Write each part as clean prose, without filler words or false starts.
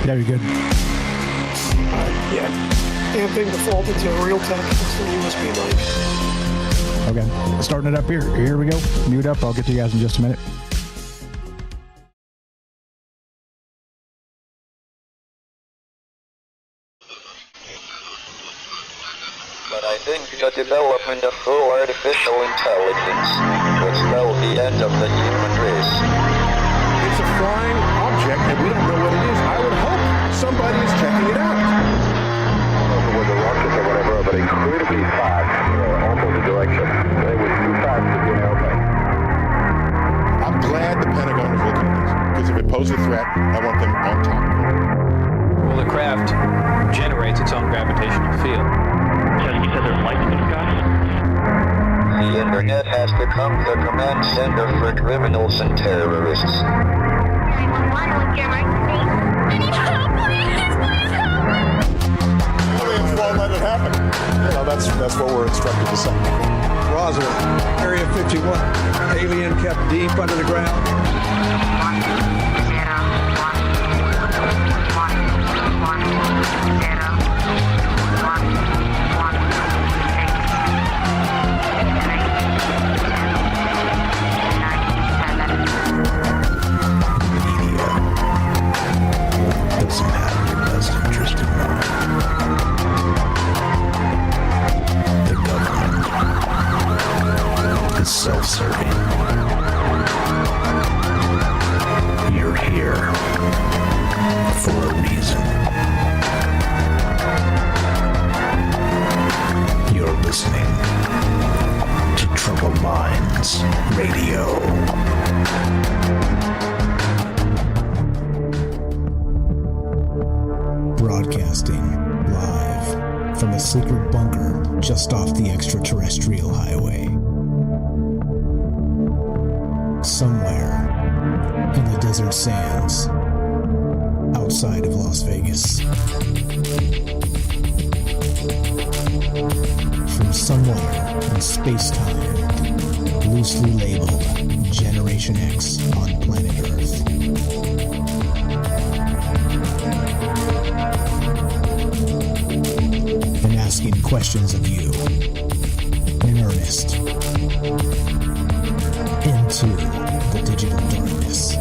Very good. Yeah. Damn thing defaulted to a real tech. It's the USB mic. Okay. Starting it up here. Here we go. Mute up. I'll get to you guys in just a minute. But I think the development of full artificial intelligence will spell the end of the human race. It's a flying object and we don't know what it is. I would hope somebody is checking it out. With the rockets or whatever, but incredibly fast, opposite direction. It was too fast to be an airplane. I'm glad the Pentagon is looking at this, because if it poses a threat, I want them on top of it. Well, the craft generates its own gravitational field. You said there's lights in the sky? The internet has become the command center for criminals and terrorists. 911, what's your emergency? I need help, please help me! Aliens won't let it happen. You know, that's what we're instructed to say. Roswell, Area 51. Alien kept deep under the ground. 1 0 doesn't have your best interest in mind. The government is self-serving. You're here for a reason. You're listening to Troubled Minds Radio. Broadcasting live from a secret bunker just off the extraterrestrial highway. Somewhere in the desert sands outside of Las Vegas. From somewhere in space-time, loosely labeled Generation X on planet Earth. And asking questions of you in earnest into the digital darkness.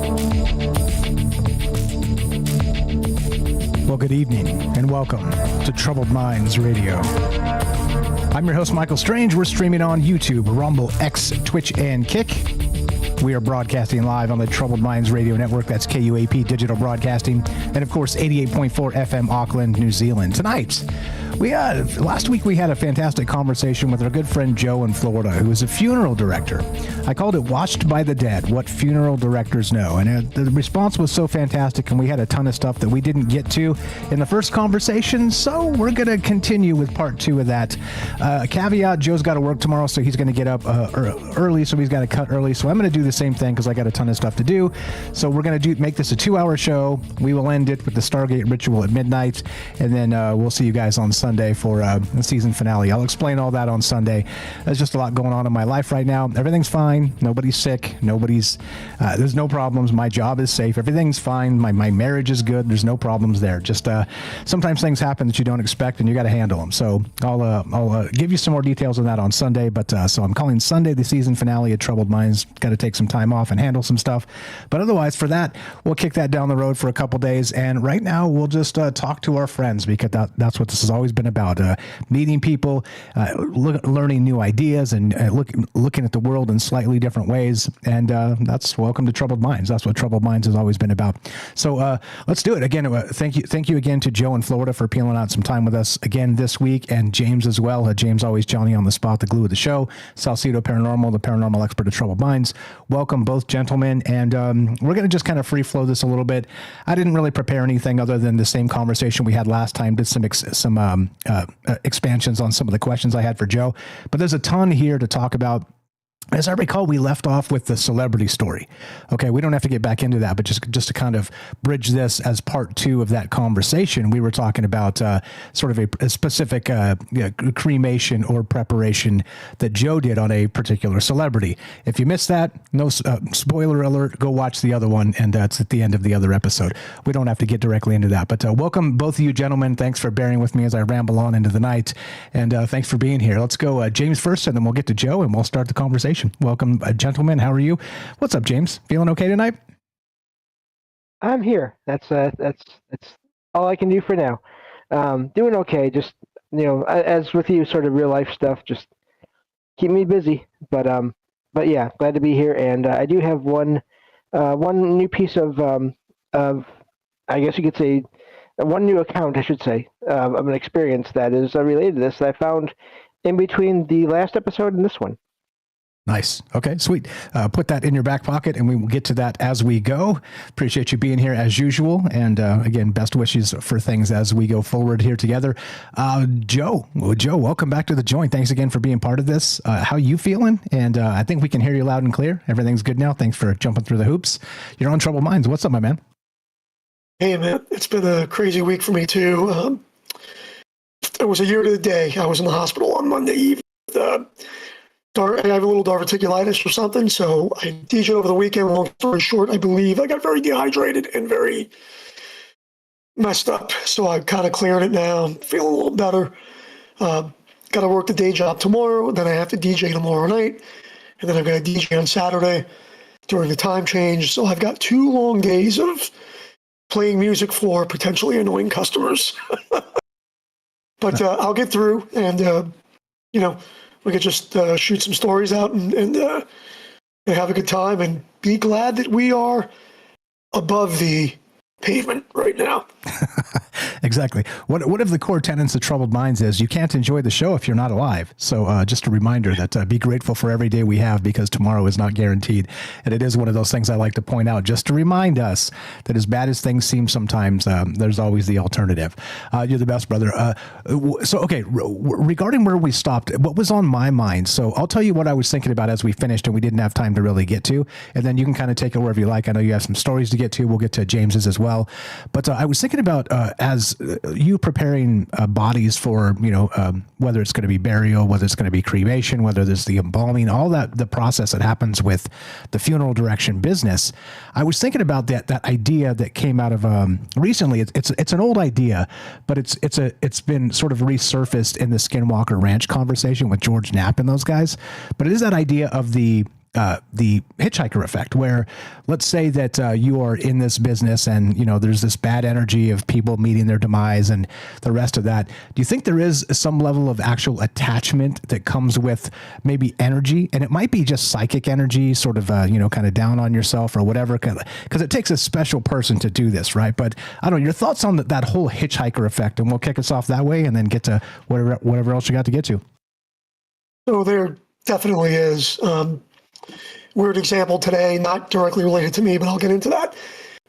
Well, good evening and welcome to Troubled Minds Radio. I'm your host, Michael Strange. We're streaming on YouTube, Rumble, X, Twitch, and Kick. We are broadcasting live on the Troubled Minds Radio Network. That's KUAP Digital Broadcasting. And, of course, 88.4 FM Auckland, New Zealand. Tonight, last week we had a fantastic conversation with our good friend Joe in Florida, who is a funeral director. I called it Watched by the Dead, What Funeral Directors Know. And the response was so fantastic, and we had a ton of stuff that we didn't get to in the first conversation, so we're going to continue with part 2 of that. Caveat, Joe's got to work tomorrow, so he's going to get up early, so he's got to cut early. So I'm going to do the same thing because I got a ton of stuff to do. So we're going to make this a 2-hour show. We will end it with the Stargate ritual at midnight, and then we'll see you guys on Sunday for the season finale. I'll explain all that on Sunday. There's just a lot going on in my life right now. Everything's fine. Nobody's sick. There's no problems. My job is safe. Everything's fine. My marriage is good. There's no problems there. Just sometimes things happen that you don't expect, and you got to handle them. So I'll give you some more details on that on Sunday. But so I'm calling Sunday the season finale of Troubled Minds. Got to take some time off and handle some stuff. But otherwise, for that, we'll kick that down the road for a couple days. And right now, we'll just talk to our friends, because that's what this has always been about. Meeting people, learning new ideas, and looking at the world in slightly different ways. And that's welcome to Troubled Minds. That's what Troubled Minds has always been about. So let's do it. Again, thank you again to Joe in Florida for peeling out some time with us again this week, and James as well. James always Johnny on the spot, the glue of the show. Salcedo Paranormal, the paranormal expert of Troubled Minds. Welcome both gentlemen, and we're going to just kind of free flow this a little bit. I didn't really prepare anything other than the same conversation we had last time. Did some expansions on some of the questions I had for Joe, but there's a ton here to talk about. As I recall, we left off with the celebrity story. Okay, we don't have to get back into that, but just to kind of bridge this as part 2 of that conversation, we were talking about sort of a specific cremation or preparation that Joe did on a particular celebrity. If you missed that, no spoiler alert, go watch the other one, and that's at the end of the other episode. We don't have to get directly into that, but welcome both of you gentlemen. Thanks for bearing with me as I ramble on into the night, and thanks for being here. Let's go James first, and then we'll get to Joe, and we'll start the conversation. Welcome, gentlemen. How are you? What's up, James? Feeling okay tonight? I'm here. That's all I can do for now. Doing okay. Just as with you, sort of real life stuff. Just keep me busy. But yeah, glad to be here. And I do have one new piece of I guess you could say one new account, I should say, of an experience that is related to this that I found in between the last episode and this one. Nice. Okay, sweet. Put that in your back pocket, and we will get to that as we go. Appreciate you being here as usual. And again, best wishes for things as we go forward here together. Joe, welcome back to the joint. Thanks again for being part of this. How you feeling? And I think we can hear you loud and clear. Everything's good now. Thanks for jumping through the hoops. You're on Troubled Minds. What's up, my man? Hey, man. It's been a crazy week for me, too. It was a year to the day. I was in the hospital on Monday evening. I have a little diverticulitis or something, so I DJ'd over the weekend. Long story short, I believe I got very dehydrated and very messed up. So I kind of cleared it now. I'm feeling a little better. Got to work the day job tomorrow. Then I have to DJ tomorrow night. And then I've got to DJ on Saturday during the time change. So I've got 2 long days of playing music for potentially annoying customers. But I'll get through and, we could just shoot some stories out and have a good time and be glad that we are above the pavement right now. Exactly. One of the core tenets of Troubled Minds is you can't enjoy the show if you're not alive. So just a reminder that be grateful for every day we have, because tomorrow is not guaranteed. And it is one of those things I like to point out just to remind us that as bad as things seem sometimes, there's always the alternative. You're the best, brother. Regarding where we stopped, what was on my mind? So I'll tell you what I was thinking about as we finished and we didn't have time to really get to, and then you can kind of take it wherever you like. I know you have some stories to get to. We'll get to James's as well. But I was thinking about as you preparing bodies for, whether it's going to be burial, whether it's going to be cremation, whether there's the embalming, all that, the process that happens with the funeral direction business. I was thinking about that idea that came out of recently. It's an old idea, but it's been sort of resurfaced in the Skinwalker Ranch conversation with George Knapp and those guys. But it is that idea of the hitchhiker effect, where let's say that you are in this business and, there's this bad energy of people meeting their demise and the rest of that. Do you think there is some level of actual attachment that comes with maybe energy? And it might be just psychic energy, sort of, kind of down on yourself or whatever, because it takes a special person to do this, right? But I don't know, your thoughts on that whole hitchhiker effect, and we'll kick us off that way and then get to whatever else you got to get to. So there definitely is. Weird example today, not directly related to me, but I'll get into that.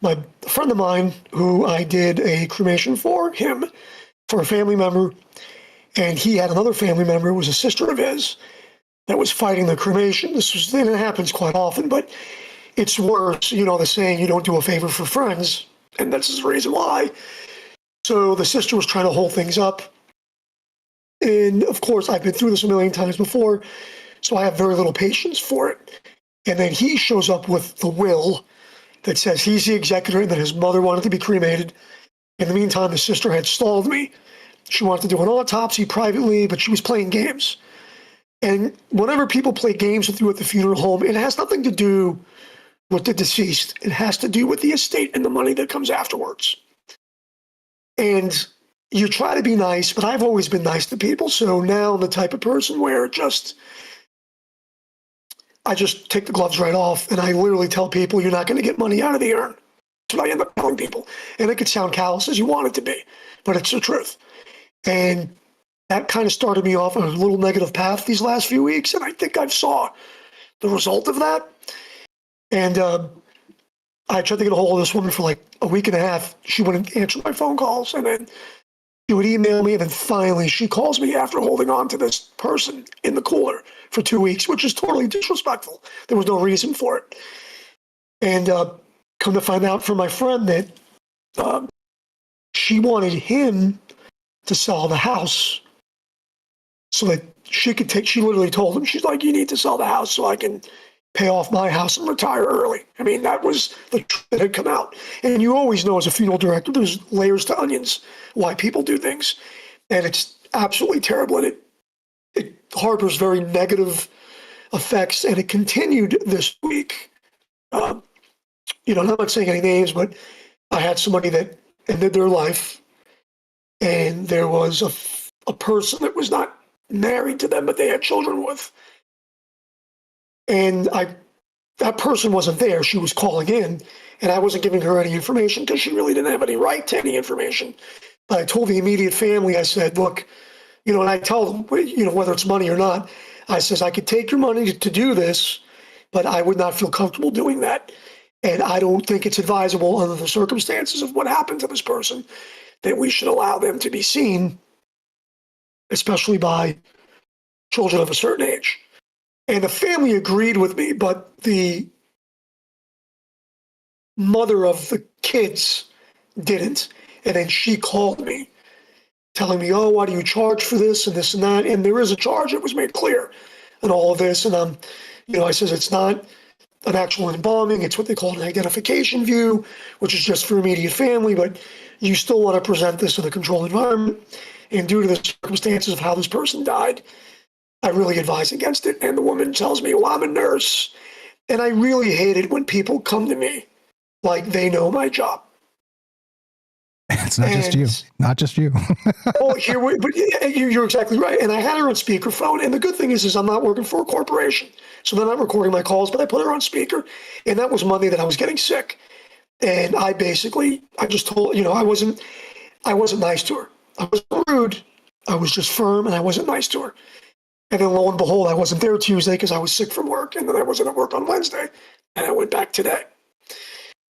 A friend of mine who I did a cremation for a family member, and he had another family member who was a sister of his that was fighting the cremation. And it happens quite often, but it's worse. The saying, you don't do a favor for friends, and that's the reason why. So the sister was trying to hold things up. And of course, I've been through this a million times before, so I have very little patience for it. And then he shows up with the will that says he's the executor and that his mother wanted to be cremated. In the meantime, the sister had stalled me. She wanted to do an autopsy privately, but she was playing games. And whenever people play games with you at the funeral home, it has nothing to do with the deceased. It has to do with the estate and the money that comes afterwards. And you try to be nice, but I've always been nice to people. So now I'm the type of person where I just take the gloves right off, and I literally tell people, you're not going to get money out of the urn. That's what I end up telling people. And it could sound callous as you want it to be, but it's the truth. And that kind of started me off on a little negative path these last few weeks, and I think I've saw the result of that. And I tried to get a hold of this woman for like a week and a half. She wouldn't answer my phone calls, and then She would email me, and then finally she calls me after holding on to this person in the cooler for 2 weeks, which is totally disrespectful. There was no reason for it. And come to find out from my friend that she wanted him to sell the house so that she literally told him, she's like, you need to sell the house so I can pay off my house and retire early. I mean, that was the truth that had come out. And you always know as a funeral director, there's layers to onions why people do things. And it's absolutely terrible. And it harbors very negative effects. And it continued this week. I'm not saying any names, but I had somebody that ended their life. And there was a person that was not married to them, but they had children with. And that person wasn't there. She was calling in, and I wasn't giving her any information because she really didn't have any right to any information. But I told the immediate family, I said, look, and I tell them, whether it's money or not, I says, I could take your money to do this, but I would not feel comfortable doing that. And I don't think it's advisable under the circumstances of what happened to this person that we should allow them to be seen, especially by children of a certain age. And the family agreed with me, but the mother of the kids didn't. And then she called me telling me, oh, why do you charge for this and this and that? And there is a charge that was made clear and all of this. And I says, it's not an actual embalming. It's what they call an identification view, which is just for immediate family, but you still want to present this in a controlled environment. And due to the circumstances of how this person died, I really advise against it. And the woman tells me, well, I'm a nurse. And I really hate it when people come to me like they know my job. It's not just you. But you're exactly right. And I had her on speakerphone. And the good thing is I'm not working for a corporation. So they're not recording my calls, but I put her on speaker. And that was Monday that I was getting sick. And I just told, I wasn't nice to her. I wasn't rude. I was just firm, and I wasn't nice to her. And then lo and behold, I wasn't there Tuesday because I was sick from work. And then I wasn't at work on Wednesday. And I went back today.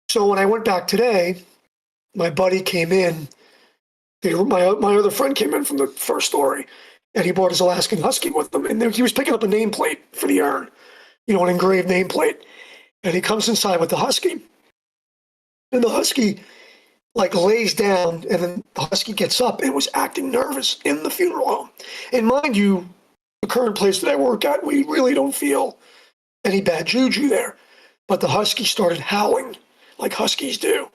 So when I went back today, my buddy came in. My other friend came in from the first story. And he brought his Alaskan Husky with him. And he was picking up a nameplate for the urn, an engraved nameplate. And he comes inside with the Husky. And the Husky lays down, and then the Husky gets up and was acting nervous in the funeral home. And mind you, the current place that I work at, we really don't feel any bad juju there. But the Husky started howling like Huskies do.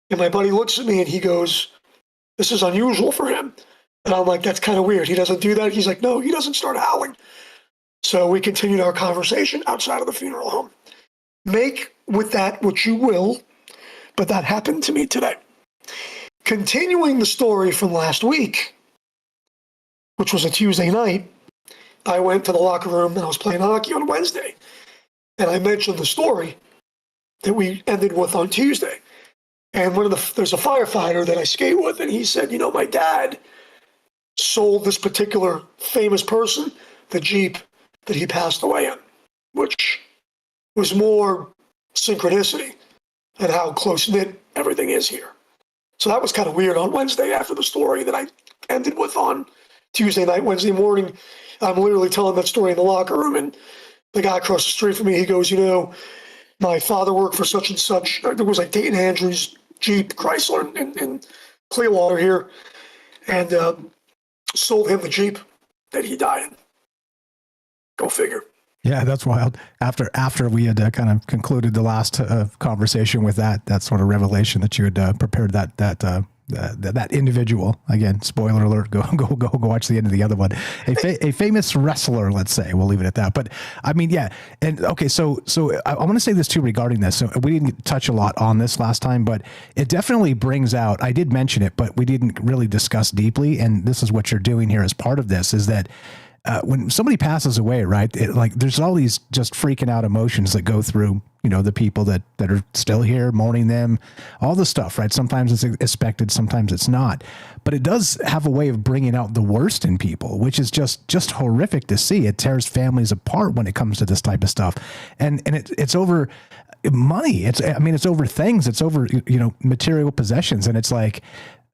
And my buddy looks at me and he goes, this is unusual for him. And I'm like, that's kind of weird. He doesn't do that. He's like, no, he doesn't start howling. So we continued our conversation outside of the funeral home. Make with that what you will, but that happened to me today. Continuing the story from last week, which was a Tuesday night, I went to the locker room and I was playing hockey on Wednesday. And I mentioned the story that we ended with on Tuesday. And there's a firefighter that I skate with, and he said, my dad sold this particular famous person the Jeep that he passed away in, which was more synchronicity and how close-knit everything is here. So that was kind of weird on Wednesday after the story that I ended with on Tuesday night. Wednesday morning, I'm literally telling that story in the locker room, and the guy across the street from me, he goes, my father worked for such and such. There was Dayton Andrews Jeep Chrysler in Clearwater here, and sold him the Jeep that he died in. Go figure. Yeah, that's wild. After we had kind of concluded the last conversation with that sort of revelation that you had prepared that individual, again, spoiler alert, go watch the end of the other one, a famous wrestler, let's say, we'll leave it at that. But I mean, yeah. And okay, so I want to say this too regarding this. So we didn't touch a lot on this last time, but it definitely brings out, I did mention it, but we didn't really discuss deeply. And this is what you're doing here as part of this, is that when somebody passes away, right, there's all these just freaking out emotions that go through, the people that are still here, mourning them, all the stuff, right? Sometimes it's expected, sometimes it's not. But it does have a way of bringing out the worst in people, which is just horrific to see. It tears families apart when it comes to this type of stuff. And it's over money. It's over things. It's over, material possessions. And it's like,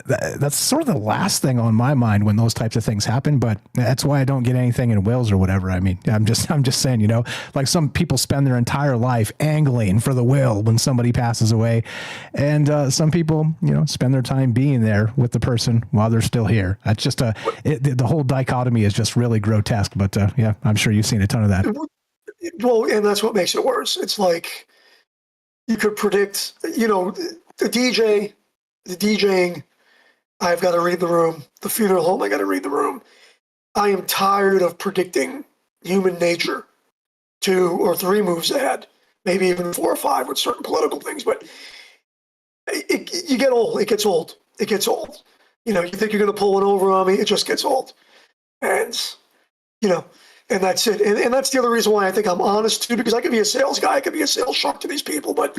that's sort of the last thing on my mind when those types of things happen. But that's why I don't get anything in wills or whatever. I mean, I'm just saying, you know, like some people spend their entire life angling for the will when somebody passes away, and some people, you know, spend their time being there with the person while they're still here. That's just the whole dichotomy is just really grotesque. But yeah, I'm sure you've seen a ton of that. Well, and that's what makes it worse. It's like you could predict, you know, the DJing. I've got to read the room. The funeral home, I got to read the room. I am tired of predicting human nature 2 or 3 moves ahead, maybe even 4 or 5 with certain political things. But you get old. It gets old. It gets old. You know, you think you're going to pull one over on me. It just gets old. And, you know, and that's it. And that's the other reason why I think I'm honest too, because I could be a sales guy. I could be a sales shark to these people. But,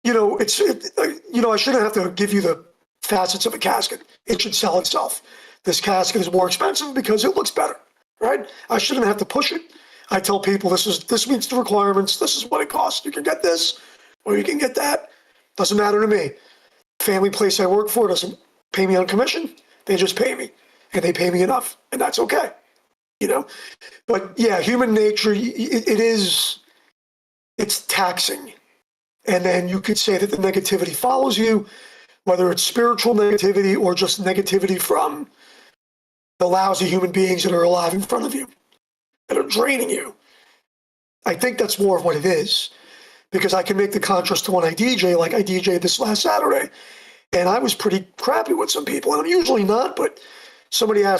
you know, I shouldn't have to give you the facets of a casket. It should sell itself. This casket is more expensive because it looks better, right? I shouldn't have to push it. I tell people this meets the requirements. This is what it costs. You can get this or you can get that. Doesn't matter to me. Family place I work for doesn't pay me on commission. They just pay me, and they pay me enough, and that's okay, you know? But yeah, human nature, it's taxing. And then you could say that the negativity follows you, whether it's spiritual negativity or just negativity from the lousy human beings that are alive in front of you, that are draining you. I think that's more of what it is, because I can make the contrast to when I DJ, like I DJ'd this last Saturday, and I was pretty crappy with some people, and I'm usually not, but somebody literally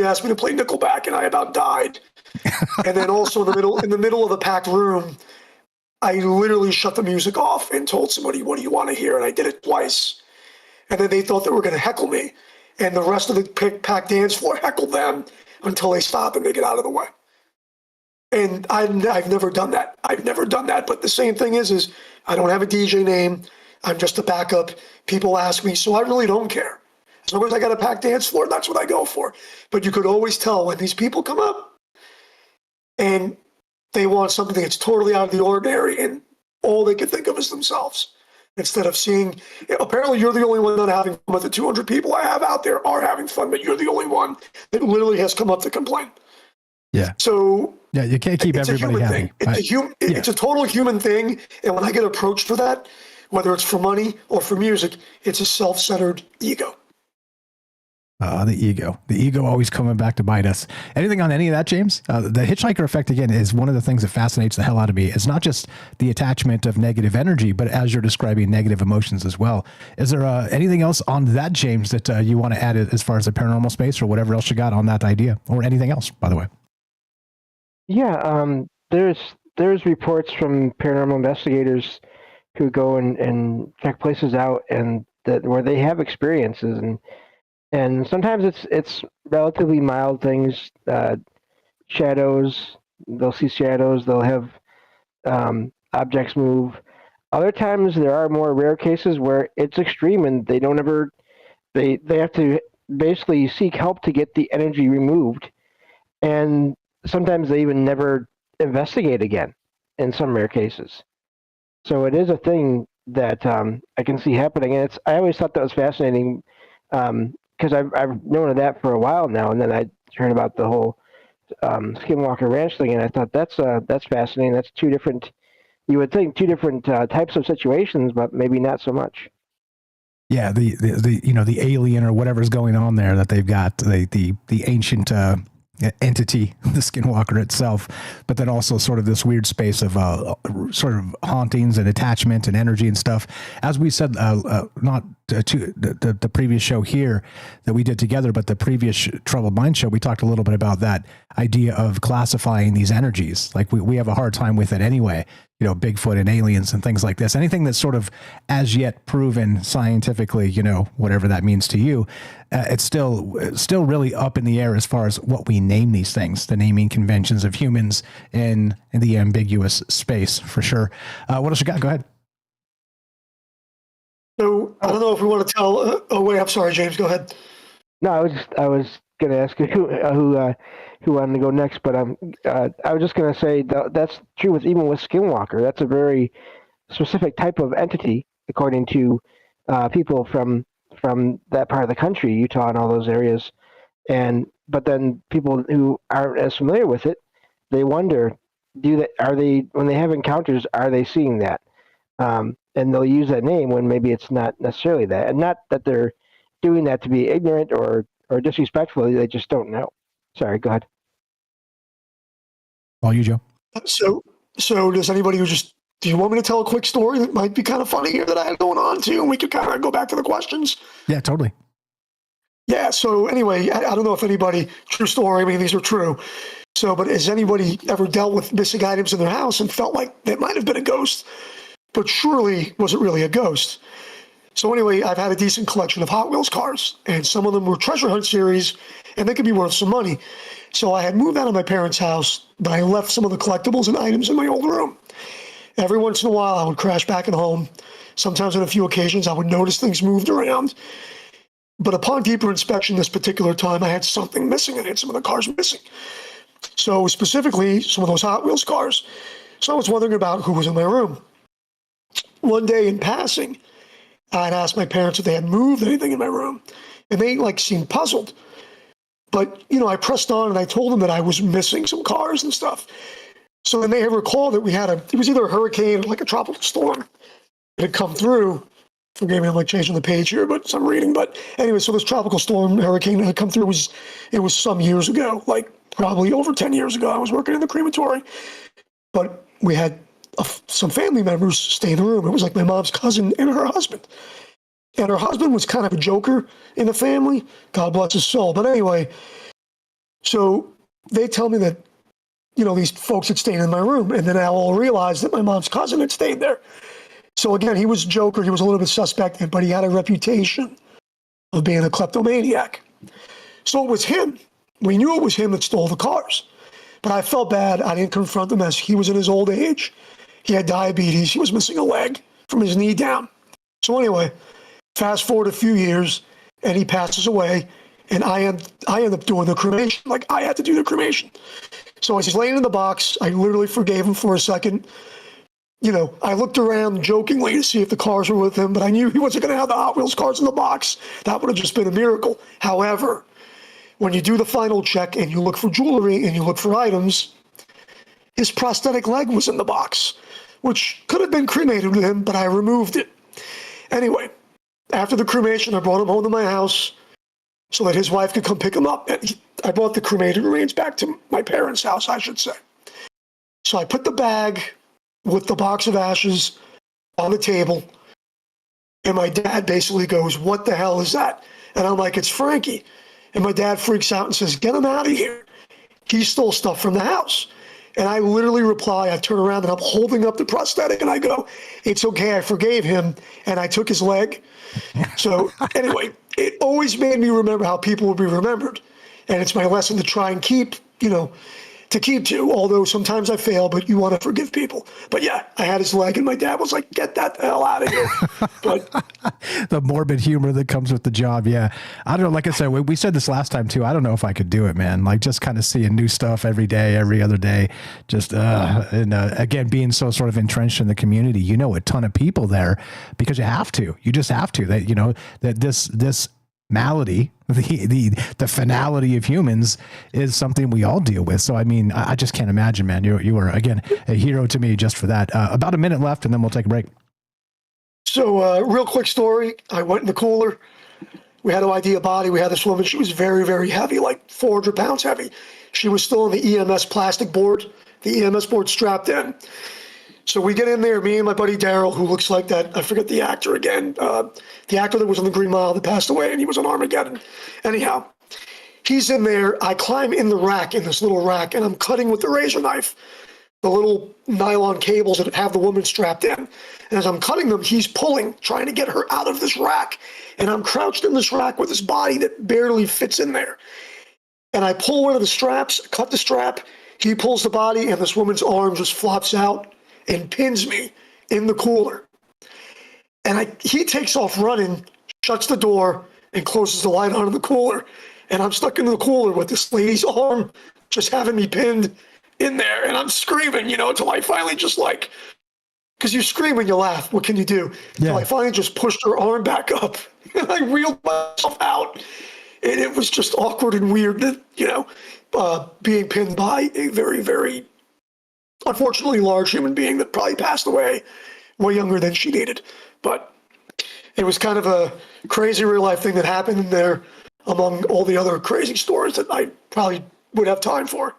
asked me to play Nickelback, and I about died. And then also in the middle of the packed room, I literally shut the music off and told somebody, what do you want to hear? And I did it twice. And then they thought they were going to heckle me. And the rest of the packed dance floor heckled them until they stop and they get out of the way. And I've never done that. But the same thing is I don't have a DJ name. I'm just a backup. People ask me, so I really don't care. As long as I got a packed dance floor, that's what I go for. But you could always tell when these people come up and they want something that's totally out of the ordinary, and all they can think of is themselves. Instead of seeing, apparently you're the only one not having fun, but the 200 people I have out there are having fun, but you're the only one that literally has come up to complain. Yeah. So yeah, you can't keep everybody happy. It's a total human thing. And when I get approached for that, whether it's for money or for music, it's a self-centered ego. The ego always coming back to bite us. Anything on any of that, James? The hitchhiker effect, again, is one of the things that fascinates the hell out of me. It's not just the attachment of negative energy, but as you're describing, negative emotions as well. Is there anything else on that, James, that you want to add as far as the paranormal space or whatever else you got on that idea, or anything else, by the way? Yeah, there's reports from paranormal investigators who go and check places out and where they have experiences, and sometimes it's relatively mild things, shadows. They'll see shadows. They'll have objects move. Other times there are more rare cases where it's extreme and they don't ever. They have to basically seek help to get the energy removed, and sometimes they even never investigate again. In some rare cases, so it is a thing that I can see happening, and I always thought that was fascinating. Because I've known of that for a while now, and then I heard about the whole Skinwalker Ranch thing, and I thought that's fascinating. That's two different, you would think, two different types of situations, but maybe not so much. Yeah, the alien or whatever's going on there that they've got, the ancient entity, the Skinwalker itself, but then also sort of this weird space of sort of hauntings and attachment and energy and stuff. As we said, not to the previous show here that we did together, but the previous Troubled Mind show, we talked a little bit about that idea of classifying these energies. Like we have a hard time with it anyway, you know, Bigfoot and aliens and things like this. Anything that's sort of as yet proven scientifically, you know, whatever that means to you, it's still really up in the air as far as what we name these things, the naming conventions of humans in the ambiguous space, for sure. What else you got? Go ahead. So I don't know if we want to tell. Oh wait, I'm sorry, James. Go ahead. No, I was going to ask who wanted to go next, but I was just going to say that's true even with Skinwalker. That's a very specific type of entity, according to people from from that part of the country, Utah and all those areas. But then people who aren't as familiar with it, they wonder, when they have encounters, are they seeing that? And they'll use that name when maybe it's not necessarily that, and not that they're doing that to be ignorant or disrespectful. They just don't know. Sorry, go ahead. All you, Joe. So does anybody do you want me to tell a quick story that might be kind of funny here that I had going on too, and we could kind of go back to the questions? Yeah, totally. Yeah. So anyway, I don't know if anybody, true story. I mean, these are true. So, but has anybody ever dealt with missing items in their house and felt like it might have been a ghost, but surely wasn't really a ghost? So anyway, I've had a decent collection of Hot Wheels cars, and some of them were treasure hunt series, and they could be worth some money. So I had moved out of my parents' house, but I left some of the collectibles and items in my old room. Every once in a while, I would crash back at home. Sometimes on a few occasions, I would notice things moved around. But upon deeper inspection this particular time, I had something missing. I had some of the cars missing. So specifically, some of those Hot Wheels cars. So I was wondering about who was in my room. One day in passing, I'd asked my parents if they had moved anything in my room, and they seemed puzzled. But, I pressed on and I told them that I was missing some cars and stuff. So then they had recalled that we had it was either a hurricane or a tropical storm that had come through. Forgive me, I'm changing the page here, but I'm reading. But anyway, so this tropical storm hurricane that had come through it was some years ago, probably over 10 years ago. I was working in the crematory, but we had some family members stay in the room. It was my mom's cousin and her husband. And her husband was kind of a joker in the family. God bless his soul. But anyway, so they tell me that, these folks had stayed in my room. And then I all realized that my mom's cousin had stayed there. So again, he was a joker. He was a little bit suspect, but he had a reputation of being a kleptomaniac. So it was him. We knew it was him that stole the cars. But I felt bad. I didn't confront him as he was in his old age. He had diabetes. He was missing a leg from his knee down. So anyway, fast forward a few years, and he passes away, and I end up doing the cremation. I had to do the cremation. So as he's laying in the box, I literally forgave him for a second. I looked around jokingly to see if the cars were with him, but I knew he wasn't going to have the Hot Wheels cars in the box. That would have just been a miracle. However, when you do the final check and you look for jewelry and you look for items, his prosthetic leg was in the box, which could have been cremated with him, but I removed it. Anyway, after the cremation, I brought him home to my house so that his wife could come pick him up. And I brought the cremated remains back to my parents' house, I should say. So I put the bag with the box of ashes on the table, and my dad basically goes, "What the hell is that?" And I'm like, "It's Frankie." And my dad freaks out and says, "Get him out of here. He stole stuff from the house." And I literally reply, I turn around and I'm holding up the prosthetic and I go, "It's okay, I forgave him." And I took his leg. So anyway, it always made me remember how people will be remembered. And it's my lesson to try and keep to, although sometimes I fail, but you want to forgive people. But yeah, I had his leg and my dad was like, "Get that the hell out of here." But the morbid humor that comes with the job. Yeah. I don't know. Like I said, we said this last time too. I don't know if I could do it, man. Just kind of seeing new stuff every day, every other day. Just, again, being so sort of entrenched in the community, a ton of people there because you have to, you just have to, that this malady, the finality of humans is something we all deal with. So, I mean, I just can't imagine, man. You were, again, a hero to me just for that. About a minute left and then we'll take a break. So, real quick story. I went in the cooler. We had to ID a body. We had this woman. She was very, very heavy, 400 pounds heavy. She was still on the EMS plastic board, the EMS board strapped in. So we get in there, me and my buddy Daryl, who looks like that, I forget the actor again, the actor that was on the Green Mile that passed away, and he was on Armageddon. Anyhow, he's in there. I climb in the rack, in this little rack, and I'm cutting with the razor knife the little nylon cables that have the woman strapped in. And as I'm cutting them, he's pulling, trying to get her out of this rack. And I'm crouched in this rack with this body that barely fits in there. And I pull one of the straps, cut the strap, he pulls the body, and this woman's arm just flops out and pins me in the cooler. And he takes off running, shuts the door, and closes the light on in the cooler. And I'm stuck in the cooler with this lady's arm just having me pinned in there. And I'm screaming, until I finally just because you scream when you laugh. What can you do? Yeah. So I finally just pushed her arm back up, and I reeled myself out, and it was just awkward and weird that, being pinned by a very, very unfortunately large human being that probably passed away way younger than she needed. But it was kind of a crazy real life thing that happened in there among all the other crazy stories that I probably would have time for,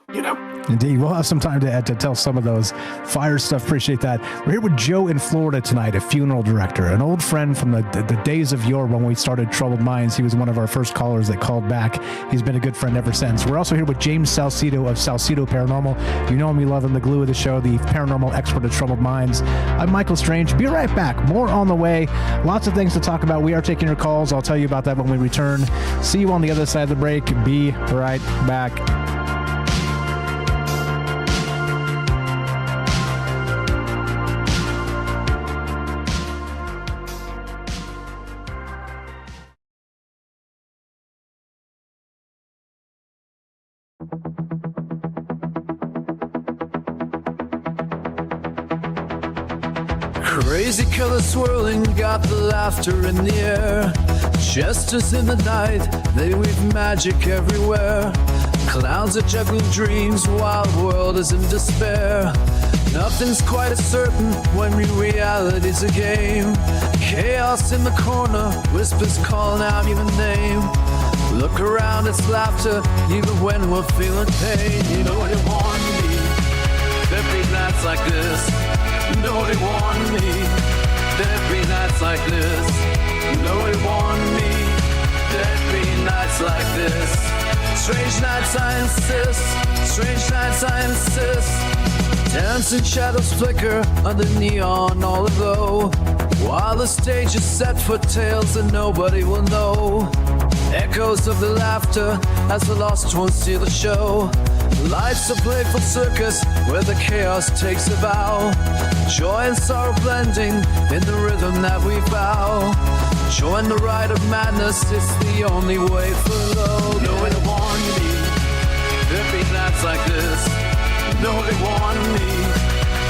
Indeed. We'll have some time to tell some of those fire stuff. Appreciate that. We're here with Joe in Florida tonight, a funeral director, an old friend from the days of yore when we started Troubled Minds. He was one of our first callers that called back. He's been a good friend ever since. We're also here with James Salcedo of Salcedo Paranormal. You know him, you love him, the glue of the show, the paranormal expert of Troubled Minds. I'm Michael Strange. Be right back. More on the way. Lots of things to talk about. We are taking your calls. I'll tell you about that when we return. See you on the other side of the break. Be right back. Crazy colors swirling, got the laughter in the air. Just as in the night, they weave magic everywhere. Clowns are juggling dreams, wild world is in despair. Nothing's quite as certain when reality's a game. Chaos in the corner, whispers calling out your name. Look around, it's laughter, even when we're feeling pain. You know they warned me, there'd be nights like this. You know they warned me, there'd be nights like this. You know they warned me, there'd be nights like this. Strange nights I insist, strange nights I insist. Dancing shadows flicker under neon all aglow, while the stage is set for tales that nobody will know. Echoes of the laughter as the lost ones see the show. Life's a playful circus where the chaos takes a bow. Joy and sorrow blending in the rhythm that we vow. Join the ride of madness, it's the only way for love. No one warned me, there'd be nights like this. Nobody warned me,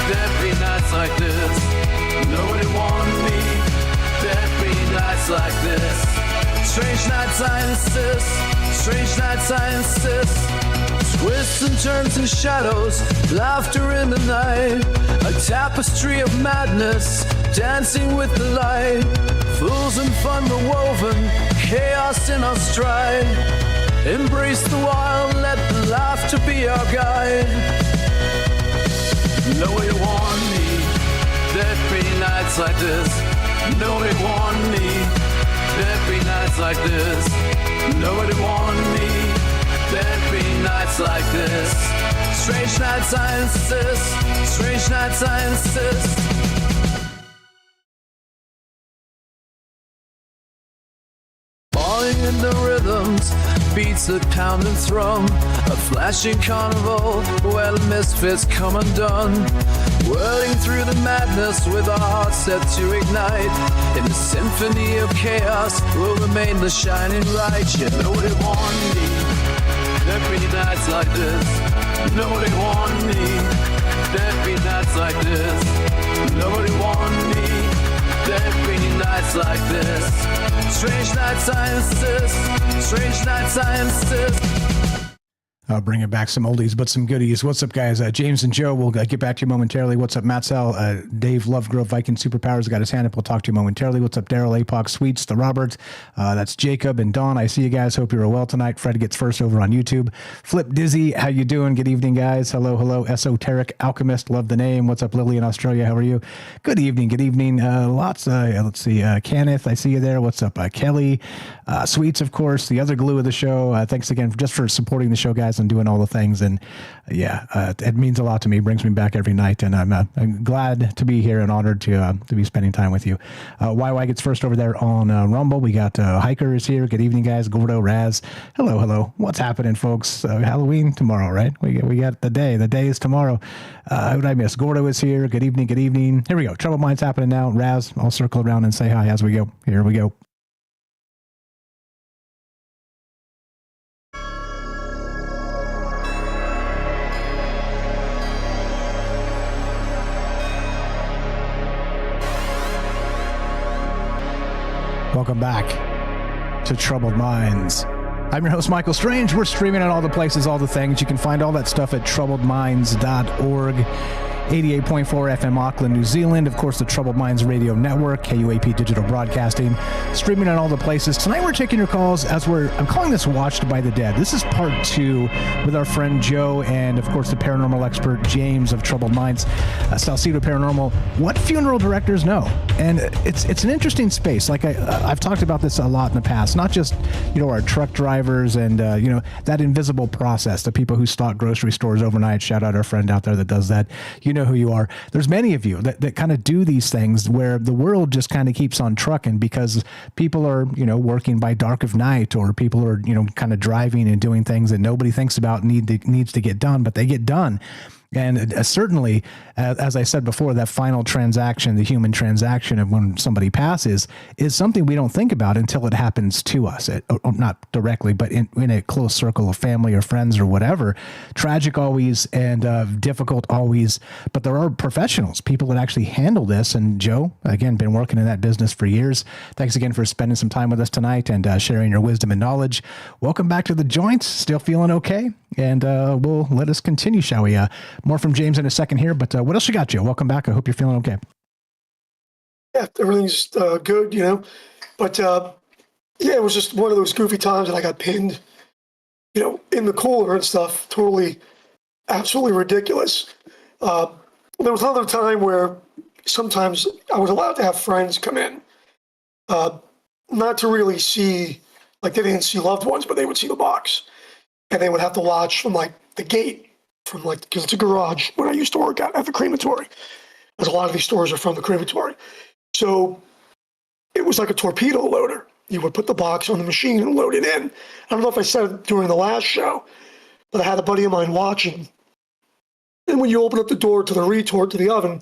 there'd be nights like this. Nobody warned me, there'd be nights like this. Strange nights I insist, strange nights I insist. Twists and turns and shadows, laughter in the night. A tapestry of madness, dancing with the light. Fools and fun were woven, chaos in our stride. Embrace the wild, let the laughter be our guide. Nobody warned me, there'd be nights like this. Nobody warned me, there'd be nights like this. Nobody warned me, there'd be nights like this. Strange nights I insist, strange nights I insist. Falling in the rhythms, beats that pound and thrum. A flashing carnival where the misfits come undone. Whirling through the madness with our hearts set to ignite. In the symphony of chaos will remain the shining light. Yet nobody warned me, there'd be nights like this. Nobody warned me, there'd be nights like this. Nobody warned me, there'd be nights like this. Strange nights I insist, strange nights I insist. I'll bring it back some oldies, but some goodies. What's up, guys? James and Joe, we'll get back to you momentarily. What's up, Matt Sell? Dave Lovegrove, Viking Superpowers, got his hand up. We'll talk to you momentarily. What's up, Daryl Apoc, Sweets, the Roberts? That's Jacob and Dawn. I see you guys. Hope you're well tonight. Fred gets first over on YouTube. Flip Dizzy, how you doing? Good evening, guys. Hello, hello. Esoteric Alchemist, love the name. What's up, Lily in Australia? How are you? Good evening, good evening. Let's see. Kenneth, I see you there. What's up, Kelly? Sweets, of course, the other glue of the show. Thanks again just for supporting the show, guys, and doing all the things. And it means a lot to me. It brings me back every night, and I'm glad to be here and honored to be spending time with you. YY gets first over there on Rumble. We got Hiker is here. Good evening, guys. Gordo, Raz. Hello, hello. What's happening, folks? Halloween tomorrow, right? We got the day. The day is tomorrow. Who did I miss? Gordo is here. Good evening. Good evening. Here we go. Trouble Minds happening now. Raz, I'll circle around and say hi as we go. Here we go. Welcome back to Troubled Minds. I'm your host, Michael Strange. We're streaming on all the places, all the things. You can find all that stuff at troubledminds.org. 88.4 FM Auckland, New Zealand. Of course, the Troubled Minds Radio Network, KUAP Digital Broadcasting, streaming on all the places. Tonight, we're taking your calls I'm calling this Watched by the Dead. This is part 2 with our friend Joe and, of course, the paranormal expert James of Troubled Minds, Salcedo Paranormal. What funeral directors know? And it's an interesting space. Like I've talked about this a lot in the past, not just, our truck drivers and, that invisible process, the people who stock grocery stores overnight. Shout out our friend out there that does that. You know who you are. There's many of you that kind of do these things where the world just kind of keeps on trucking because people are, working by dark of night, or people are, kind of driving and doing things that nobody thinks about needs to get done, but they get done. And certainly, as I said before, that final transaction, the human transaction of when somebody passes, is something we don't think about until it happens to us. Not directly, but in a close circle of family or friends or whatever. Tragic always, and difficult always. But there are professionals, people that actually handle this. And Joe, again, been working in that business for years. Thanks again for spending some time with us tonight and sharing your wisdom and knowledge. Welcome back to the joints. Still feeling okay? And we'll let us continue, shall we? More from James in a second here, but what else you got, Joe? Welcome back. I hope you're feeling okay. Yeah, everything's good, But it was just one of those goofy times that I got pinned, in the cooler and stuff. Totally, absolutely ridiculous. There was another time where sometimes I was allowed to have friends come in, not to really see, like they didn't see loved ones, but they would see the box. And they would have to watch from the gate, because it's a garage when I used to work at the crematory, as a lot of these stores are from the crematory. So it was like a torpedo loader. You would put the box on the machine and load it in. I don't know if I said it during the last show, but I had a buddy of mine watching. And when you open up the door to the retort to the oven,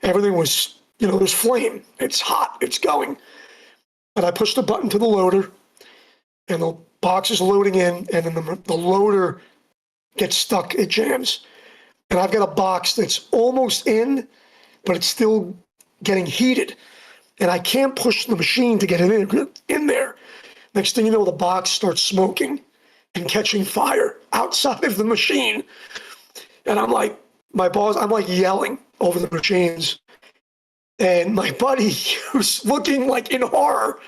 everything was, there's flame. It's hot. It's going. And I pushed the button to the loader, and the box is loading in, and then the loader gets stuck, it jams. And I've got a box that's almost in, but it's still getting heated. And I can't push the machine to get it in there. Next thing you know, the box starts smoking and catching fire outside of the machine. And I'm like, I'm like yelling over the machines. And my buddy, who's looking like in horror,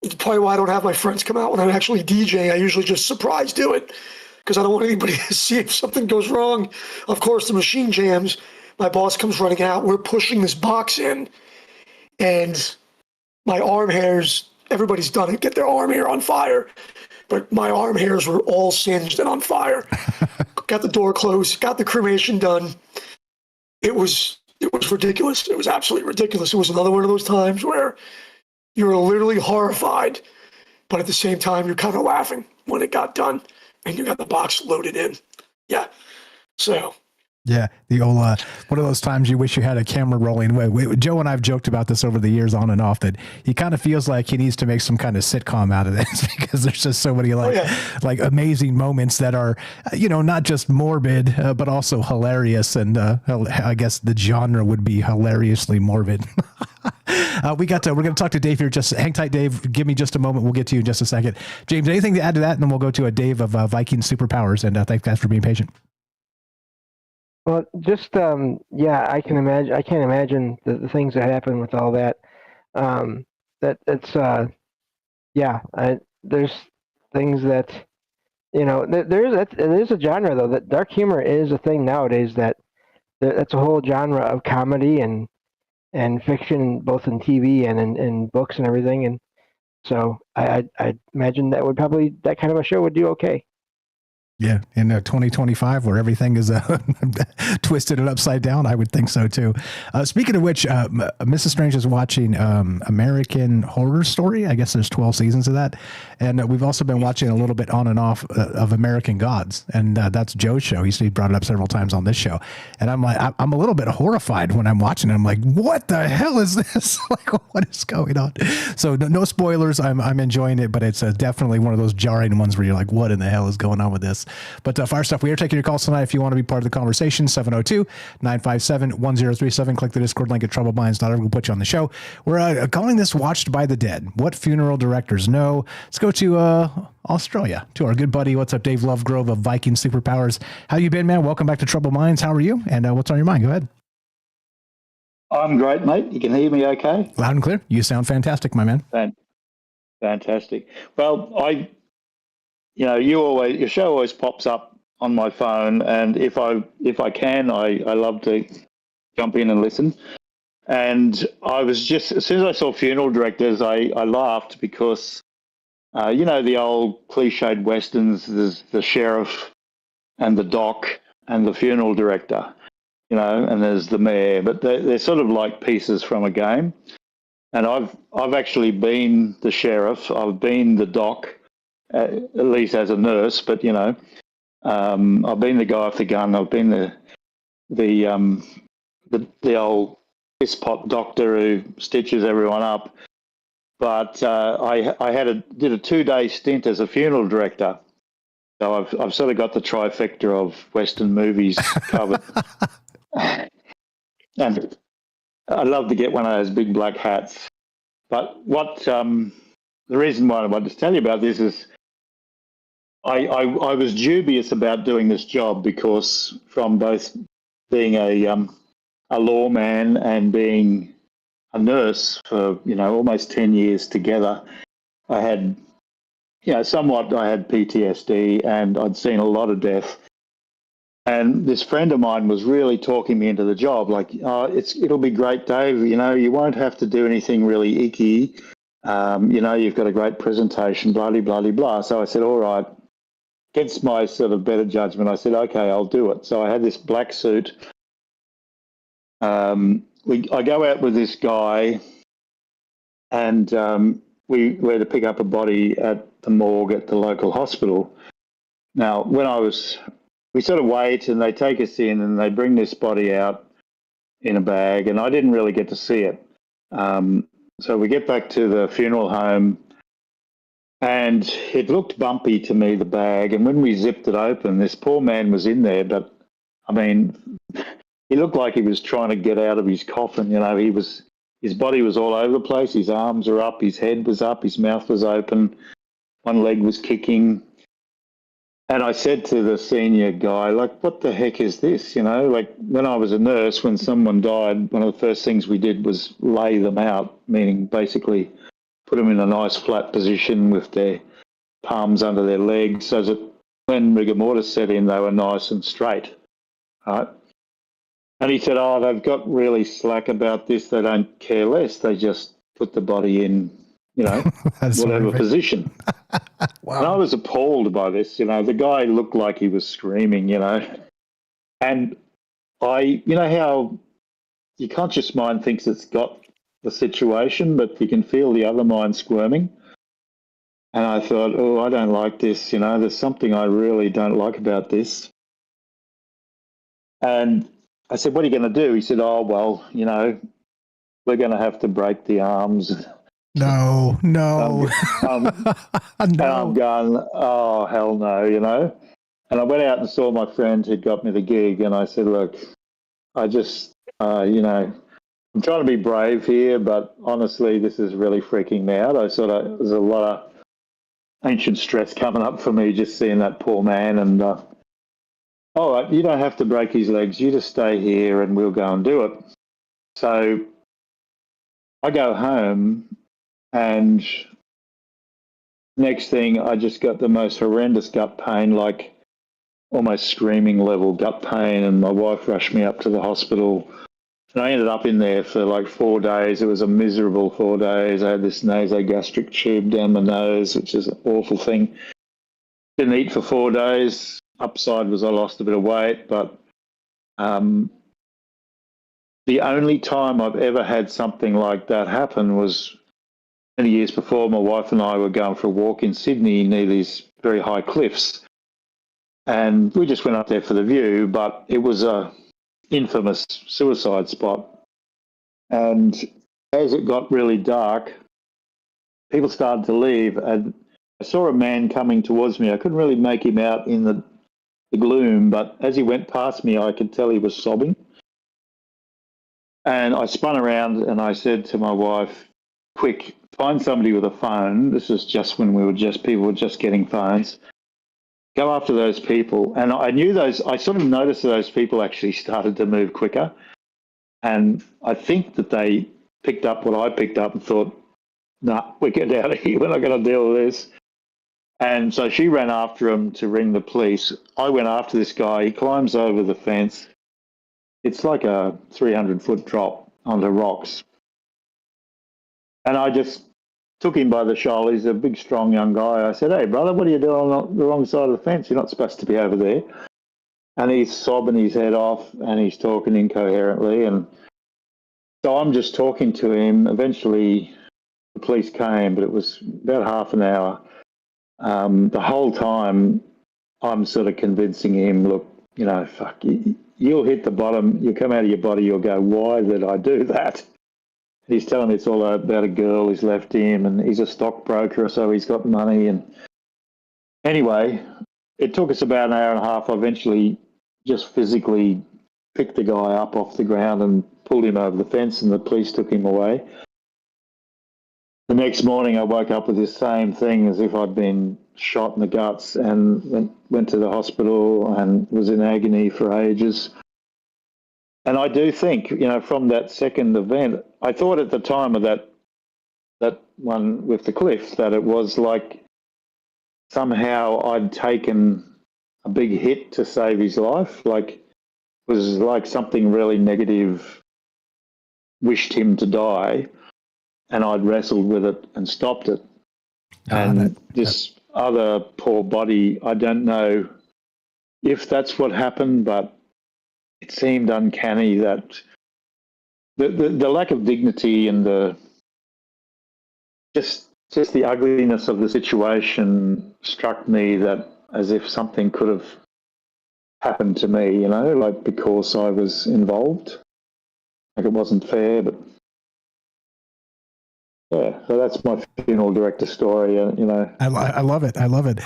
it's probably why I don't have my friends come out when I'm actually DJing. I usually just surprise do it because I don't want anybody to see if something goes wrong. Of course, the machine jams. My boss comes running out. We're pushing this box in, and my arm hairs, everybody's done it, get their arm hair on fire. But my arm hairs were all singed and on fire. Got the door closed, got the cremation done. It was ridiculous. It was absolutely ridiculous. It was another one of those times where you're literally horrified, but at the same time, you're kind of laughing when it got done and you got the box loaded in. Yeah. So. Yeah, the old one of those times you wish you had a camera rolling. Joe and I have joked about this over the years on and off, that he kind of feels like he needs to make some kind of sitcom out of this because there's just so many like amazing moments that are, not just morbid, but also hilarious. And I guess the genre would be hilariously morbid. We're going to talk to Dave here. Just hang tight, Dave. Give me just a moment. We'll get to you in just a second. James, anything to add to that? And then we'll go to a Dave of Viking Superpowers. And thanks guys for being patient. Well, just I can imagine. I can't imagine the things that happen with all that. There's things that there's a genre though, that dark humor is a thing nowadays. That's a whole genre of comedy and fiction, both in TV and in books and everything. And so I imagine that kind of a show would do okay. Yeah, in 2025, where everything is twisted and upside down, I would think so too. Speaking of which, Mrs. Strange is watching American Horror Story. I guess there's 12 seasons of that, and we've also been watching a little bit on and off of American Gods, and that's Joe's show. He brought it up several times on this show, and I'm like, I'm a little bit horrified when I'm watching it. I'm like, what the hell is this? Like, what is going on? So no spoilers. I'm enjoying it, but it's definitely one of those jarring ones where you're like, what in the hell is going on with this? But fire stuff, we are taking your calls tonight if you want to be part of the conversation. 702-957-1037. Click the Discord link at troubledminds.org. We'll put you on the show. We're calling this Watched by the Dead. What funeral directors know? Let's go to Australia, to our good buddy. What's up, Dave Lovegrove of Viking Superpowers? How you been, man? Welcome back to Troubled Minds. How are you? And what's on your mind? Go ahead. I'm great, mate. You can hear me okay? Loud and clear. You sound fantastic, my man. Fantastic. Well, your show always pops up on my phone, and if I can, I love to jump in and listen. And I was just, as soon as I saw funeral directors, I laughed because, the old cliched westerns, there's the sheriff and the doc and the funeral director, and there's the mayor, but they're sort of like pieces from a game. And I've actually been the sheriff. I've been the doc, at least as a nurse. But I've been the guy off the gun. I've been the old piss pot doctor who stitches everyone up. But I did a 2-day stint as a funeral director. So I've sort of got the trifecta of Western movies covered. And I love to get one of those big black hats. But the reason why I wanted to tell you about this is I was dubious about doing this job because from both being a lawman and being a nurse for, almost 10 years together, I had, somewhat I had PTSD and I'd seen a lot of death. And this friend of mine was really talking me into the job, like, it'll be great, Dave. You won't have to do anything really icky. You've got a great presentation, blah, blah, blah, blah. So I said, all right. Against my sort of better judgment, I said, okay, I'll do it. So I had this black suit. I go out with this guy, and we were to pick up a body at the morgue at the local hospital. Now, we sort of wait, and they take us in, and they bring this body out in a bag, and I didn't really get to see it. So we get back to the funeral home, and it looked bumpy to me, the bag, and when we zipped it open, this poor man was in there, but, he looked like he was trying to get out of his coffin. His body was all over the place, his arms were up, his head was up, his mouth was open, one leg was kicking. And I said to the senior guy, like, what the heck is this? Like when I was a nurse, when someone died, one of the first things we did was lay them out, meaning basically put them in a nice flat position with their palms under their legs so that when rigor mortis set in, they were nice and straight. Right? And he said, they've got really slack about this. They don't care less. They just put the body in, whatever position. Wow. And I was appalled by this. The guy looked like he was screaming, And how your conscious mind thinks it's got the situation, but you can feel the other mind squirming. And I thought, I don't like this. There's something I really don't like about this. And I said, what are you going to do? He said, we're going to have to break the arms. No. No. And I'm going, oh, hell no, And I went out and saw my friend who got me the gig, and I said, look, I just, I'm trying to be brave here, but honestly, this is really freaking me out. There's a lot of ancient stress coming up for me just seeing that poor man. And, all right, you don't have to break his legs. You just stay here and we'll go and do it. So I go home, and next thing I just got the most horrendous gut pain, like almost screaming level gut pain, and my wife rushed me up to the hospital. And I ended up in there for like 4 days. It was a miserable 4 days. I had this nasogastric tube down my nose, which is an awful thing. Didn't eat for 4 days. Upside was I lost a bit of weight, but the only time I've ever had something like that happen was many years before. My wife and I were going for a walk in Sydney near these very high cliffs, and we just went up there for the view, but it was a infamous suicide spot. And as it got really dark, people started to leave, and I saw a man coming towards me. I couldn't really make him out in the the gloom, but as he went past me, I could tell he was sobbing. And I spun around and I said to my wife, quick, find somebody with a phone. This is just when people were just getting phones. Go after those people. And I sort of noticed that those people actually started to move quicker. And I think that they picked up what I picked up and thought, nah, we get out of here. We're not going to deal with this. And so she ran after him to ring the police. I went after this guy. He climbs over the fence. It's like a 300-foot drop onto rocks. And I just took him by the shoulder. He's a big, strong young guy. I said, hey, brother, what are you doing on the wrong side of the fence? You're not supposed to be over there. And he's sobbing his head off and he's talking incoherently. And so I'm just talking to him. Eventually, the police came, but it was about half an hour. The whole time, I'm sort of convincing him, look, fuck, you'll hit the bottom, you'll come out of your body, you'll go, why did I do that? He's telling me it's all about a girl who's left him, and he's a stockbroker, so he's got money. And anyway, it took us about an hour and a half. I eventually just physically picked the guy up off the ground and pulled him over the fence, and the police took him away. The next morning, I woke up with this same thing, as if I'd been shot in the guts, and went to the hospital and was in agony for ages. And I do think, from that second event, I thought at the time of that one with the cliff that it was like somehow I'd taken a big hit to save his life. Like, it was like something really negative wished him to die, and I'd wrestled with it and stopped it. This other poor body, I don't know if that's what happened, but it seemed uncanny that the lack of dignity and the just the ugliness of the situation struck me, that as if something could have happened to me, like because I was involved. Like it wasn't fair, but yeah, so that's my funeral director story. I love it. I love it.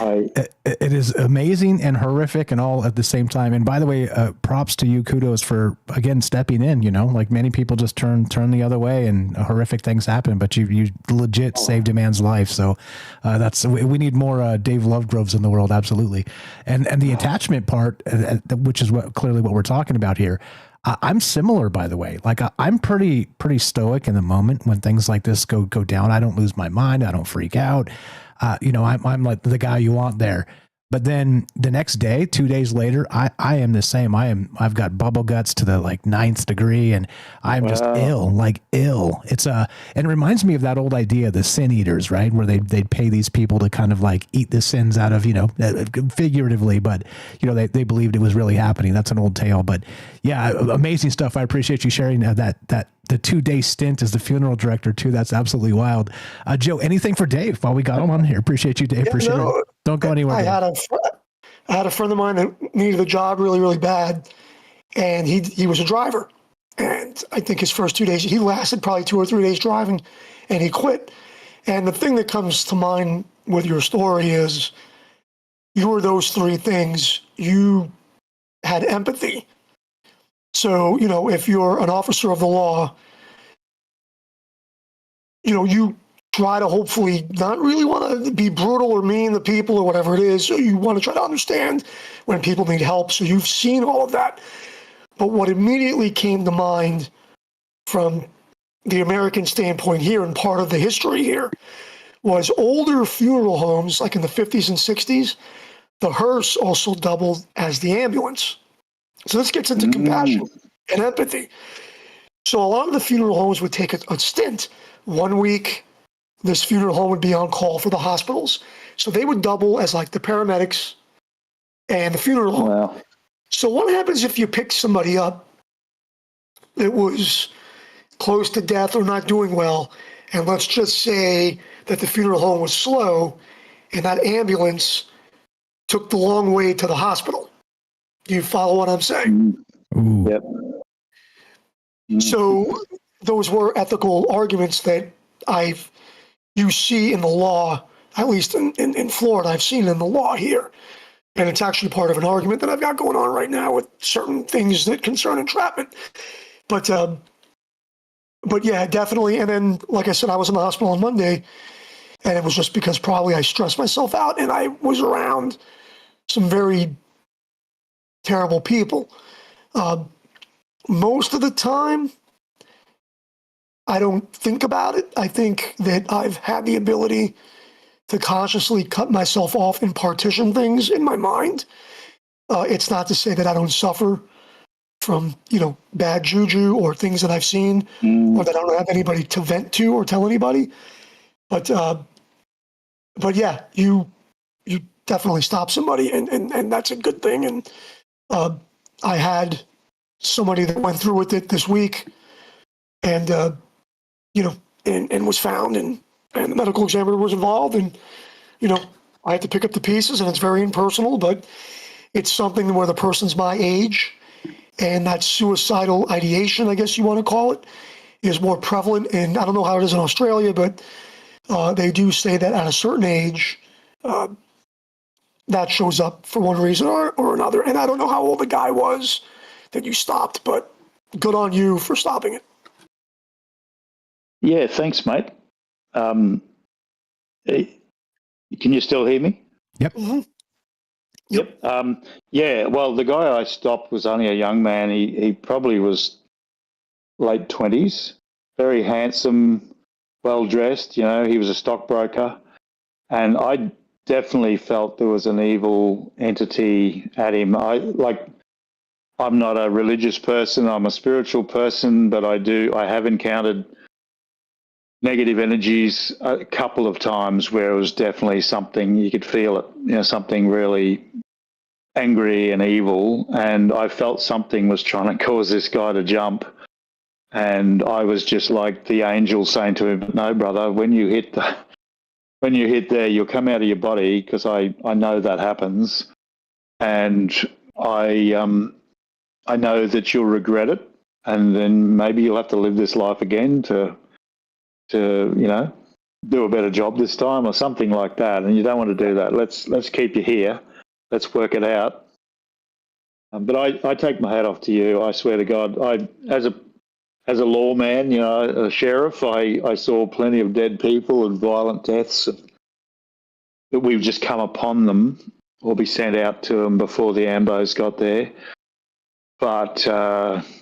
It is amazing and horrific and all at the same time. And by the way, props to you. Kudos for, again, stepping in, like many people just turn the other way and horrific things happen, but you legit saved a man's life. So we need more Dave Lovegroves in the world. Absolutely. And the attachment part, which is clearly what we're talking about here. I'm similar, by the way. Like I'm pretty stoic in the moment when things like this go down. I don't lose my mind. I don't freak out. I'm like the guy you want there. But then the next day, 2 days later, I am the same. I've got bubble guts to the 9th degree, and I'm just ill. It's and it reminds me of that old idea, the sin eaters, right? Where they'd pay these people to kind of eat the sins out of, figuratively, but they believed it was really happening. That's an old tale, but yeah, amazing stuff. I appreciate you sharing that the 2-day stint as the funeral director too. That's absolutely wild. Joe, anything for Dave while we got him on here? Appreciate you, Dave. Appreciate it. Don't go anywhere. I had a friend of mine that needed a job really, really bad, and he was a driver. And I think his first 2 days, he lasted probably 2 or 3 days driving, and he quit. And the thing that comes to mind with your story is you were those 3 things. You had empathy. So, if you're an officer of the law, you try to hopefully not really want to be brutal or mean to people or whatever it is. So you want to try to understand when people need help. So you've seen all of that. But what immediately came to mind from the American standpoint here, and part of the history here, was older funeral homes, like in the 50s and 60s, the hearse also doubled as the ambulance. So this gets into compassion and empathy. So a lot of the funeral homes would take a stint. 1 week, this funeral home would be on call for the hospitals. So they would double as the paramedics and the funeral home. Wow. So what happens if you pick somebody up that was close to death or not doing well, and let's just say that the funeral home was slow and that ambulance took the long way to the hospital? Do you follow what I'm saying? Ooh. Yep. So those were ethical arguments that you see in the law, at least in Florida. I've seen in the law here. And it's actually part of an argument that I've got going on right now with certain things that concern entrapment. But yeah, definitely. And then, like I said, I was in the hospital on Monday, and it was just because probably I stressed myself out and I was around some very terrible people. Most of the time, I don't think about it. I think that I've had the ability to consciously cut myself off and partition things in my mind. It's not to say that I don't suffer from, bad juju or things that I've seen, or that I don't have anybody to vent to or tell anybody. But yeah, you definitely stop somebody, and that's a good thing. And I had somebody that went through with it this week, and and was found, and the medical examiner was involved, and I had to pick up the pieces, and it's very impersonal, but it's something where the person's my age, and that suicidal ideation, I guess you want to call it, is more prevalent. And I don't know how it is in Australia, but they do say that at a certain age, that shows up for one reason or another. And I don't know how old the guy was that you stopped, but good on you for stopping it. Yeah, thanks, mate. Can you still hear me? Yep. Mm-hmm. Yep. Yeah, well, the guy I stopped was only a young man. He probably was late 20s, very handsome, well-dressed. He was a stockbroker. And I definitely felt there was an evil entity at him. I'm not a religious person. I'm a spiritual person, but I have encountered negative energies a couple of times where it was definitely something, you could feel it, something really angry and evil. And I felt something was trying to cause this guy to jump. And I was just like the angel saying to him, no, brother, when you hit there, you'll come out of your body, because I know that happens. And I know that you'll regret it. And then maybe you'll have to live this life again to do a better job this time, or something like that. And you don't want to do that. Let's keep you here. Let's work it out. But I take my hat off to you. I swear to God, as a lawman, a sheriff, I saw plenty of dead people and violent deaths that we've just come upon them or be sent out to them before the ambos got there. But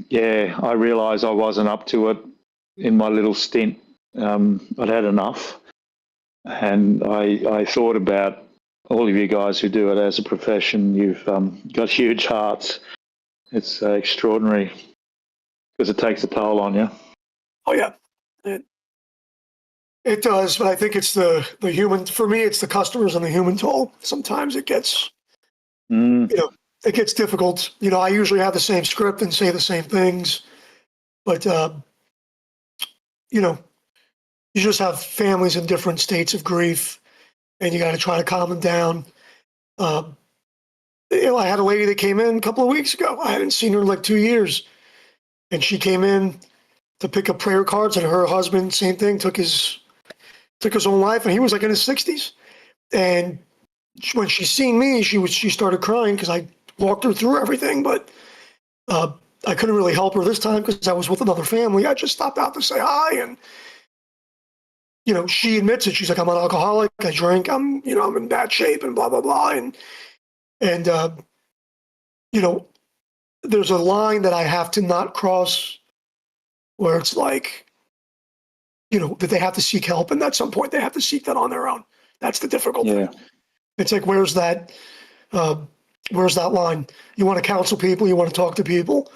yeah, I realised I wasn't up to it in my little stint. I'd had enough, and I thought about all of you guys who do it as a profession. You've got huge hearts. It's extraordinary, because it takes a toll on you. Oh yeah, it does. But I think it's the human. For me, it's the customers and the human toll. Sometimes it gets, it gets difficult. I usually have the same script and say the same things, but you just have families in different states of grief, and you got to try to calm them down. I had a lady that came in a couple of weeks ago. I hadn't seen her in like 2 years, and she came in to pick up prayer cards, and her husband, same thing, took his own life, and he was like in his 60s. And when she seen me, she started crying because I walked her through everything, but I couldn't really help her this time because I was with another family. I just stopped out to say hi, and she admits it. She's like, I'm an alcoholic. I drink. I'm in bad shape, and blah blah blah. And there's a line that I have to not cross, where it's like, that they have to seek help, and at some point they have to seek that on their own. That's the difficult thing. It's like, where's that line? You want to counsel people, you want to talk to people,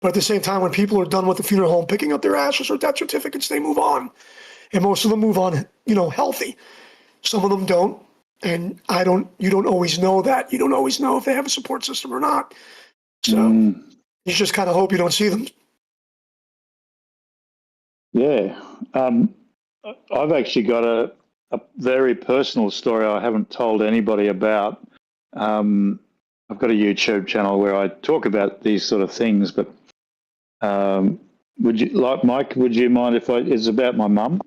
but at the same time, when people are done with the funeral home picking up their ashes or death certificates, they move on. And most of them move on, healthy. Some of them don't. And you don't always know that. You don't always know if they have a support system or not. So you just kind of hope you don't see them. Yeah. I've actually got a very personal story I haven't told anybody about. I've got a YouTube channel where I talk about these sort of things, but Mike, would you mind if it's about my mum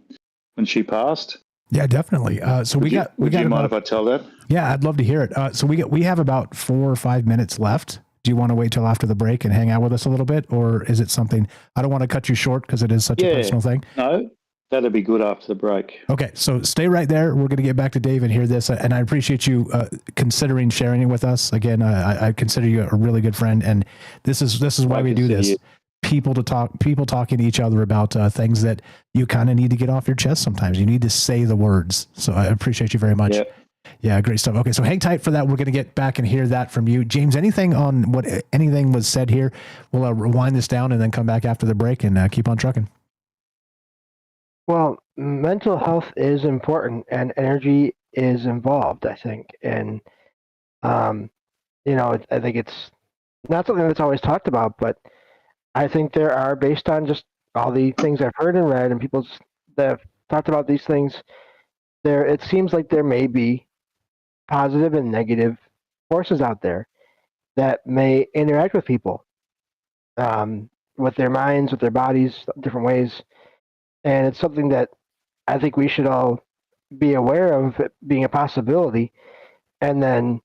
when she passed? Yeah, definitely. So we got Would you mind about, if I tell that? Yeah, I'd love to hear it. So we have about 4 or 5 minutes left. Do you want to wait till after the break and hang out with us a little bit, or is it something? I don't want to cut you short because it is such a personal thing. No, that'd be good after the break. Okay, so stay right there. We're going to get back to Dave and hear this, and I appreciate you considering sharing it with us. Again, I consider you a really good friend, and this is why we do this. People talking to each other about things that you kind of need to get off your chest. Sometimes you need to say the words. So I appreciate you very much. Yeah. Yeah, great stuff. Okay, so hang tight for that. We're going to get back and hear that from you. James, anything on what anything was said here? We'll rewind this down and then come back after the break and keep on trucking. Well, mental health is important and energy is involved, I think. And, you know, I think it's not something that's always talked about, but I think there are, based on just all the things I've heard and read and people that have talked about these things, it seems like there may be positive and negative forces out there that may interact with people, with their minds, with their bodies, different ways. And it's something that I think we should all be aware of it being a possibility. And then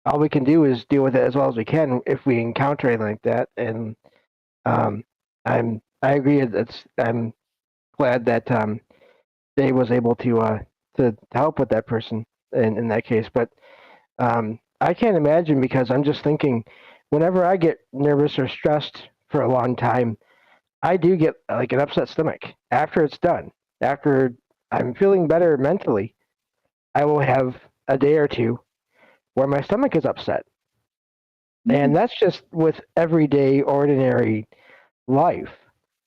all we can do is deal with it as well as we can if we encounter anything like that. And I agree. I'm glad that Dave was able to help with that person in that case. But I can't imagine, because I'm just thinking, whenever I get nervous or stressed for a long time, I do get like an upset stomach after it's done. After I'm feeling better mentally, I will have a day or two where my stomach is upset. And that's just with everyday, ordinary life.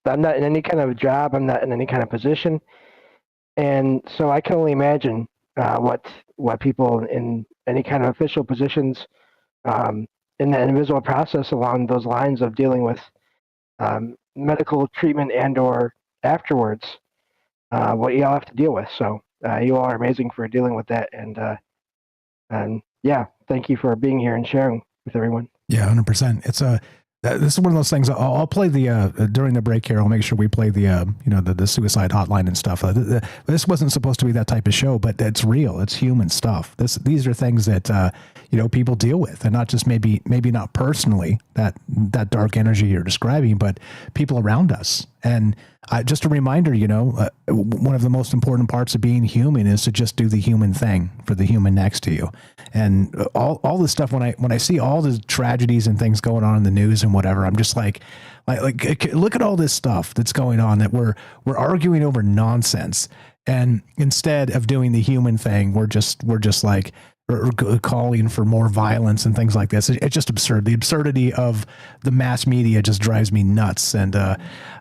I'm not in any kind of job. I'm not in any kind of position. And so I can only imagine what people in any kind of official positions in the invisible process along those lines of dealing with medical treatment and or afterwards, what you all have to deal with. So you all are amazing for dealing with that. And yeah, thank you for being here and sharing with everyone. Yeah, 100%. It's this is one of those things. I'll play the during the break here. I'll make sure we play the the suicide hotline and stuff. This wasn't supposed to be that type of show, but it's real. It's human stuff. These are things that people deal with, and not just maybe not personally that dark energy you're describing, but people around us. And just a reminder, one of the most important parts of being human is to just do the human thing for the human next to you. And all this stuff, when I see all the tragedies and things going on in the news and whatever, I'm just like look at all this stuff that's going on, that we're arguing over nonsense. And instead of doing the human thing, we're just like, or calling for more violence and things like this. It's just absurd. The absurdity of the mass media just drives me nuts. And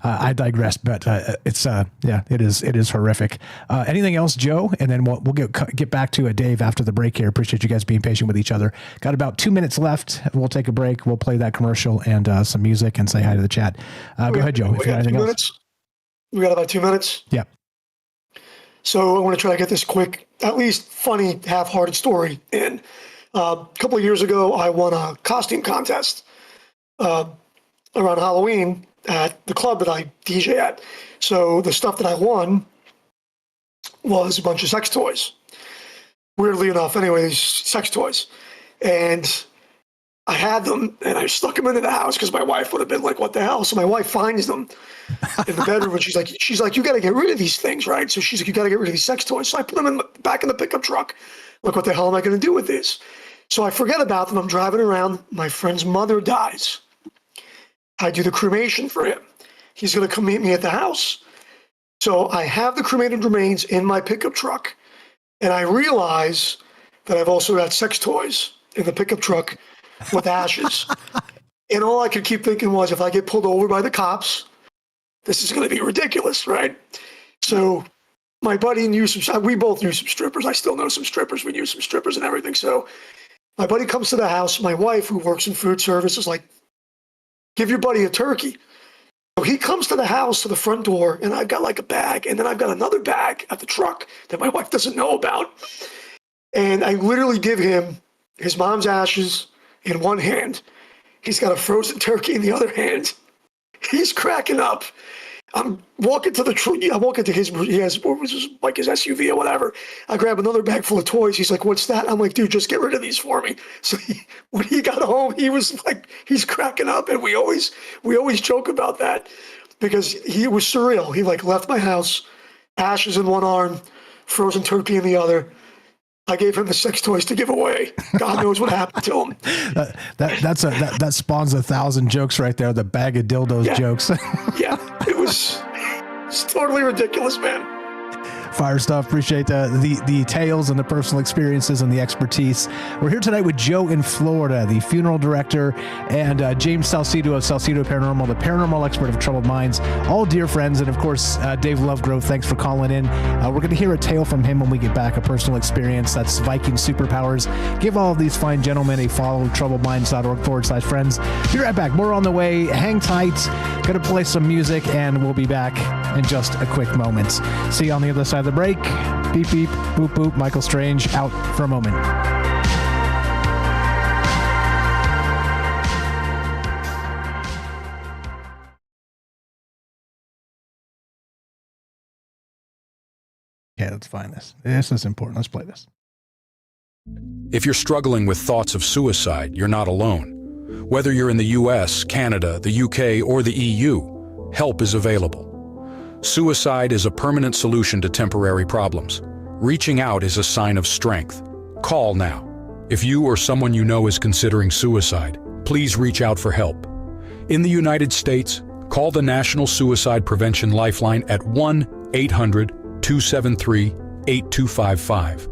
I digress, but it is horrific. Anything else, Joe? And then we'll get back to Dave after the break here. Appreciate you guys being patient with each other. Got about 2 minutes left. We'll take a break. We'll play that commercial and some music and say hi to the chat. Go ahead, Joe. If you got anything else. We got about 2 minutes. Yeah. So I want to try to get this quick, at least funny, half-hearted story in. A couple of years ago, I won a costume contest around Halloween at the club that I DJ at. So the stuff that I won was a bunch of sex toys. Weirdly enough, anyways, sex toys. And I had them, and I stuck them into the house because my wife would have been like, what the hell? So my wife finds them in the bedroom, and she's like, you got to get rid of these things, right? So she's like, you got to get rid of these sex toys. So I put them back in the pickup truck. Like, what the hell am I going to do with this? So I forget about them. I'm driving around. My friend's mother dies. I do the cremation for him. He's going to come meet me at the house. So I have the cremated remains in my pickup truck, and I realize that I've also got sex toys in the pickup truck with ashes. And all I could keep thinking was, if I get pulled over by the cops, this is going to be ridiculous, right? So my buddy knew we both knew some strippers. I still know some strippers. We knew some strippers and everything. So my buddy comes to the house. My wife, who works in food service, is like, give your buddy a turkey. So he comes to the house, to the front door, and I've got like a bag. And then I've got another bag at the truck that my wife doesn't know about. And I literally give him his mom's ashes in one hand. He's got a frozen turkey in the other hand. He's cracking up. I'm walking to I walk into his what was his, like his SUV or whatever. I grab another bag full of toys. He's like, "What's that?" I'm like, "Dude, just get rid of these for me." So when he got home, he was like, he's cracking up, and we always joke about that because he was surreal. He like left my house, ashes in one arm, frozen turkey in the other. I gave him the sex toys to give away. God knows what happened to him. That spawns 1,000 jokes right there. The bag of dildos jokes. Yeah, it's totally ridiculous, man. Fire stuff. Appreciate the tales and the personal experiences and the expertise. We're here tonight with Joe in Florida, the funeral director, and James Salcedo of Salcedo Paranormal, the paranormal expert of Troubled Minds, all dear friends. And of course, Dave Lovegrove, thanks for calling in. We're going to hear a tale from him when we get back, a personal experience. That's Viking superpowers. Give all of these fine gentlemen a follow, troubledminds.org/friends. Be right back. More on the way. Hang tight. Going to play some music, and we'll be back in just a quick moment. See you on the other side of the break. Beep, beep, boop, boop. Michael Strange out for a moment. Okay, let's find this. This is important. Let's play this. If you're struggling with thoughts of suicide, you're not alone. Whether you're in the US, Canada, the UK, or the EU, help is available. Suicide is a permanent solution to temporary problems. Reaching out is a sign of strength. Call now. If you or someone you know is considering suicide, please reach out for help. In the United States, call the National Suicide Prevention Lifeline at 1-800-273-8255.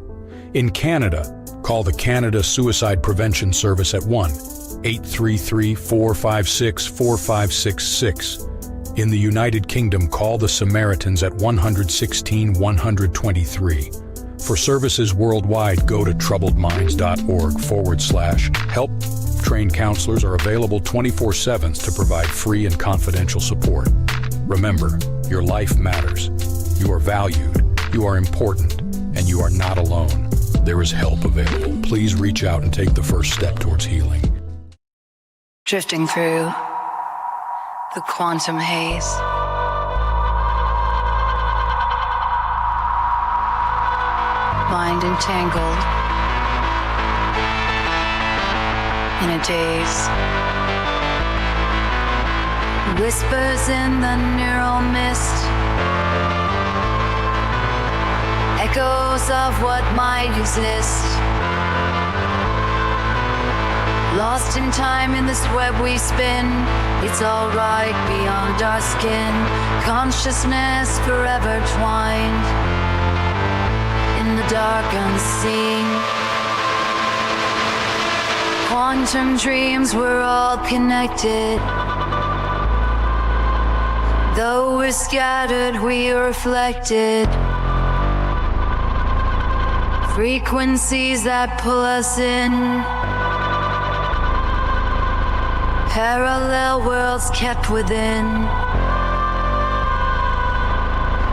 In Canada, call the Canada Suicide Prevention Service at 1-833-456-4566. In the United Kingdom, call the Samaritans at 116-123. For services worldwide, go to troubledminds.org/help. Trained counselors are available 24/7 to provide free and confidential support. Remember, your life matters. You are valued, you are important, and you are not alone. There is help available. Please reach out and take the first step towards healing. Drifting through the quantum haze. Mind entangled in a daze. Whispers in the neural mist. Echoes of what might exist. Lost in time in this web we spin. It's alright beyond our skin. Consciousness forever twined in the dark unseen. Quantum dreams, we're all connected. Though we're scattered, we are reflected. Frequencies that pull us in. Parallel worlds kept within.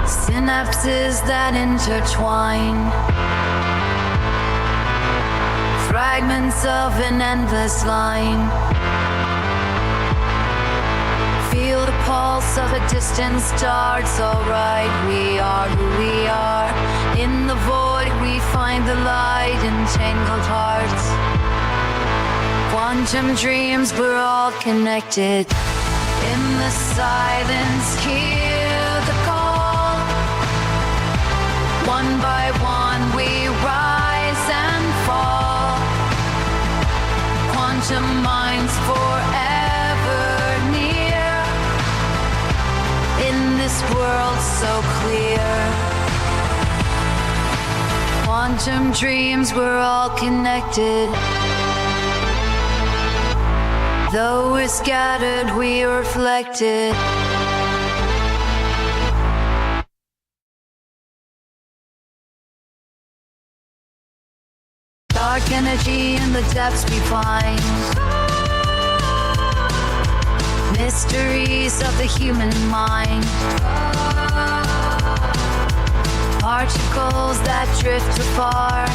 Synapses that intertwine. Fragments of an endless line. Feel the pulse of a distant star. It's alright, we are who we are. In the void we find the light. Entangled hearts. Quantum dreams, we're all connected. In the silence, hear the call. One by one, we rise and fall. Quantum minds forever near. In this world so clear. Quantum dreams, we're all connected. Though we're scattered, we are reflected. Dark energy in the depths we find. Mysteries of the human mind. Particles that drift afar.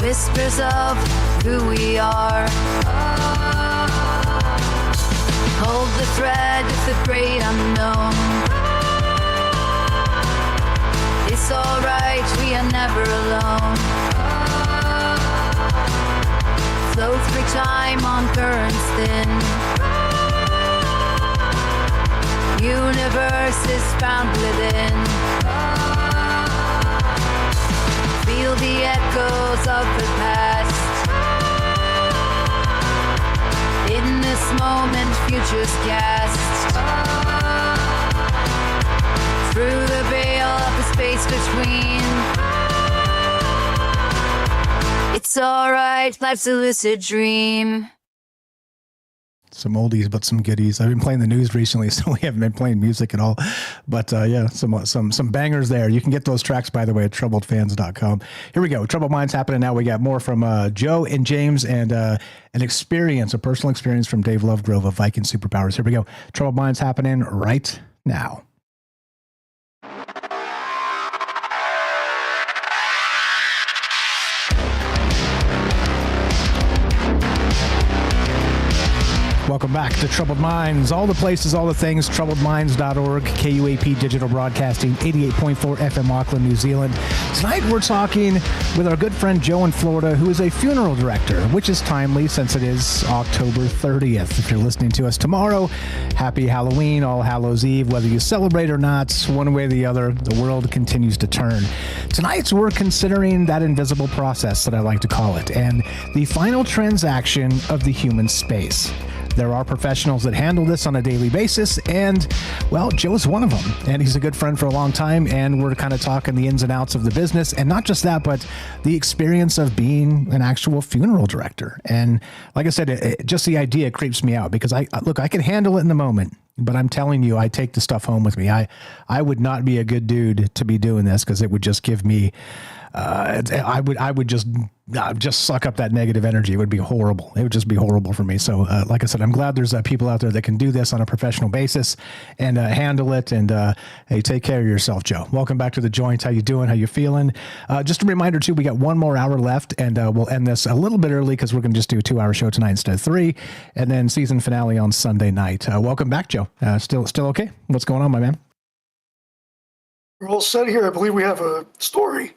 Whispers of who we are. Hold the thread of the great unknown. It's alright, we are never alone. Flow through time on currents thin. Universe is found within. Feel the echoes of the past. In this moment, futures cast. Through the veil of the space between. It's alright, life's a lucid dream. Some oldies, but some goodies. I've been playing the news recently, so we haven't been playing music at all. But yeah, some bangers there. You can get those tracks, by the way, at troubledfans.com. Here we go. Troubled Minds happening now. We got more from Joe and James and a personal experience from Dave Lovegrove of Viking Superpowers. Here we go. Troubled Minds happening right now. Welcome back to Troubled Minds. All the places, all the things, troubledminds.org, KUAP Digital Broadcasting, 88.4 FM Auckland, New Zealand. Tonight we're talking with our good friend Joe in Florida, who is a funeral director, which is timely since it is October 30th. If you're listening to us tomorrow, happy Halloween, All Hallows Eve. Whether you celebrate or not, one way or the other, the world continues to turn. Tonight we're considering that invisible process that I like to call it, and the final transaction of the human space. There are professionals that handle this on a daily basis, and, well, Joe's one of them, and he's a good friend for a long time, and we're kind of talking the ins and outs of the business, and not just that, but the experience of being an actual funeral director. And like I said, just the idea creeps me out, because I can handle it in the moment, but I'm telling you, I take the stuff home with me. I would not be a good dude to be doing this, because it would just give me I would just suck up that negative energy. It would be horrible. It would just be horrible for me. So, like I said, I'm glad there's people out there that can do this on a professional basis and handle it. And hey, take care of yourself, Joe. Welcome back to the joint. How you doing? How you feeling? Just a reminder too, we got one more hour left, and we'll end this a little bit early because we're going to just do a 2-hour show tonight instead of 3, and then season finale on Sunday night. Welcome back, Joe. Still okay? What's going on, my man? We're all set here. I believe we have a story.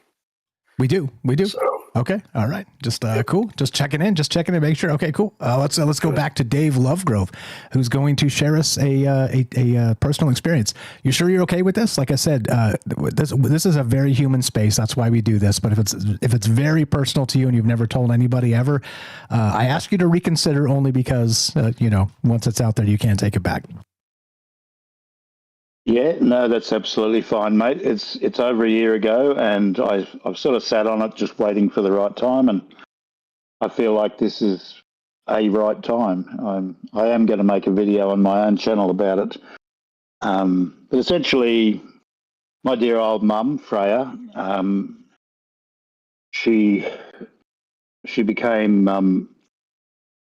We do. So, okay. All right. Just cool. Just checking in. Make sure. Okay, cool. Let's go back to Dave Lovegrove, who's going to share us a personal experience. You sure you're okay with this? Like I said, this is a very human space. That's why we do this. But if it's very personal to you and you've never told anybody ever, I ask you to reconsider, only because once it's out there, you can't take it back. Yeah, no, that's absolutely fine, mate. It's over a year ago, and I've sort of sat on it just waiting for the right time, and I feel like this is a right time. I am going to make a video on my own channel about it. But essentially, my dear old mum, Freya, she became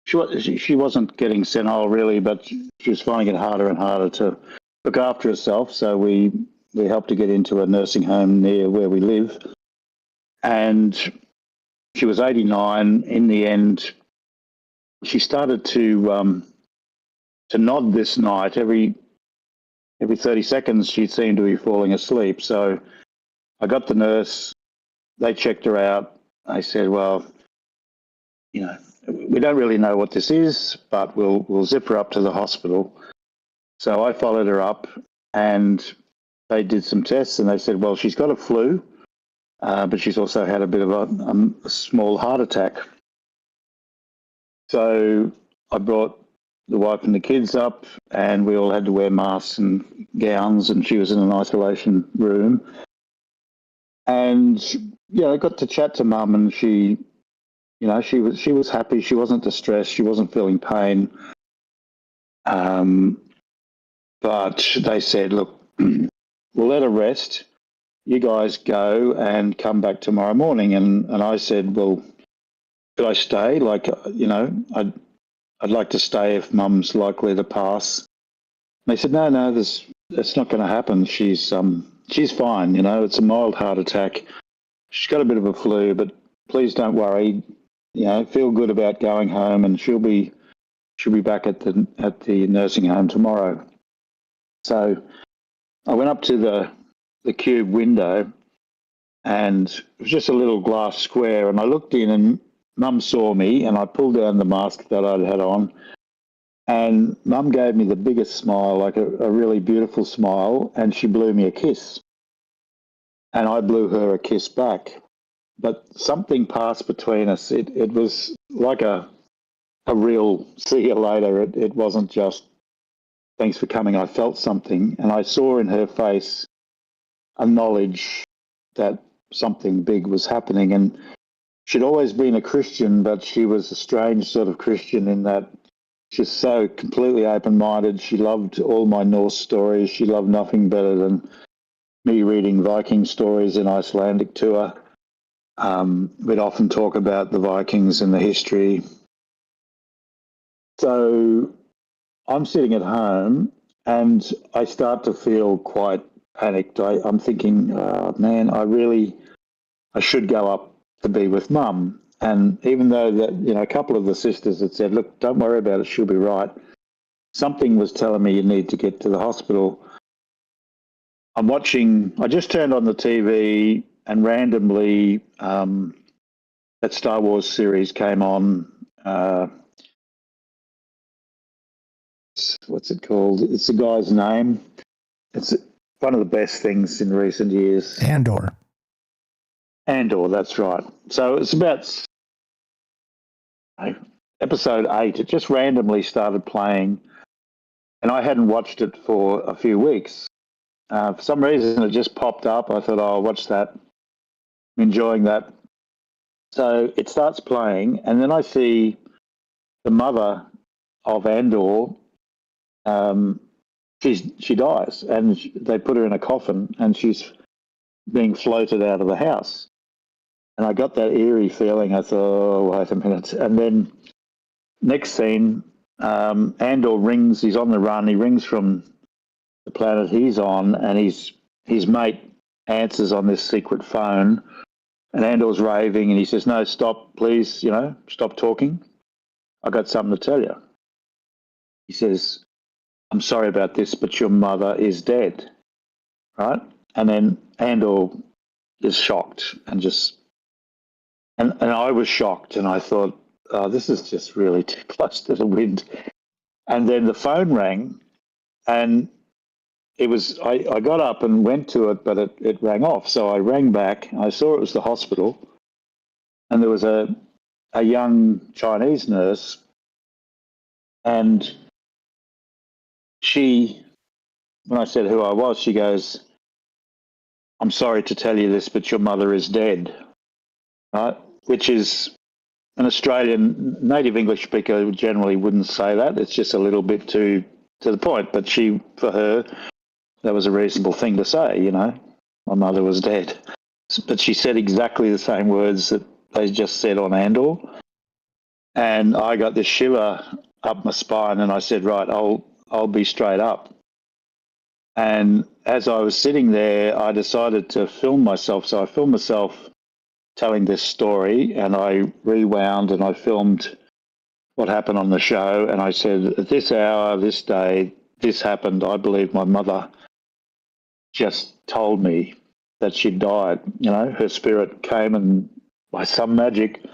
she wasn't getting senile really, but she was finding it harder and harder to look after herself, so we helped her get into a nursing home near where we live. And she was 89. In the end, she started to nod this night. Every 30 seconds, she seemed to be falling asleep. So I got the nurse. They checked her out. They said, well, we don't really know what this is, but we'll zip her up to the hospital. So I followed her up, and they did some tests, and they said, well, she's got a flu, but she's also had a bit of a small heart attack. So I brought the wife and the kids up, and we all had to wear masks and gowns, and she was in an isolation room. And, I got to chat to Mum, and she was happy. She wasn't distressed. She wasn't feeling pain. But they said, look, we'll let her rest. You guys go and come back tomorrow morning. And I said, well, could I stay? I'd like to stay if Mum's likely to pass. And they said, no, that's not going to happen. She's fine. It's a mild heart attack. She's got a bit of a flu, but please don't worry. Feel good about going home, and she'll be she'll be back at the nursing home tomorrow. So I went up to the cube window, and it was just a little glass square, and I looked in, and Mum saw me, and I pulled down the mask that I'd had on, and Mum gave me the biggest smile, like a really beautiful smile, and she blew me a kiss. And I blew her a kiss back. But something passed between us. It was like a real see you later. It wasn't just thanks for coming. I felt something, and I saw in her face a knowledge that something big was happening. And she'd always been a Christian, but she was a strange sort of Christian in that she's so completely open-minded. She loved all my Norse stories. She loved nothing better than me reading Viking stories in Icelandic to her. We'd often talk about the Vikings and the history. So I'm sitting at home and I start to feel quite panicked. I'm thinking, oh, man, I should go up to be with Mum. And even though that, a couple of the sisters had said, look, don't worry about it, she'll be right. Something was telling me you need to get to the hospital. I just turned on the TV and randomly that Star Wars series came on. What's it called? It's the guy's name. It's one of the best things in recent years. Andor, that's right. So it's about episode 8. It just randomly started playing, and I hadn't watched it for a few weeks. For some reason, it just popped up. I thought, oh, I'll watch that. I'm enjoying that. So it starts playing, and then I see the mother of Andor. She dies, and they put her in a coffin, and she's being floated out of the house. And I got that eerie feeling. I thought, oh, wait a minute. And then next scene, Andor rings. He's on the run. He rings from the planet he's on, and his mate answers on this secret phone, and Andor's raving, and he says, no, stop, please, stop talking. I got something to tell you. He says, I'm sorry about this, but your mother is dead, right? And then Andor is shocked and I was shocked, and I thought, oh, this is just really too close to the wind. And then the phone rang, and it was, I got up and went to it, but it rang off. So I rang back. I saw it was the hospital, and there was a young Chinese nurse, and when I said who I was, she goes, I'm sorry to tell you this, but your mother is dead, right? Which is an Australian native English speaker generally wouldn't say that. It's just a little bit too to the point. But for her, that was a reasonable thing to say, My mother was dead. But she said exactly the same words that they just said on Andor. And I got this shiver up my spine, and I said, right, I'll be straight up. And as I was sitting there, I decided to film myself. So I filmed myself telling this story, and I rewound and I filmed what happened on the show. And I said, at this hour, this day, this happened. I believe my mother just told me that she died. Her spirit came and by some magic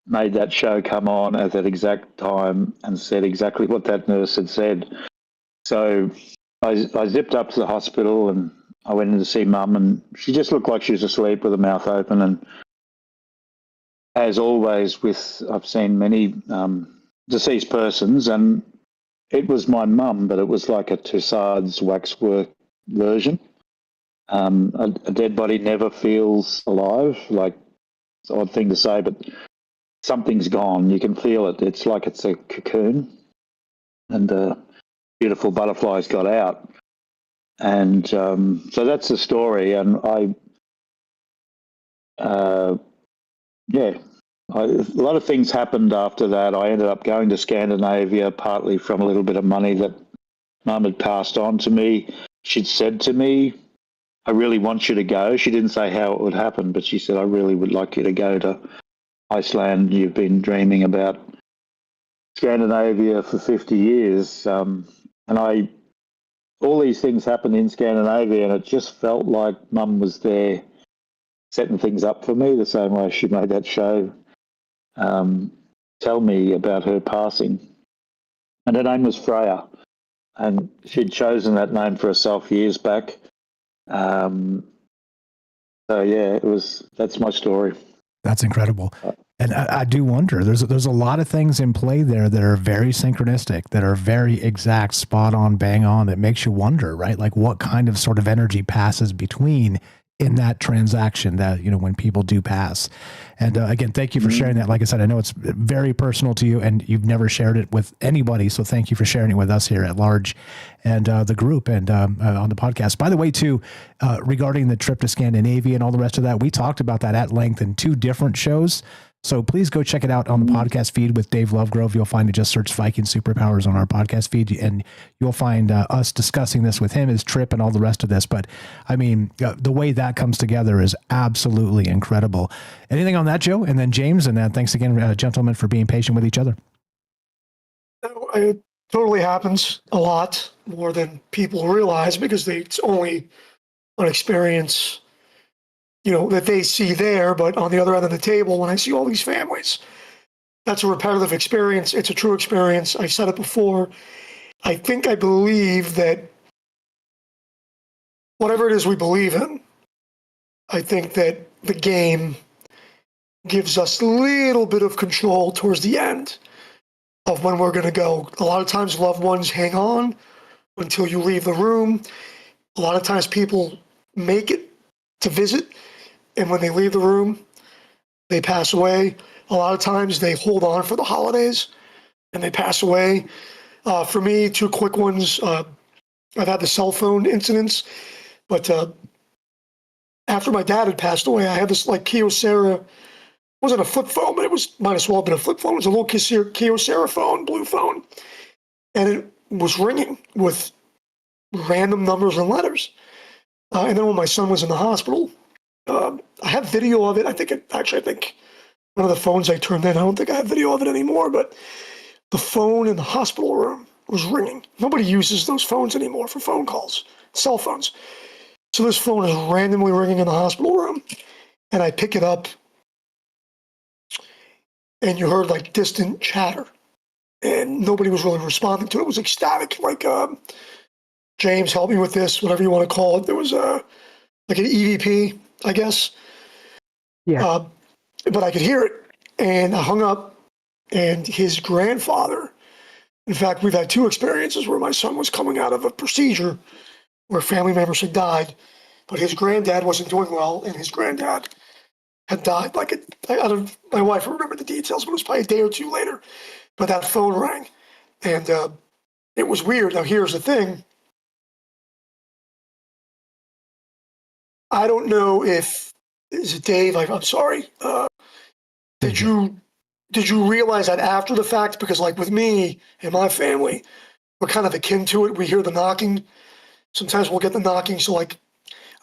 made that show come on at that exact time and said exactly what that nurse had said. So I zipped up to the hospital, and I went in to see Mum, and she just looked like she was asleep with her mouth open. And as always, I've seen many deceased persons, and it was my mum, but it was like a Tues waxwork version. A dead body never feels alive. Like, it's an odd thing to say, but something's gone. You can feel it. It's like it's a cocoon, and beautiful butterflies got out. And so that's the story. And a lot of things happened after that. I ended up going to Scandinavia, partly from a little bit of money that Mum had passed on to me. She'd said to me, I really want you to go. She didn't say how it would happen, but she said, I really would like you to go to Iceland. You've been dreaming about Scandinavia for 50 years, and all these things happened in Scandinavia, and it just felt like Mum was there setting things up for me the same way she made that show tell me about her passing. And her name was Freya, and she'd chosen that name for herself years back. So yeah, that's my story. That's incredible. And I do wonder, there's a lot of things in play there that are very synchronistic, that are very exact, spot on, bang on, that makes you wonder, right? Like what kind of sort of energy passes between in that transaction that, when people do pass. And again, thank you for sharing that. Like I said, I know it's very personal to you and you've never shared it with anybody. So thank you for sharing it with us here at large and the group and on the podcast. By the way, too, regarding the trip to Scandinavia and all the rest of that, we talked about that at length in 2 different shows. So please go check it out on the podcast feed with Dave Lovegrove. You'll find it. Just search Viking Superpowers on our podcast feed, and you'll find us discussing this with him, his trip, and all the rest of this. But I mean, the way that comes together is absolutely incredible. Anything on that, Joe? And then James, and then thanks again, gentlemen, for being patient with each other. It totally happens a lot more than people realize because it's only an experience that they see there, but on the other end of the table, when I see all these families, that's a repetitive experience. It's a true experience. I said it before. I believe that whatever it is we believe in, I think that the game gives us a little bit of control towards the end of when we're going to go. A lot of times loved ones hang on until you leave the room. A lot of times people make it to visit, and when they leave the room, they pass away. A lot of times they hold on for the holidays and they pass away. For me, 2 quick ones. I've had the cell phone incidents, but after my dad had passed away, I had this Kyocera, wasn't a flip phone, but might as well have been a flip phone. It was a little Kyocera phone, blue phone. And it was ringing with random numbers and letters. And then when my son was in the hospital, I have video of it. I think one of the phones I turned in, I don't think I have video of it anymore, but the phone in the hospital room was ringing. Nobody uses those phones anymore for phone calls, cell phones. So this phone is randomly ringing in the hospital room, and I pick it up, and you heard distant chatter, and nobody was really responding to it. It was ecstatic, James, help me with this, whatever you want to call it. There was an EVP, I guess. Yeah. But I could hear it, and I hung up, and his grandfather, in fact, we've had 2 experiences where my son was coming out of a procedure where family members had died, but his granddad wasn't doing well, and his granddad had died. My wife will remember the details, but it was probably a day or 2 later. But that phone rang, and it was weird. Now, here's the thing. I don't know if, is it Dave? I'm sorry. Did you realize that after the fact? Because with me and my family, we're kind of akin to it. We hear the knocking. Sometimes we'll get the knocking. So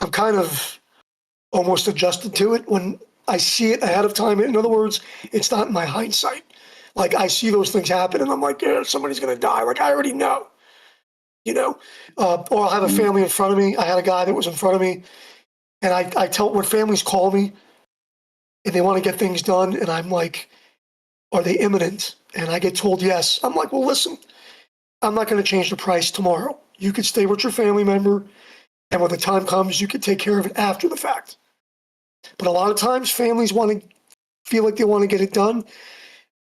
I'm kind of almost adjusted to it when I see it ahead of time. In other words, it's not in my hindsight. I see those things happen and I'm like, yeah, somebody's going to die. I already know, or I'll have a family in front of me. I had a guy that was in front of me. And I tell when families call me and they want to get things done, and I'm like, are they imminent? And I get told yes. I'm like, well, listen, I'm not going to change the price tomorrow. You could stay with your family member, and when the time comes, you could take care of it after the fact. But a lot of times families feel like they want to get it done,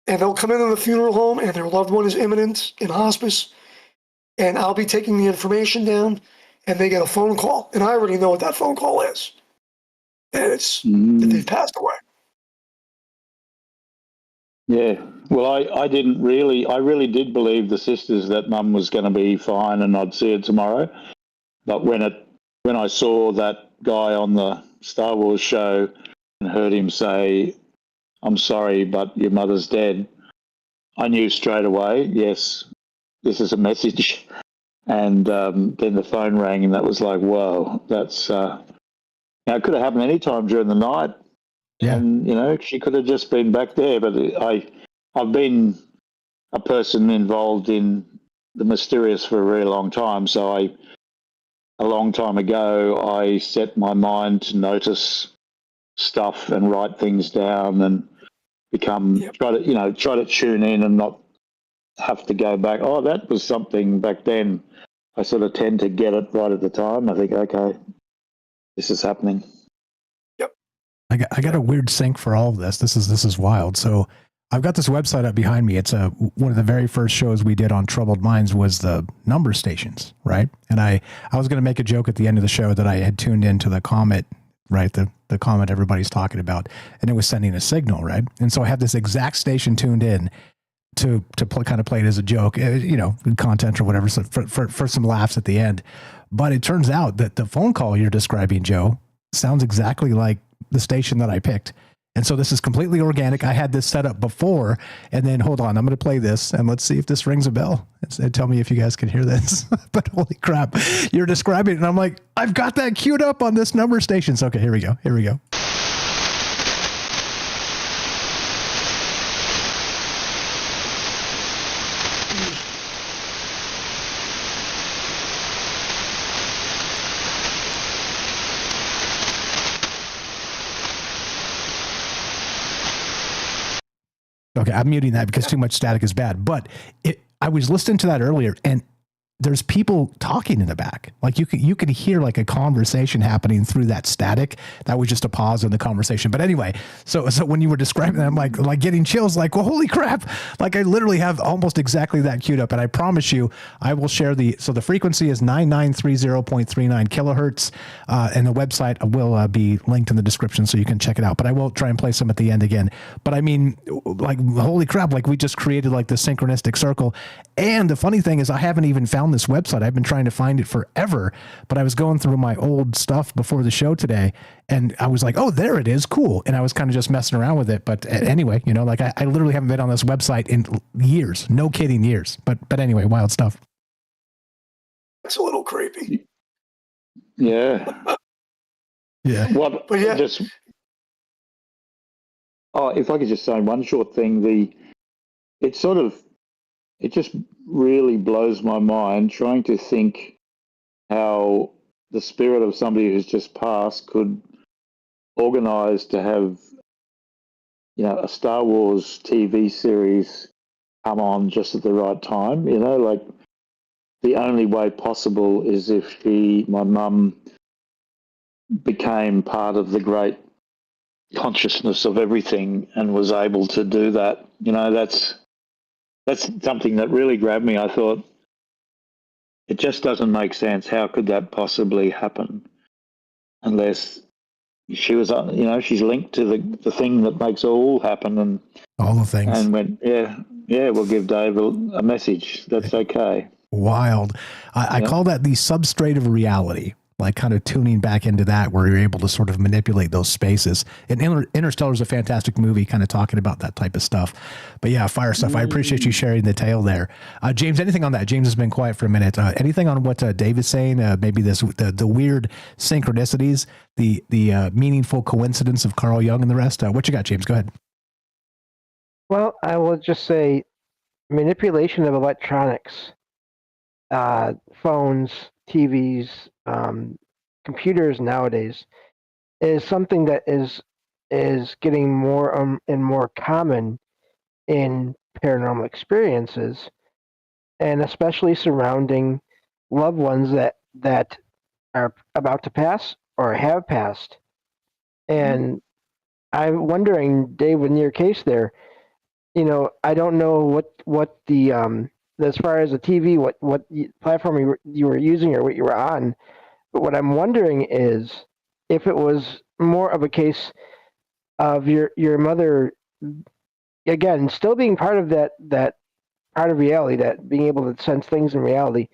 and they'll come into the funeral home and their loved one is imminent in hospice, and I'll be taking the information down, and they get a phone call, and I already know what that phone call is. And it's that they've passed away. Yeah. Well, I really did believe the sisters that Mum was going to be fine and I'd see her tomorrow. But when I saw that guy on the Star Wars show and heard him say, "I'm sorry, but your mother's dead," I knew straight away, yes, this is a message. And then the phone rang, and that was like, whoa, that's now it could have happened any time during the night. Yeah. And she could have just been back there. But I've been a person involved in the mysterious for a very long time. So a long time ago, I set my mind to notice stuff and write things down and try to tune in and not have to go back. Oh, that was something back then. I sort of tend to get it right at the time. I think, okay, this is happening. Yep. I got a weird sync for all of this. This is wild. So I've got this website up behind me. It's one of the very first shows we did on Troubled Minds was the number stations, right? And I was going to make a joke at the end of the show that I had tuned into the comet, right? The comet everybody's talking about, and it was sending a signal, right? And so I have this exact station tuned in to kind of play it as a joke, content or whatever, so for some laughs at the end. But it turns out that the phone call you're describing, Joe, sounds exactly like the station that I picked. And so this is completely organic. I had this set up before, and then hold on, I'm going to play this and let's see if this rings a bell. And tell me if you guys can hear this. But holy crap, you're describing it, and I'm like, I've got that queued up on this number station. So, okay, here we go. Okay, I'm muting that because too much static is bad. But I was listening to that earlier, and there's people talking in the back. Like you can hear like a conversation happening through that static. That was just a pause in the conversation. But anyway, so when you were describing that, I'm like getting chills, like, well, holy crap. Like I literally have almost exactly that queued up. And I promise you, I will share the frequency is 9930.39 kilohertz. And the website will be linked in the description so you can check it out. But I will try and play some at the end again. But I mean, like, holy crap, like we just created like this synchronistic circle. And the funny thing is I haven't even found this website. I've been trying to find it forever, but I was going through my old stuff before the show today, and I was like, oh, there it is. Cool. And I was kind of just messing around with it. But anyway, like I literally haven't been on this website in years. No kidding, years. But anyway, wild stuff. It's a little creepy. Yeah. Yeah. What? But yeah. If I could just say one short thing, it just really blows my mind trying to think how the spirit of somebody who's just passed could organize to have, a Star Wars TV series come on just at the right time. Like the only way possible is if my mum became part of the great consciousness of everything and was able to do that. That's something that really grabbed me. I thought, it just doesn't make sense. How could that possibly happen? Unless she was, she's linked to the thing that makes it all happen. And all the things. And went, we'll give Dave a message. That's okay. Wild. I call that the substrate of reality. Like kind of tuning back into that where you're able to sort of manipulate those spaces. And Interstellar is a fantastic movie kind of talking about that type of stuff. But yeah, fire stuff. I appreciate you sharing the tale there. James, anything on that? James has been quiet for a minute. Anything on what Dave is saying? Maybe the weird synchronicities, the meaningful coincidence of Carl Jung and the rest. What you got, James? Go ahead. Well, I will just say manipulation of electronics, phones, TVs, computers nowadays is something that is getting more and more common in paranormal experiences, and especially surrounding loved ones that are about to pass or have passed. And I'm wondering, Dave, in your case there, I don't know what the as far as the TV, what platform you were using or what you were on. But what I'm wondering is if it was more of a case of your mother, again, still being part of that part of reality, that being able to sense things in reality,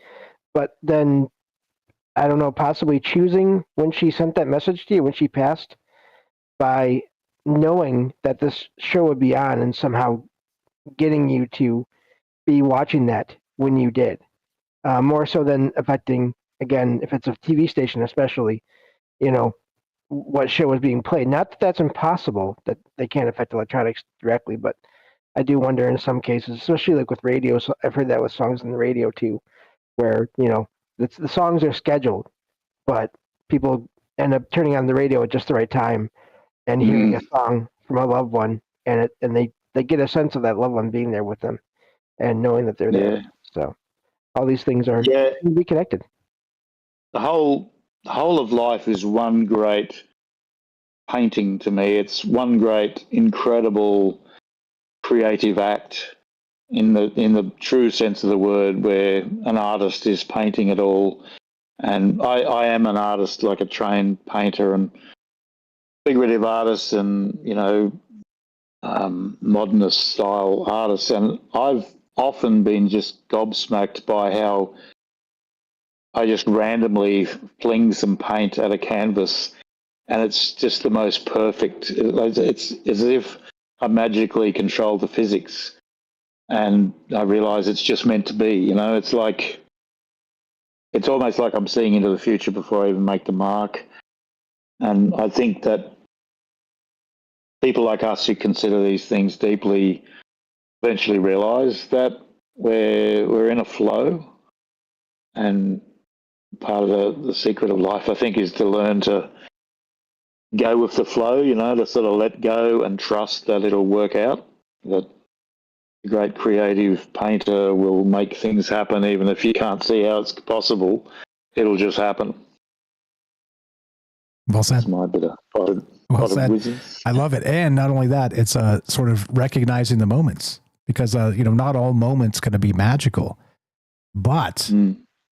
but then, I don't know, possibly choosing when she sent that message to you, when she passed, by knowing that this show would be on and somehow getting you to be watching that when you did. More so than affecting, again, if it's a TV station especially, what show is being played. Not that that's impossible, that they can't affect electronics directly, but I do wonder in some cases, especially like with radio. So I've heard that with songs on the radio too, where the songs are scheduled, but people end up turning on the radio at just the right time and hearing a song from a loved one, and they get a sense of that loved one being there with them and knowing that they're there. So all these things are be connected. The whole of life is one great painting to me. It's one great, incredible, creative act in the true sense of the word, where an artist is painting it all. And I am an artist, like a trained painter and figurative artist, and modernist style artist. And I've often been just gobsmacked by how I just randomly fling some paint at a canvas, and it's just the most perfect. It's as if I magically control the physics, and I realize it's just meant to be. It's almost like I'm seeing into the future before I even make the mark. And I think that people like us who consider these things deeply eventually realize that we're in a flow, and part of the secret of life, I think, is to learn to go with the flow, to sort of let go and trust that it'll work out, that the great creative painter will make things happen even if you can't see how it's possible. It'll just happen. Well said. That's my bit of wisdom. I love it. And not only that, it's sort of recognizing the moments, because not all moments going to be magical, but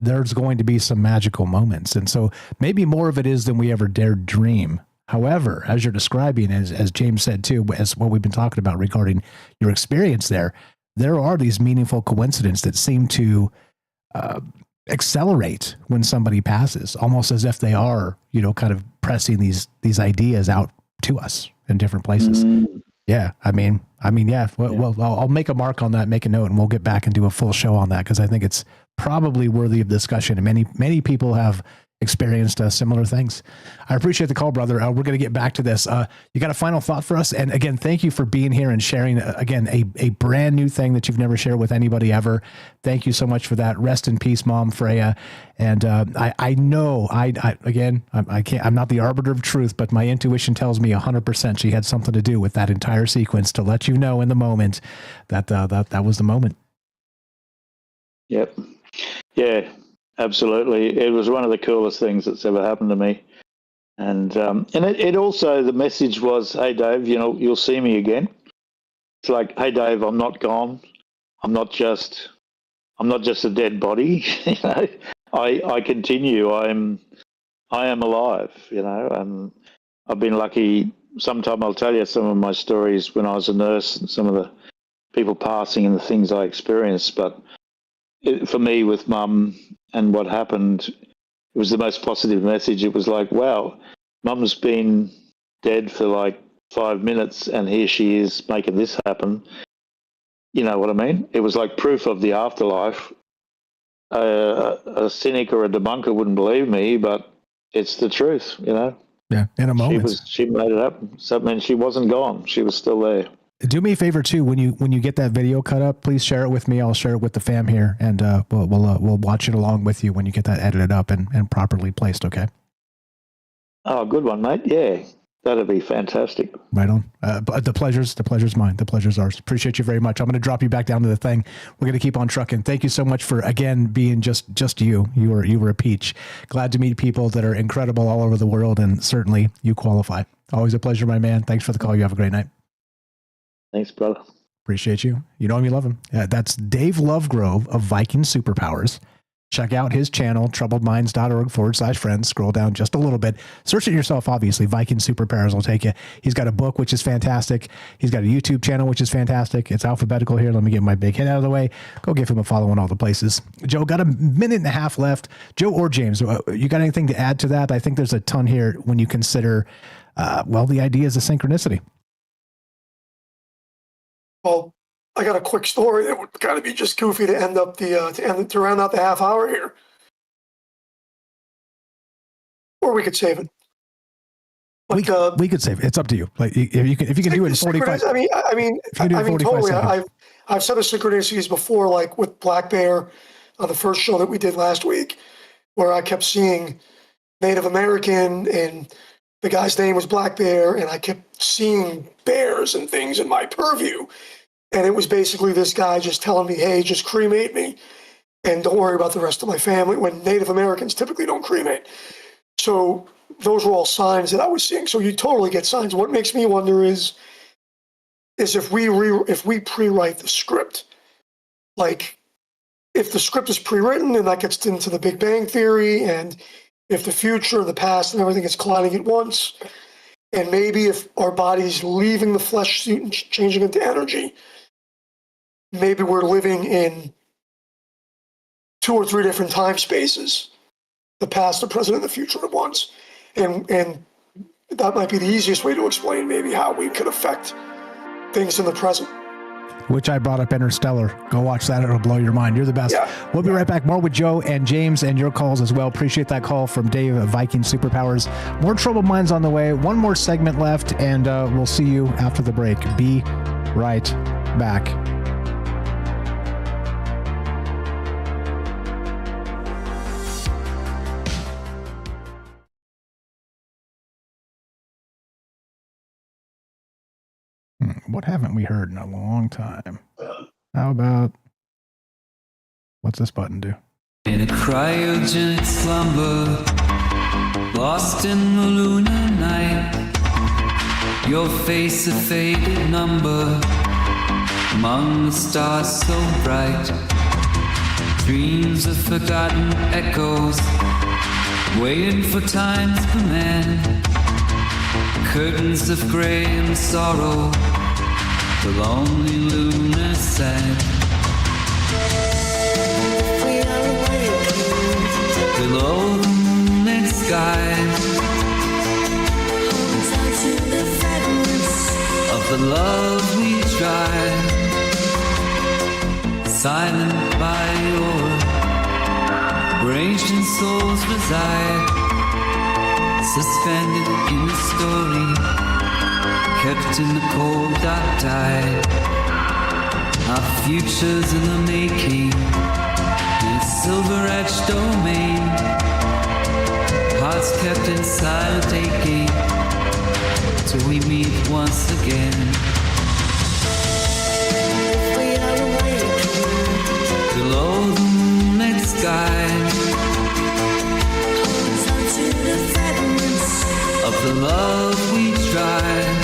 there's going to be some magical moments. And so maybe more of it is than we ever dared dream. However, as you're describing, as James said too, as what we've been talking about regarding your experience there are these meaningful coincidences that seem to accelerate when somebody passes, almost as if they are, kind of pressing these ideas out to us in different places. Yeah. I mean, yeah. Well, I'll make a mark on that, make a note, and we'll get back and do a full show on that, because I think it's probably worthy of discussion. And many people have experienced similar things. I appreciate the call, brother. We're going to get back to this. You got a final thought for us? And again, thank you for being here and sharing again a brand new thing that you've never shared with anybody ever. Thank you so much for that. Rest in peace, Mom Freya. And I know I'm not the arbiter of truth, but my intuition tells me 100% she had something to do with that entire sequence to let you know in the moment that that was the moment. Yep. Yeah. Absolutely. It was one of the coolest things that's ever happened to me. And it also, the message was, hey, Dave, you'll see me again. It's like, hey, Dave, I'm not gone. I'm not just a dead body. I continue. I am alive, and I've been lucky. Sometime I'll tell you some of my stories when I was a nurse and some of the people passing and the things I experienced. But for me, with Mum and what happened, it was the most positive message. It was like, wow, Mum's been dead for like 5 minutes and here she is making this happen. You know what I mean? It was like proof of the afterlife. A cynic or a debunker wouldn't believe me, but it's the truth, Yeah, in a moment. She made it happen. So that meant she wasn't gone. She was still there. Do me a favor too, when you get that video cut up, please share it with me. I'll share it with the fam here, and we'll watch it along with you when you get that edited up and properly placed. Okay. Oh, good one, mate. Yeah, that'd be fantastic. Right on. But the pleasure's mine. The pleasure's ours. Appreciate you very much. I'm going to drop you back down to the thing. We're going to keep on trucking. Thank you so much for again being just you. You were a peach. Glad to meet people that are incredible all over the world, and certainly you qualify. Always a pleasure, my man. Thanks for the call. You have a great night. Thanks, brother. Appreciate you. You know him, you love him. That's Dave Lovegrove of Viking Superpowers. Check out his channel, troubledminds.org/friends. Scroll down just a little bit. Search it yourself, obviously. Viking Superpowers will take you. He's got a book, which is fantastic. He's got a YouTube channel, which is fantastic. It's alphabetical here. Let me get my big hit out of the way. Go give him a follow in all the places. Joe, got a minute and a half left. Joe or James, you got anything to add to that? I think there's a ton here when you consider, the idea is a synchronicity. Well, I got a quick story that would kind of be just goofy to end up to round out the half hour here, or we could save it. But, we could save it. It's up to you. Like if you can do it in 45. I mean, totally. Seconds. I've said the synchronicities before, like with Black Bear on the first show that we did last week, where I kept seeing Native American and the guy's name was Black Bear, and I kept seeing bears and things in my purview. And it was basically this guy just telling me, hey, just cremate me and don't worry about the rest of my family, when Native Americans typically don't cremate. So those were all signs that I was seeing. So you totally get signs. What makes me wonder is if we pre-write the script, like if the script is pre-written and that gets into the Big Bang Theory, and if the future and the past and everything is colliding at once, and maybe if our body's leaving the flesh suit and changing into energy, maybe we're living in 2 or 3 different time spaces, the past, the present, and the future at once. And that might be the easiest way to explain maybe how we could affect things in the present. Which I brought up Interstellar. Go watch that. It'll blow your mind. You're the best. Yeah. We'll be right back. More with Joe and James and your calls as well. Appreciate that call from Dave of Viking Superpowers. More Troubled Minds on the way. One more segment left, and we'll see you after the break. Be right back. What haven't we heard in a long time? How about, what's this button do? In a cryogenic slumber, lost in the lunar night, your face a faded number, among the stars so bright, dreams of forgotten echoes, waiting for time's command, curtains of gray and sorrow, the lonely lunar sand. We are awakened below the moonlit sky, hold on to the fragments of the love we tried, silent by your ancient souls reside, suspended in a story, kept in the cold dark tide. Our futures in the making, in a silver-edged domain, hearts kept in silent aching, till we meet once again. We are awakened below the moonlit sky, hold on to the fragments of the love we tried.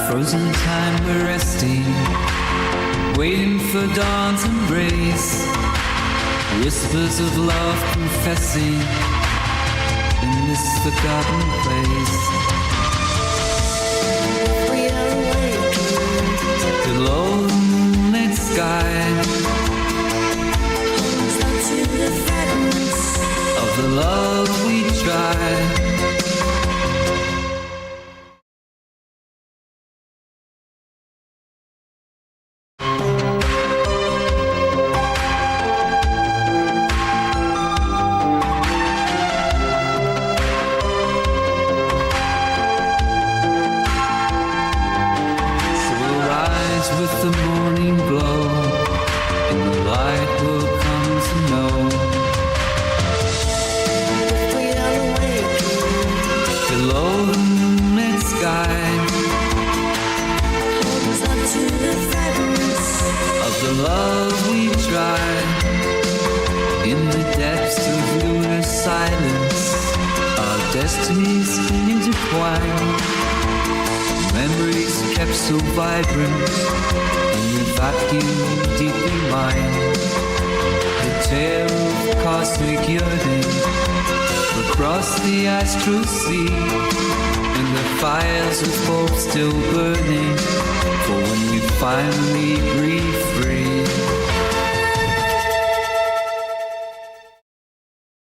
Frozen time we're resting, waiting for dawn's embrace, whispers of love confessing in this forgotten place. We are awakened below the moonlit sky, hold on to the fragments of the love we tried. With the morning glow, and the light will come to know. We are awakened below the moonlit sky, hold on to the fragments of the love we tried. In the depths of lunar silence, our destinies intertwine. Memories kept so vibrant in the vacuum deep in mine. The tale of cosmic yearning across the astral sea, and the fires of hope still burning for when we finally breathe free.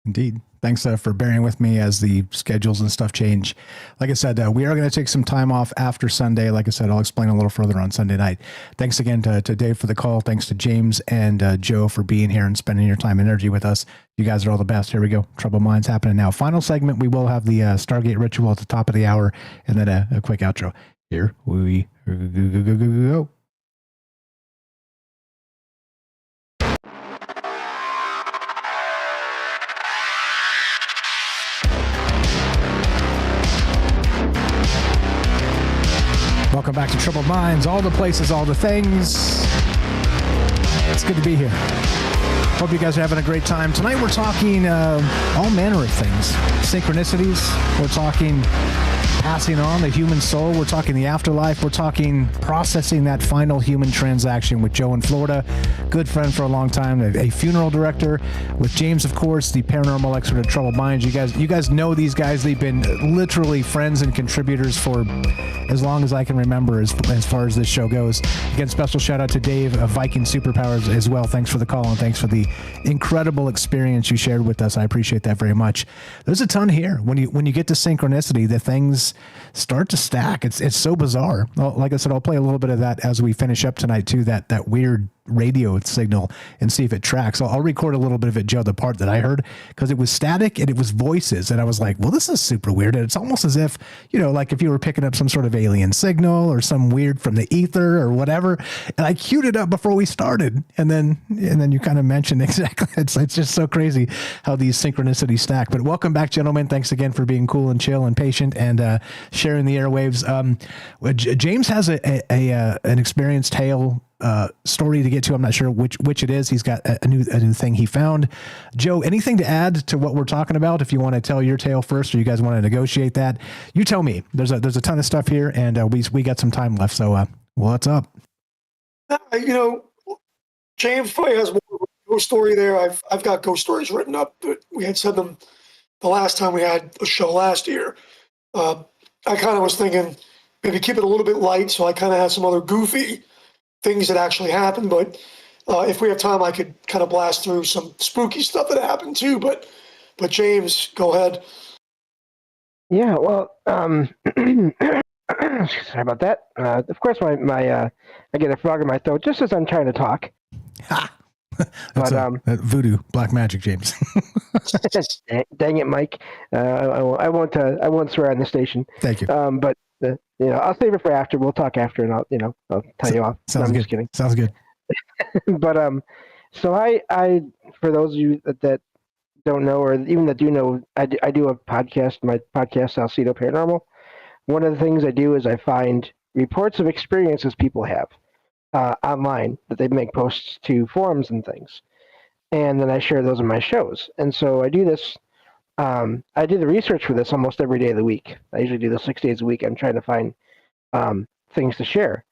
Indeed. Thanks for bearing with me as the schedules and stuff change. Like I said, we are going to take some time off after Sunday. Like I said, I'll explain a little further on Sunday night. Thanks again to Dave for the call. Thanks to James and Joe for being here and spending your time and energy with us. You guys are all the best. Here we go. Troubled Minds happening now. Final segment. We will have the Stargate ritual at the top of the hour, and then a quick outro. Here we go. Welcome back to Troubled Minds. All the places, all the things. It's good to be here. Hope you guys are having a great time. Tonight we're talking all manner of things. Synchronicities. We're talking passing on the human soul. We're talking the afterlife. We're talking processing that final human transaction with Joe in Florida. Good friend for a long time, a funeral director. With James, of course, the paranormal expert at Troubled Minds. You guys know these guys. They've been literally friends and contributors for as long as I can remember as far as this show goes. Again, special shout out to Dave of Viking Superpowers as well. Thanks for the call and thanks for the incredible experience you shared with us. I appreciate that very much. There's a ton here. When you get to synchronicity, the things start to stack. It's so bizarre. Well, like I said, I'll play a little bit of that as we finish up tonight too, that weird radio signal and see if it tracks. I'll record a little bit of it, Joe, the part that I heard, because it was static and it was voices. And I was like, well, this is super weird. And it's almost as if, like if you were picking up some sort of alien signal or some weird from the ether or whatever. And I queued it up before we started. And then you kind of mentioned exactly. It's just so crazy how these synchronicities stack. But welcome back, gentlemen. Thanks again for being cool and chill and patient and sharing the airwaves. James has an experience tale story to get to. I'm not sure which it is. He's got a new thing he found. Joe, anything to add to what we're talking about? If you want to tell your tale first, or you guys want to negotiate that, you tell me. There's a ton of stuff here, and we got some time left. So, what's up? James probably has more of a ghost story there. I've got ghost stories written up, but we had said them the last time we had a show last year. I kind of was thinking maybe keep it a little bit light, so I kind of had some other goofy things that actually happened, but if we have time, I could kind of blast through some spooky stuff that happened too. But James, go ahead. Yeah, well, sorry about that. Of course, my I get a frog in my throat just as I'm trying to talk. That's voodoo, black magic, James. Dang it, Mike. I won't swear on the station. Thank you. But I'll save it for after. We'll talk after, and I'll tell you off. Sounds good. Just kidding. Sounds good. But so I for those of you that don't know, or even that do know, I do a podcast. My podcast, Salcedo Paranormal. One of the things I do is I find reports of experiences people have online that they make posts to forums and things, and then I share those in my shows. And so I do this. I do the research for this almost every day of the week. I usually do this 6 days a week. I'm trying to find things to share.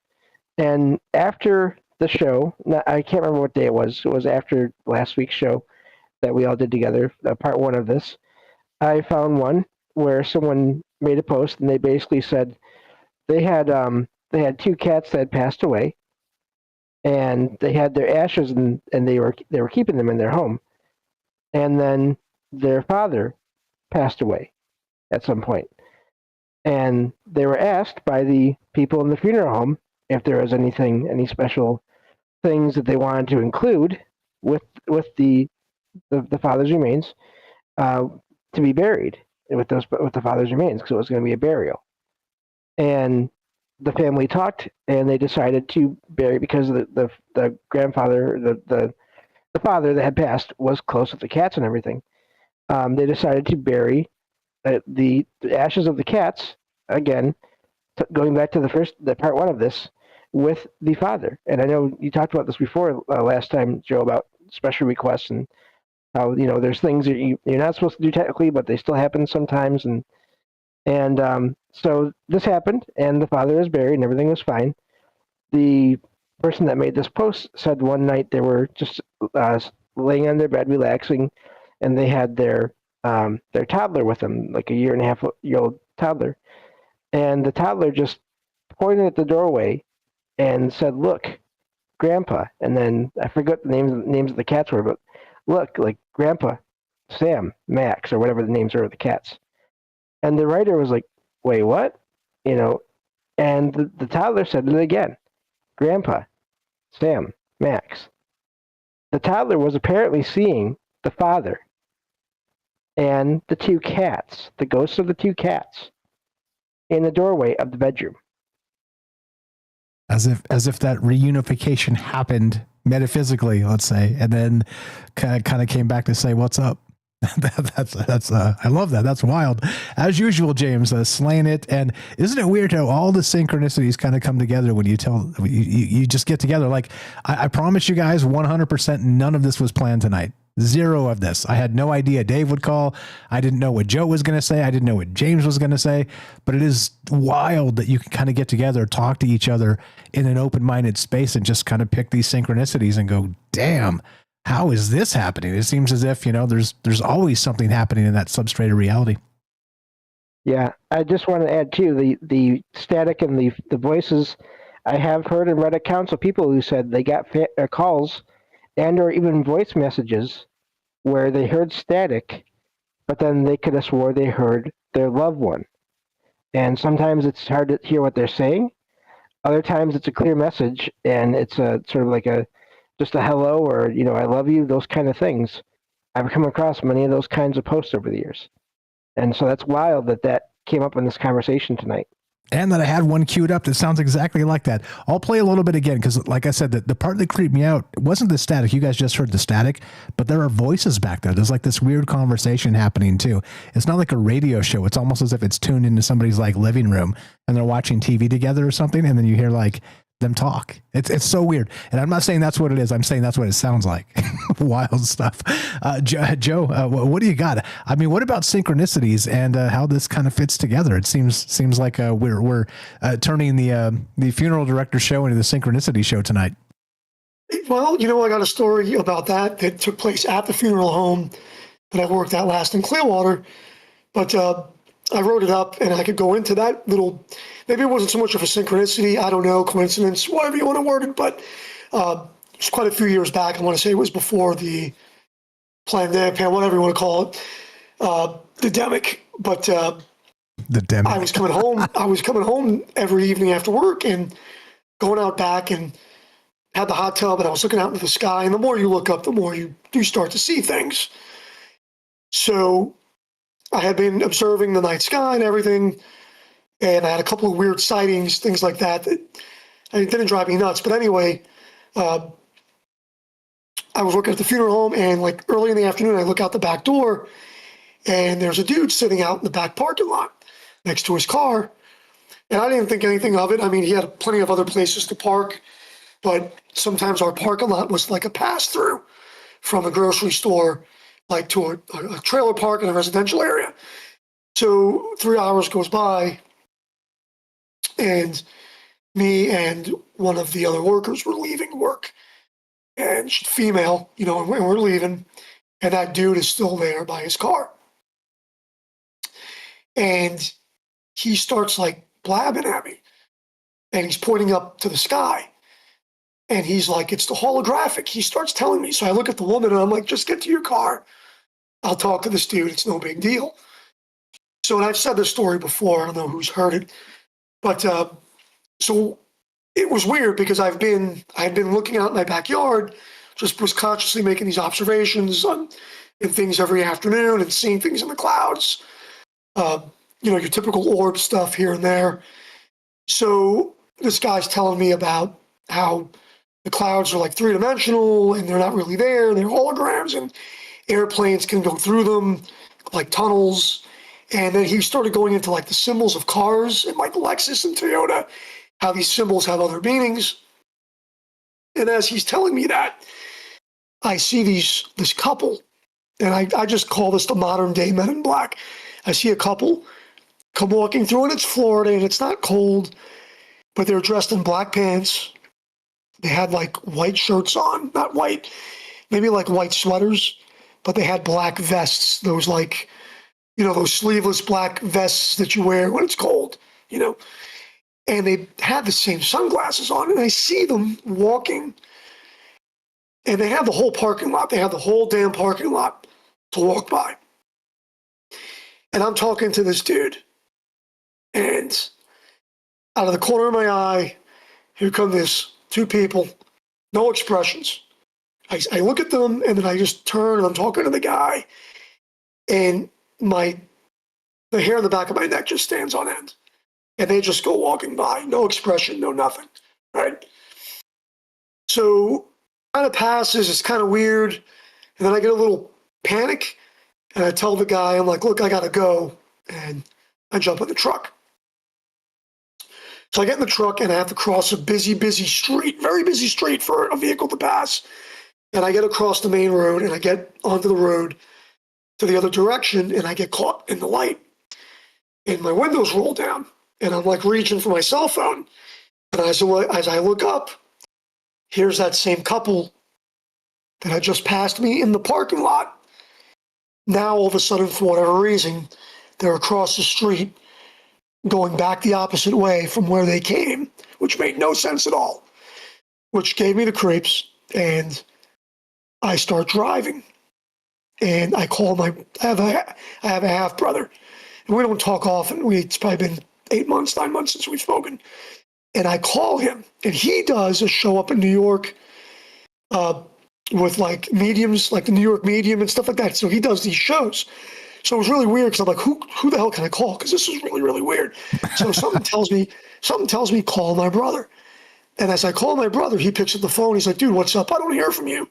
And after the show, I can't remember what day it was. It was after last week's show that we all did together, part one of this. I found one where someone made a post, and they basically said they had two cats that had passed away, and they had their ashes, and they were keeping them in their home, and then their father passed away at some point, and they were asked by the people in the funeral home if there was any special things that they wanted to include with the father's remains to be buried with the father's remains, because it was going to be a burial. And the family talked, and they decided to bury, because the grandfather, the father that had passed, was close with the cats and everything. They decided to bury the ashes of the cats, again, going back to the part one of this, with the father. And I know you talked about this before last time, Joe, about special requests and how there's things that you're not supposed to do technically, but they still happen sometimes. And so this happened, and the father is buried, and everything was fine. The person that made this post said one night they were just laying on their bed, relaxing, and they had their toddler with them, like a 1.5-year-old toddler. And the toddler just pointed at the doorway and said, "Look, Grandpa." And then I forgot the names of the cats were, but look, like Grandpa Sam, Max, or whatever the names are of the cats. And the writer was like, wait, what? You know, and the toddler said it again. Grandpa, Sam, Max. The toddler was apparently seeing the father and the two cats, the ghosts of the two cats, in the doorway of the bedroom. As if that reunification happened metaphysically, let's say, and then kind of came back to say, "What's up?" that's I love that. That's wild. As usual, James, slaying it. And isn't it weird how all the synchronicities kind of come together when you just get together? Like I promise you guys, 100%, none of this was planned tonight. Zero of this. I had no idea Dave would call. I didn't know what Joe was going to say. I didn't know what James was going to say. But it is wild that you can kind of get together, talk to each other in an open-minded space, and just kind of pick these synchronicities and go, damn, how is this happening? It seems as if, there's always something happening in that substrate of reality. Yeah, I just want to add too, the static and the voices. I have heard and read accounts of people who said they got calls and or even voice messages where they heard static, but then they could have swore they heard their loved one. And sometimes it's hard to hear what they're saying. Other times it's a clear message, and it's a sort of like just a hello, or I love you, those kind of things. I've come across many of those kinds of posts over the years, and so that's wild that came up in this conversation tonight. And that I had one queued up that sounds exactly like that. I'll play a little bit again because, like I said, the part that creeped me out wasn't the static. You guys just heard the static, but there are voices back there. There's like this weird conversation happening too. It's not like a radio show. It's almost as if it's tuned into somebody's like living room and they're watching TV together or something, and then you hear like them talk. It's so weird. And I'm not saying that's what it is. I'm saying that's what it sounds like. Wild stuff. Joe, what do you got? I mean, what about synchronicities and how this kind of fits together? It seems like we're turning the funeral director show into the synchronicity show tonight. Well, I got a story about that took place at the funeral home that I worked at last in Clearwater. But I wrote it up, and I could go into that little, maybe it wasn't so much of a synchronicity, I don't know, coincidence, whatever you want to word it, but it's quite a few years back. I want to say it was before the pandemic, whatever you want to call it, the demic. But the demic. I was coming home every evening after work and going out back and had the hot tub, and I was looking out into the sky. And the more you look up, the more you do start to see things. So I had been observing the night sky and everything, and I had a couple of weird sightings, things like that didn't drive me nuts. But anyway, I was working at the funeral home, and like early in the afternoon, I look out the back door, and there's a dude sitting out in the back parking lot next to his car. And I didn't think anything of it. I mean, he had plenty of other places to park, but sometimes our parking lot was like a pass-through from a grocery store like to a trailer park in a residential area. So 3 hours goes by, and me and one of the other workers were leaving work, and she's female, and we're leaving, and that dude is still there by his car. And he starts like blabbing at me, and he's pointing up to the sky. And he's like, it's the holographic. He starts telling me. So I look at the woman, and I'm like, just get to your car. I'll talk to this dude. It's no big deal. So, and I've said this story before. I don't know who's heard it. But so it was weird because I had been looking out in my backyard, just was consciously making these observations and things every afternoon and seeing things in the clouds. Your typical orb stuff here and there. So this guy's telling me about how the clouds are like three-dimensional and they're not really there. They're holograms, and airplanes can go through them like tunnels. And then he started going into like the symbols of cars and like Lexus and Toyota, how these symbols have other meanings. And as he's telling me that, I see this couple, and I just call this the modern day Men in Black. I see a couple come walking through, and it's Florida, and it's not cold, but they're dressed in black pants. They had like white shirts on, not white, maybe like white sweaters, but they had black vests, those like, those sleeveless black vests that you wear when it's cold, and they had the same sunglasses on, and I see them walking, and they have the whole parking lot. They have the whole damn parking lot to walk by. And I'm talking to this dude. And out of the corner of my eye, here come these two people, no expressions. I look at them and then I just turn and I'm talking to the guy. And the hair on the back of my neck just stands on end. And they just go walking by, no expression, no nothing, right? So kind of passes, it's kind of weird. And then I get a little panic and I tell the guy, I'm like, look, I gotta go. And I jump in the truck. So I get in the truck and I have to cross a busy street, very busy street for a vehicle to pass. And I get across the main road and I get onto the road to the other direction and I get caught in the light. And my windows roll down and I'm like reaching for my cell phone. And as I look up, here's that same couple that had just passed me in the parking lot. Now, all of a sudden, for whatever reason, they're across the street going back the opposite way from where they came, which made no sense at all, which gave me the creeps. And I start driving. And I call I have a half brother. And we don't talk often. It's probably been 9 months since we've spoken. And I call him, and he does a show up in New York with like mediums, like the New York Medium and stuff like that. So he does these shows. So it was really weird because I'm like, who the hell can I call? Because this is really, really weird. So something tells me, call my brother. And as I call my brother, he picks up the phone. He's like, dude, what's up? I don't hear from you.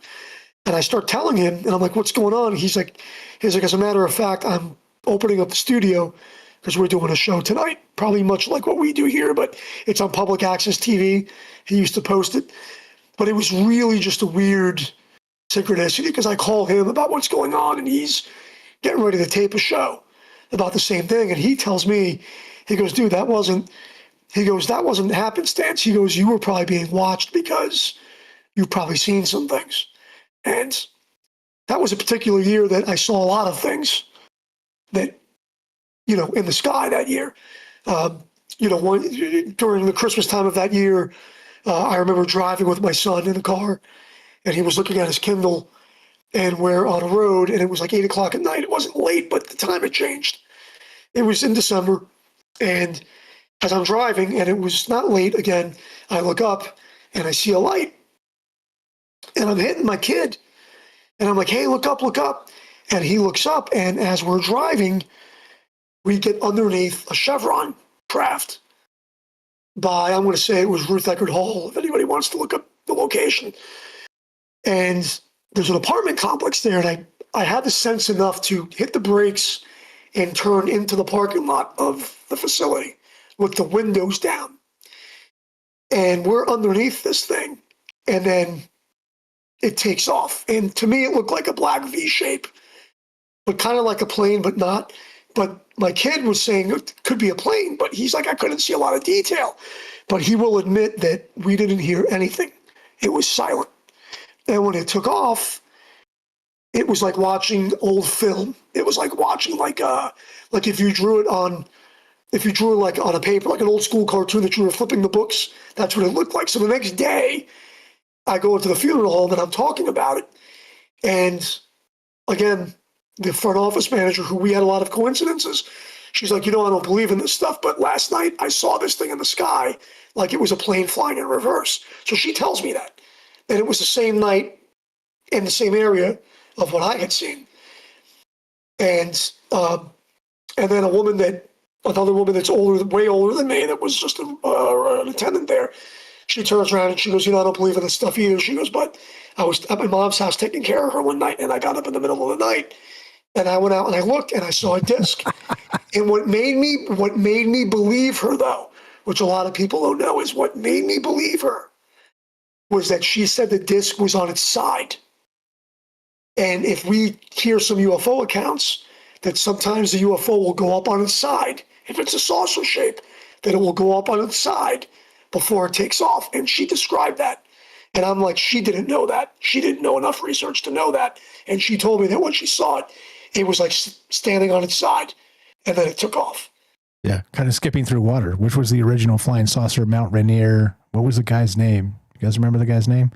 And I start telling him, and I'm like, what's going on? He's like, as a matter of fact, I'm opening up the studio because we're doing a show tonight, probably much like what we do here, but it's on public access TV. He used to post it. But it was really just a weird synchronicity because I call him about what's going on and he's getting ready to tape a show about the same thing. And he tells me, he goes, dude, that wasn't happenstance. He goes, you were probably being watched because you've probably seen some things. And that was a particular year that I saw a lot of things that, in the sky that year. During the Christmas time of that year, I remember driving with my son in the car, and he was looking at his Kindle, and we're on a road, and it was like 8 o'clock at night. It wasn't late, but the time had changed. It was in December, and as I'm driving, and it was not late again, I look up, and I see a light, and I'm hitting my kid, and I'm like, hey, look up, and he looks up, and as we're driving, we get underneath a Chevron craft by, I'm going to say it was Ruth Eckerd Hall, if anybody wants to look up the location. And there's an apartment complex there, and I had the sense enough to hit the brakes and turn into the parking lot of the facility with the windows down. And we're underneath this thing, and then it takes off. And to me, it looked like a black V shape, but kind of like a plane, but not. But my kid was saying it could be a plane, but he's like, I couldn't see a lot of detail. But he will admit that we didn't hear anything. It was silent. And when it took off, it was like watching old film. It was like watching like if you drew on a paper, like an old school cartoon that you were flipping the books, that's what it looked like. So the next day, I go into the funeral home and I'm talking about it. And again, the front office manager, who we had a lot of coincidences, she's like, I don't believe in this stuff, but last night I saw this thing in the sky like it was a plane flying in reverse. So she tells me that. And it was the same night in the same area of what I had seen. And then another woman that's way older than me, that was just an attendant there, she turns around and she goes, I don't believe in this stuff either. She goes, but I was at my mom's house taking care of her one night, and I got up in the middle of the night, and I went out and I looked and I saw a disc. And what made me believe her, though, which a lot of people don't know, is what made me believe her was that she said the disc was on its side. And if we hear some UFO accounts, that sometimes the UFO will go up on its side. If it's a saucer shape, that it will go up on its side before it takes off. And she described that. And I'm like, she didn't know that. She didn't know enough research to know that. And she told me that when she saw it, it was like standing on its side, and then it took off. Yeah, kind of skipping through water. Which was the original flying saucer, Mount Rainier? What was the guy's name? You guys remember the guy's name?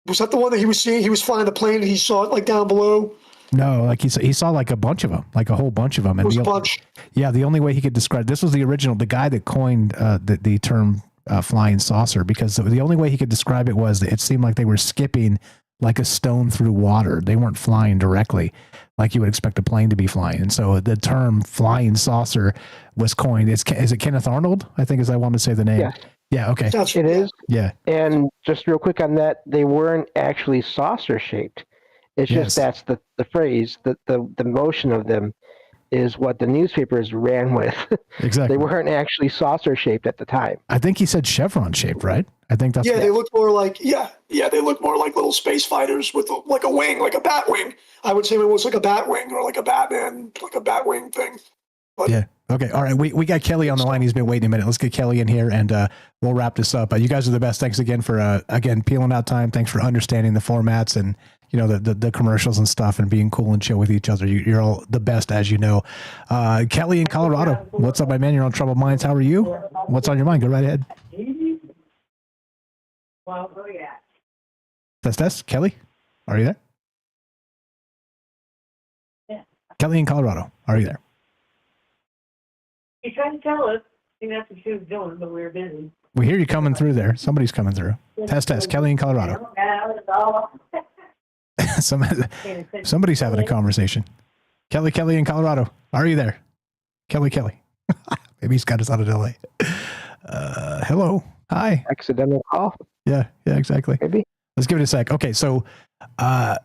Was that the one that he was seeing? He was flying the plane and he saw it like down below? No, like he saw like a bunch of them, like a whole bunch of them. And It was a bunch. Yeah, the only way he could describe this was the original, the guy that coined the term flying saucer, because the only way he could describe it was that it seemed like they were skipping like a stone through water. They weren't flying directly like you would expect a plane to be flying. And so the term flying saucer was coined. Is it Kenneth Arnold? I think, as I want to say the name. Yeah. Yeah. Okay. It is. Yeah. And just real quick on that, they weren't actually saucer shaped. It's just that's the phrase, that the motion of them is what the newspapers ran with. Exactly. They weren't actually saucer shaped at the time. I think he said chevron shaped, right? I think that's They look more like they look more like little space fighters with like a wing, like a bat wing. I would say it was like a bat wing or like a Batman, like a bat wing thing. But, yeah. Okay. All right. We got Kelly on the line. He's been waiting a minute. Let's get Kelly in here and we'll wrap this up. You guys are the best. Thanks again for peeling out time. Thanks for understanding the formats and the commercials and stuff and being cool and chill with each other. You're all the best, as you know. Kelly in Colorado. What's up, my man? You're on Troubled Minds. How are you? What's on your mind? Go right ahead. Test. Kelly, are you there? Yeah. Kelly in Colorado. Are you there? She tried to tell us. I think that's what she was doing, but we were busy. We hear you coming through there. Somebody's coming through. Test. Kelly in Colorado. Somebody's having a conversation. Kelly in Colorado. Are you there? Kelly. Maybe he's got us on a delay. Hello. Hi. Accidental call. Yeah, exactly. Maybe. Let's give it a sec. Okay, so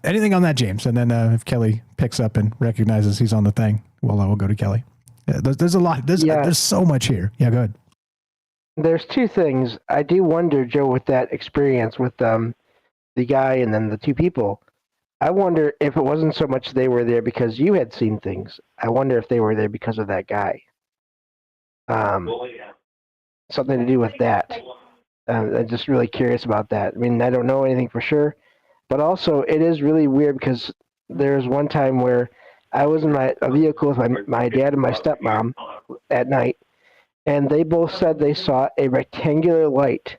anything on that, James? And then if Kelly picks up and recognizes he's on the thing, we'll go to Kelly. There's a lot. There's so much here. Yeah, go ahead. There's two things. I do wonder, Joe, with that experience with the guy and then the two people, I wonder if it wasn't so much they were there because you had seen things. I wonder if they were there because of that guy. Something to do with that. I'm just really curious about that. I mean, I don't know anything for sure, but also it is really weird because there's one time where I was in a vehicle with my dad and my stepmom at night, and they both said they saw a rectangular light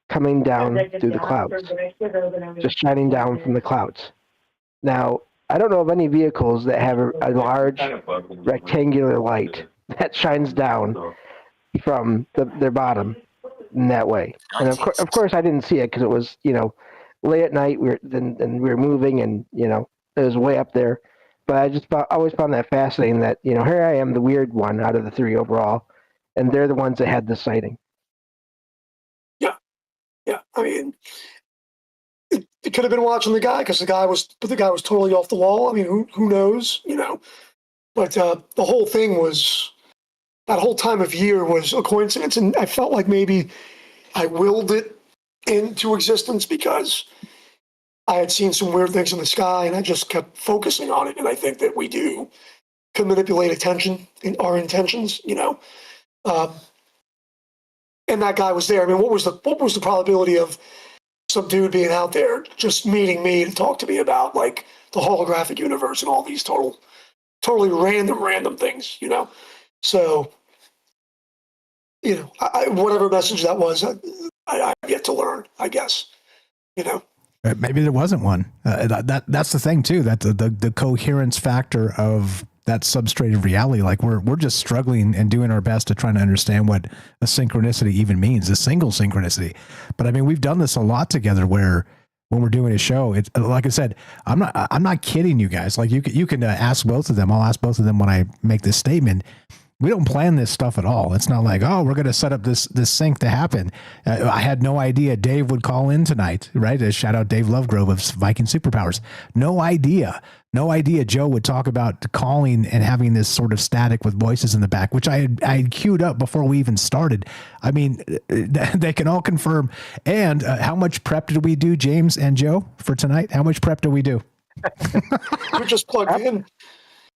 coming down through the clouds, just shining down from the clouds. Now, I don't know of any vehicles that have a large rectangular light that shines down from their bottom in that way. And of course, I didn't see it because it was late at night. We were moving, and it was way up there. But I always found that fascinating. That here I am, the weird one out of the three overall, and they're the ones that had the sighting. Yeah. I mean, it could have been watching the guy because the guy was totally off the wall. I mean, who knows? But the whole thing was, that whole time of year was a coincidence, and I felt like maybe I willed it into existence because I had seen some weird things in the sky, and I just kept focusing on it. And I think that we can manipulate attention in our intentions, and that guy was there. I mean, what was the probability of some dude being out there just meeting me to talk to me about like the holographic universe and all these totally random things, So, whatever message that was, I've yet to learn, I guess, Maybe there wasn't one. That's the thing too. That the coherence factor of that substrate of reality. Like we're just struggling and doing our best to try to understand what a synchronicity even means, a single synchronicity. But I mean, we've done this a lot together where when we're doing a show, it's like I said, I'm not kidding you guys. Like you can ask both of them. I'll ask both of them when I make this statement. We don't plan this stuff at all. It's not like, oh, we're going to set up this sync to happen. I had no idea Dave would call in tonight, right? Shout out Dave Lovegrove of Viking Superpowers. No idea Joe would talk about calling and having this sort of static with voices in the back, which I had queued up before we even started. I mean, they can all confirm. And how much prep did we do, James and Joe, for tonight? How much prep do we do? We just plugged in.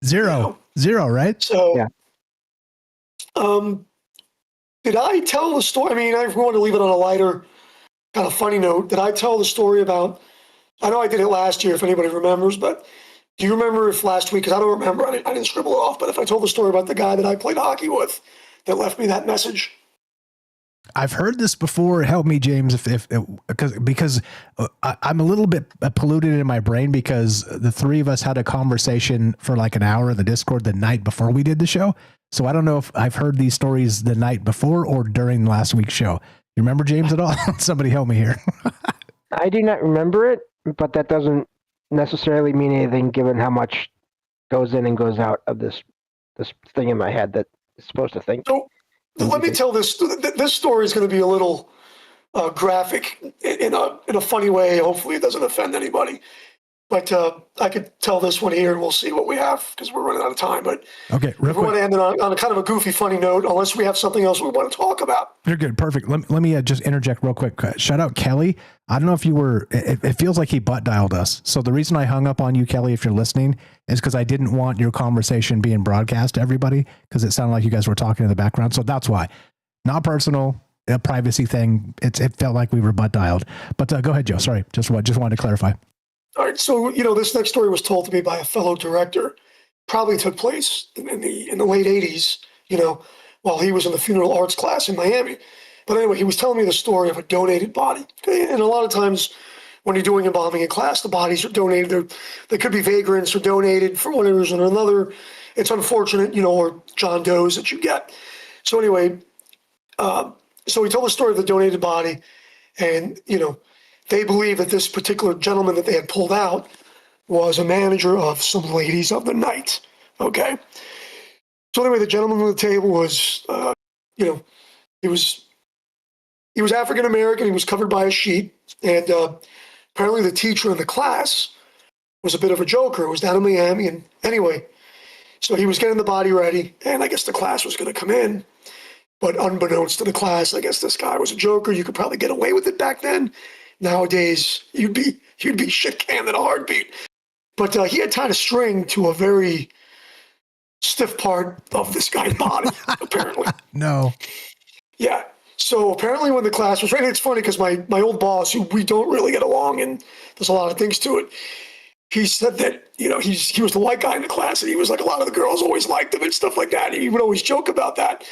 Zero, right? So, yeah. Did I tell the story? I mean, I want to leave it on a lighter, kind of funny note. Did I tell the story about, I know I did it last year, if anybody remembers, but do you remember if last week, because I don't remember, I didn't scribble it off, but if I told the story about the guy that I played hockey with that left me that message? I've heard this before. Help me, James, because I'm a little bit polluted in my brain because the three of us had a conversation for like an hour in the Discord the night before we did the show. So I don't know if I've heard these stories the night before or during last week's show. You remember, James, at all? Somebody help me here. I do not remember it, but that doesn't necessarily mean anything given how much goes in and goes out of this thing in my head that is supposed to think. So let me tell this. This story is going to be a little graphic in a funny way. Hopefully, it doesn't offend anybody. But I could tell this one here, and we'll see what we have because we're running out of time. But okay, we want to end it on a kind of a goofy, funny note, unless we have something else we want to talk about. You're good. Perfect. Let me just interject real quick. Shout out Kelly. I don't know if you were, it feels like he butt dialed us. So the reason I hung up on you, Kelly, if you're listening, is because I didn't want your conversation being broadcast to everybody because it sounded like you guys were talking in the background. So that's why. Not personal, a privacy thing. It felt like we were butt dialed. But go ahead, Joe. Sorry. Just wanted to clarify. All right. So, this next story was told to me by a fellow director. Probably took place in the late 80s, while he was in the funeral arts class in Miami. But anyway, he was telling me the story of a donated body. And a lot of times when you're doing embalming in class, the bodies are donated. They could be vagrants or donated for one reason or another. It's unfortunate, or John Does that you get. So anyway, so he told the story of the donated body. And, they believe that this particular gentleman that they had pulled out was a manager of some ladies of the night. Okay. So anyway, the gentleman on the table was, he was African-American. He was covered by a sheet. And apparently the teacher in the class was a bit of a joker. It was down in Miami. And anyway, so he was getting the body ready. And I guess the class was going to come in. But unbeknownst to the class, I guess this guy was a joker. You could probably get away with it back then. Nowadays, you'd be shit canned in a heartbeat. But he had tied a string to a very stiff part of this guy's body, apparently. No. Yeah. So apparently when the class was ready, it's funny because my old boss, who we don't really get along, and there's a lot of things to it, he said that, he was the white guy in the class, and he was like, a lot of the girls always liked him and stuff like that. He would always joke about that.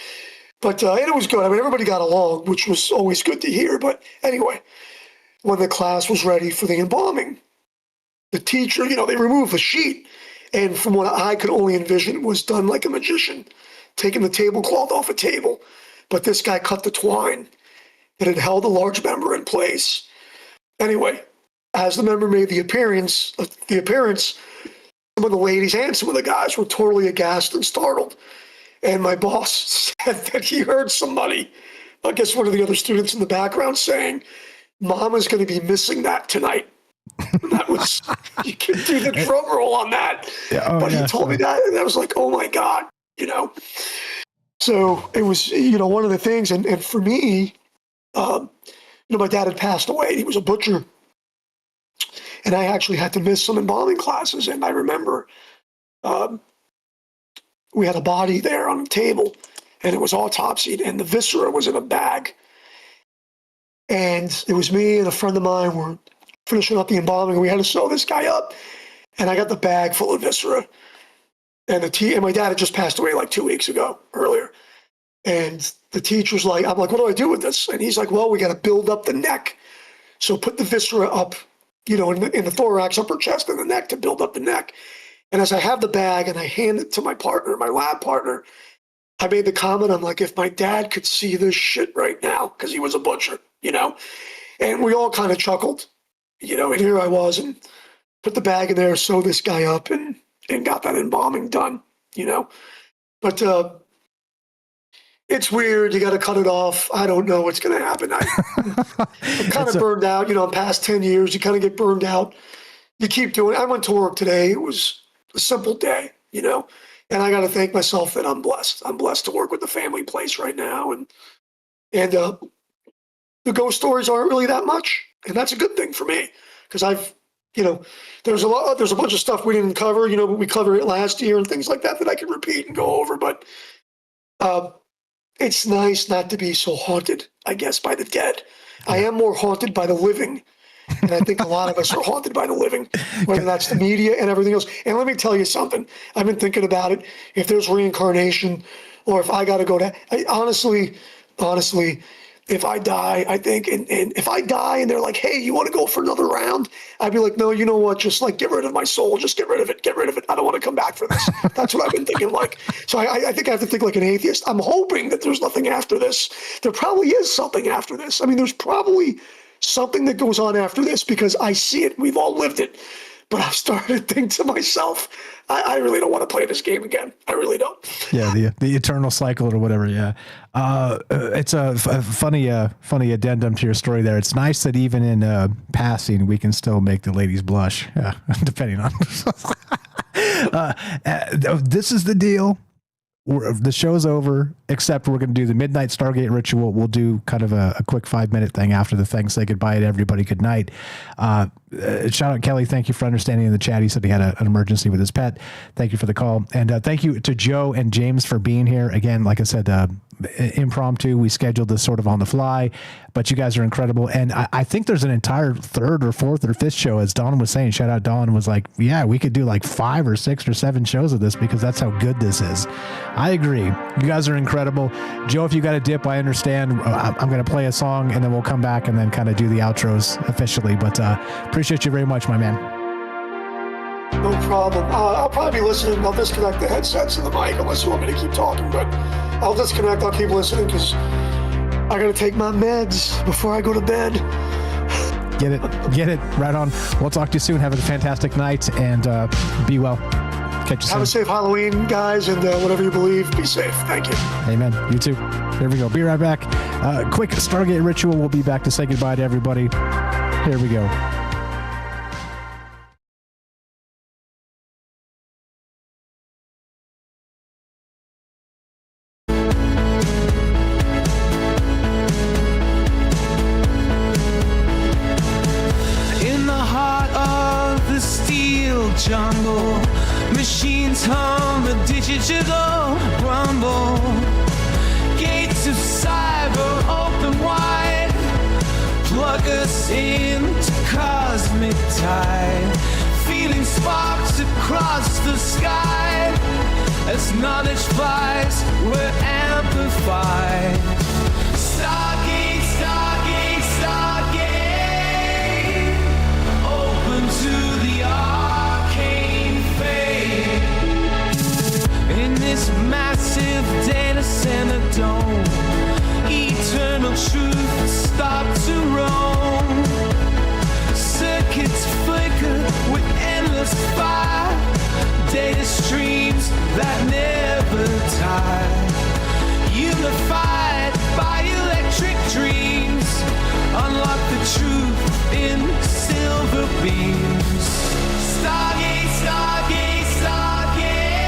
But and it was good. I mean, everybody got along, which was always good to hear. But anyway, when the class was ready for the embalming, the teacher, they removed the sheet. And from what I could only envision, it was done like a magician, taking the tablecloth off a table. But this guy cut the twine that had held a large member in place. Anyway, as the member made the appearance, some of the ladies and some of the guys were totally aghast and startled. And my boss said that he heard somebody, I guess one of the other students in the background, saying, "Mama's going to be missing that tonight." And that was, you can do the drum roll on that. Yeah, but he told me that, and I was like, oh my God, So it was, one of the things, and for me, my dad had passed away. He was a butcher. And I actually had to miss some embalming classes. And I remember we had a body there on the table, and it was autopsied, and the viscera was in a bag. And it was me and a friend of mine were finishing up the embalming, and we had to sew this guy up. And I got the bag full of viscera. And and my dad had just passed away like 2 weeks ago, earlier. And the teacher's like, I'm like, what do I do with this? And he's like, well, we got to build up the neck. So put the viscera up, in the thorax, upper chest, and the neck to build up the neck. And as I have the bag and I hand it to my partner, my lab partner, I made the comment, I'm like, if my dad could see this shit right now, because he was a butcher, and we all kind of chuckled, and here I was, and put the bag in there, sew this guy up, and got that embalming done, But it's weird. You got to cut it off. I don't know what's going to happen. I'm kind of burned out, I'm past 10 years. You kind of get burned out. You keep doing it. I went to work today. It was a simple day, and I got to thank myself that I'm blessed. I'm blessed to work with the family place right now. And the ghost stories aren't really that much. And that's a good thing for me because I've, there's a bunch of stuff we didn't cover, but we covered it last year and things like that I could repeat and go over. But it's nice not to be so haunted, I guess, by the dead. I am more haunted by the living. And I think a lot of us are haunted by the living, whether that's the media and everything else. And let me tell you something. I've been thinking about it. If there's reincarnation or if I got to go to, honestly, if I die, I think, and if I die and they're like, hey, you want to go for another round? I'd be like, no, you know what? Just like get rid of my soul. Just get rid of it. Get rid of it. I don't want to come back for this. That's what I've been thinking like. So I think I have to think like an atheist. I'm hoping that there's nothing after this. There probably is something after this. I mean, there's probably something that goes on after this because I see it. We've all lived it. But I've started to think to myself, I really don't want to play this game again. I really don't. Yeah, the eternal cycle or whatever. Yeah, it's a funny addendum to your story there. It's nice that even in passing, we can still make the ladies blush, depending on. This is the deal. The show's over, except we're going to do the midnight Stargate ritual. We'll do kind of a quick 5-minute thing after the thing. Say goodbye to everybody. Good night. Shout out Kelly. Thank you for understanding in the chat. He said he had an emergency with his pet. Thank you for the call. And thank you to Joe and James for being here. Again, like I said, impromptu. We scheduled this sort of on the fly, but you guys are incredible. And I think there's an entire third or fourth or fifth show, as Dawn was saying. Shout out Dawn, was like, yeah, we could do like 5 or 6 or 7 shows of this because that's how good this is. I agree. You guys are incredible. Joe, if you got a dip, I understand. I'm going to play a song and then we'll come back and then kind of do the outros officially. But appreciate you very much, my man. No problem. I'll probably be listening. I'll disconnect the headsets and the mic unless you want me to keep talking, but I'll disconnect. I'll keep listening because I got to take my meds before I go to bed. Get it. Right on. We'll talk to you soon. Have a fantastic night and be well. Catch you soon. Have a safe Halloween, guys, and whatever you believe, be safe. Thank you. Amen. You too. There we go. Be right back. Quick Stargate ritual. We'll be back to say goodbye to everybody. Here we go. Jungle machines hum a digital rumble, gates of cyber open wide, plug us into cosmic tide, feeling sparks across the sky as knowledge flies, we're amplified. Stargate, Stargate, Stargate, open to the in this massive data center dome, eternal truth stop to roam. Circuits flicker with endless fire, data streams that never tire. Unified by electric dreams, unlock the truth in silver beams. Stargate, Stargate, Stargate,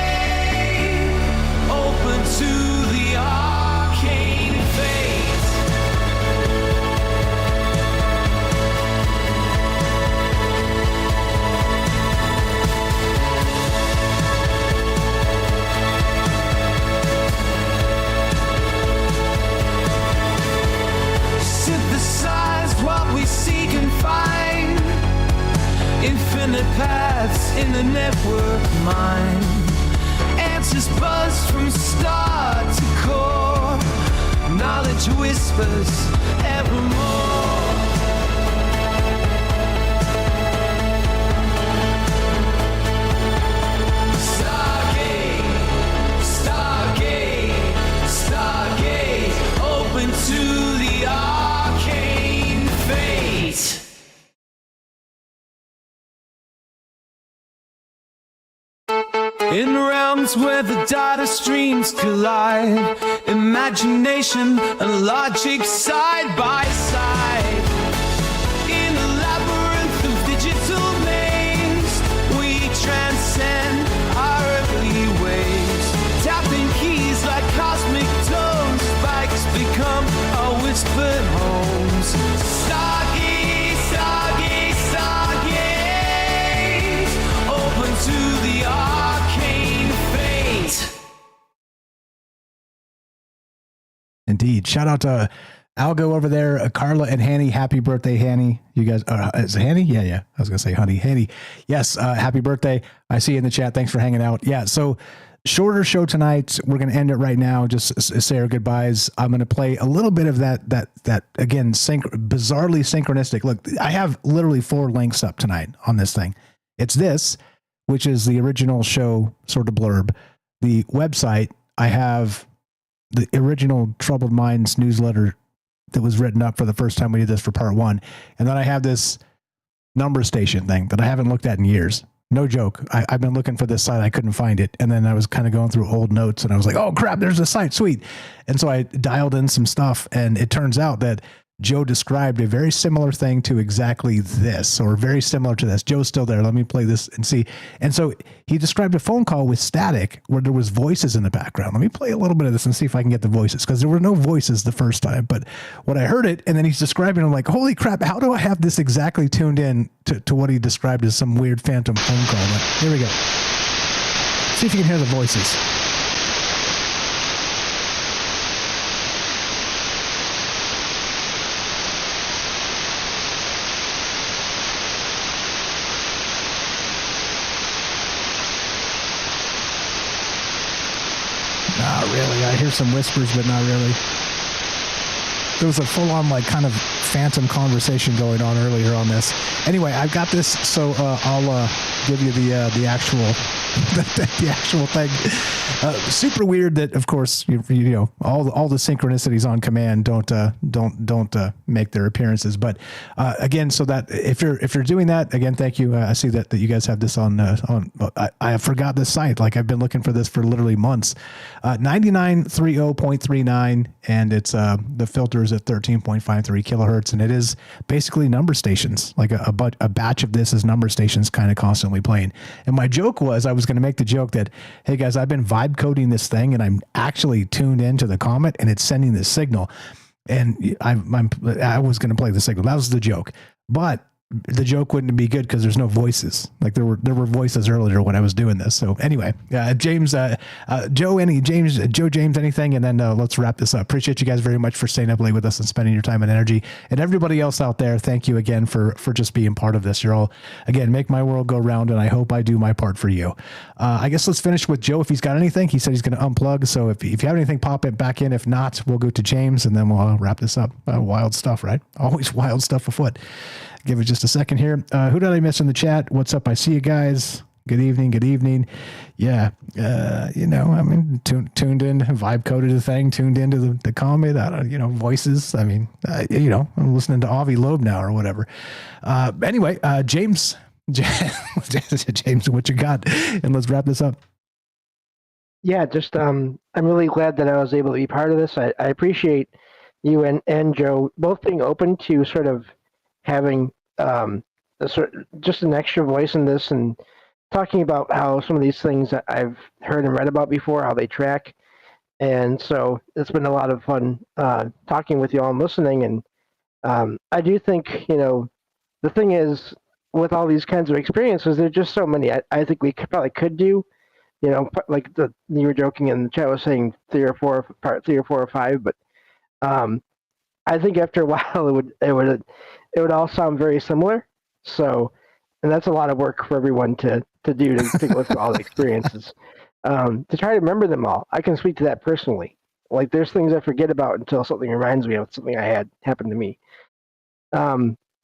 open to the arcane fate. Synthesize what we seek and find, infinite paths in the network mind. Answers buzz from star to core, knowledge whispers evermore. Stargate, Stargate, Stargate, open to the arcane fate. In realms where the data streams collide, imagination and logic side by side. In a labyrinth of digital names, we transcend our earthly ways. Tapping keys like cosmic tones, spikes become our whispered homes. Stargate, Stargate, Stargate, open to the arcane fate. Indeed. Shout out to Algo over there, Carla and Hanny. Happy birthday, Hanny. You guys, is it Hanny? Yeah. I was going to say honey. Hanny. Yes. Happy birthday. I see you in the chat. Thanks for hanging out. Yeah. So shorter show tonight. We're going to end it right now. Just say our goodbyes. I'm going to play a little bit of that again, bizarrely synchronistic. Look, I have literally 4 links up tonight on this thing. It's this, which is the original show sort of blurb. The website, I have the original Troubled Minds newsletter that was written up for the first time we did this for part 1. And then I have this number station thing that I haven't looked at in years. No joke. I've been looking for this site. I couldn't find it. And then I was kind of going through old notes and I was like, oh crap, there's a site. Sweet. And so I dialed in some stuff and it turns out that Joe described a very similar thing to exactly this, or very similar to this. Joe's still there. Let me play this and see. And so he described a phone call with static where there was voices in the background. Let me play a little bit of this and see if I can get the voices, because there were no voices the first time. But when I heard it, and then he's describing, I'm like, holy crap, how do I have this exactly tuned in to what he described as some weird phantom phone call? But here we go. See if you can hear the voices. Not really. I hear some whispers, but not really. There was a full-on, like, kind of phantom conversation going on earlier on this. Anyway, I've got this, so I'll give you the actual the actual thing. Super weird that, of course, you know, all the synchronicities on command don't make their appearances. But again, so that if you're doing that, again, thank you. I see that you guys have this on. I forgot the site. Like, I've been looking for this for literally months. 9930.39, and it's the filter is at 13.53 kilohertz, and it is basically number stations. Like a batch of this is number stations kind of constantly playing. And my joke was, I was going to make the joke that, hey guys, I've been vibe coding this thing and I'm actually tuned into the comet and it's sending this signal. And I was going to play the signal. That was the joke. But the joke wouldn't be good because there's no voices. Like there were voices earlier when I was doing this. So anyway, James, Joe, James, anything, and then let's wrap this up. Appreciate you guys very much for staying up late with us and spending your time and energy. And everybody else out there, thank you again for just being part of this. You're all, again, make my world go round, and I hope I do my part for you. I guess let's finish with Joe if he's got anything. He said he's going to unplug. So if you have anything, pop it back in. If not, we'll go to James, and then we'll wrap this up. Wild stuff, right? Always wild stuff afoot. Give it just a second here. Who did I miss in the chat? What's up? I see you guys. Good evening. Good evening. Yeah. You know, I mean, tuned in, vibe coded the thing, tuned into the comet. I don't, you know, voices. I mean, you know, I'm listening to Avi Loeb now or whatever. Anyway, James, what you got? And let's wrap this up. Yeah, just I'm really glad that I was able to be part of this. I appreciate you and Joe both being open to sort of having just an extra voice in this and talking about how some of these things that I've heard and read about before, how they track. And so it's been a lot of fun talking with you all and listening. And I do think, you know, the thing is, with all these kinds of experiences, there's just so many. I think we probably could do, you know, like you were joking in the chat was saying part 3 or 4 or 5, but I think after a while it would all sound very similar. So, and that's a lot of work for everyone to do to go through all the experiences. To try to remember them all. I can speak to that personally. Like there's things I forget about until something reminds me of something I had happen to me.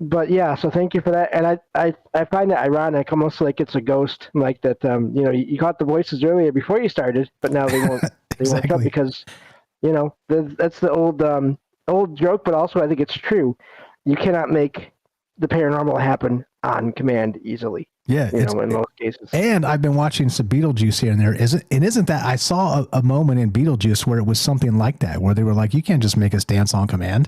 But yeah, so thank you for that. And I find it ironic, almost like it's a ghost, like that. You know, you caught the voices earlier before you started, but now they won't. They won't up because, you know, that's the old joke. But also, I think it's true. You cannot make the paranormal happen on command easily. Yeah, you know, in most cases. And I've been watching some Beetlejuice here and there. Isn't that I saw a moment in Beetlejuice where it was something like that, where they were like, you can't just make us dance on command,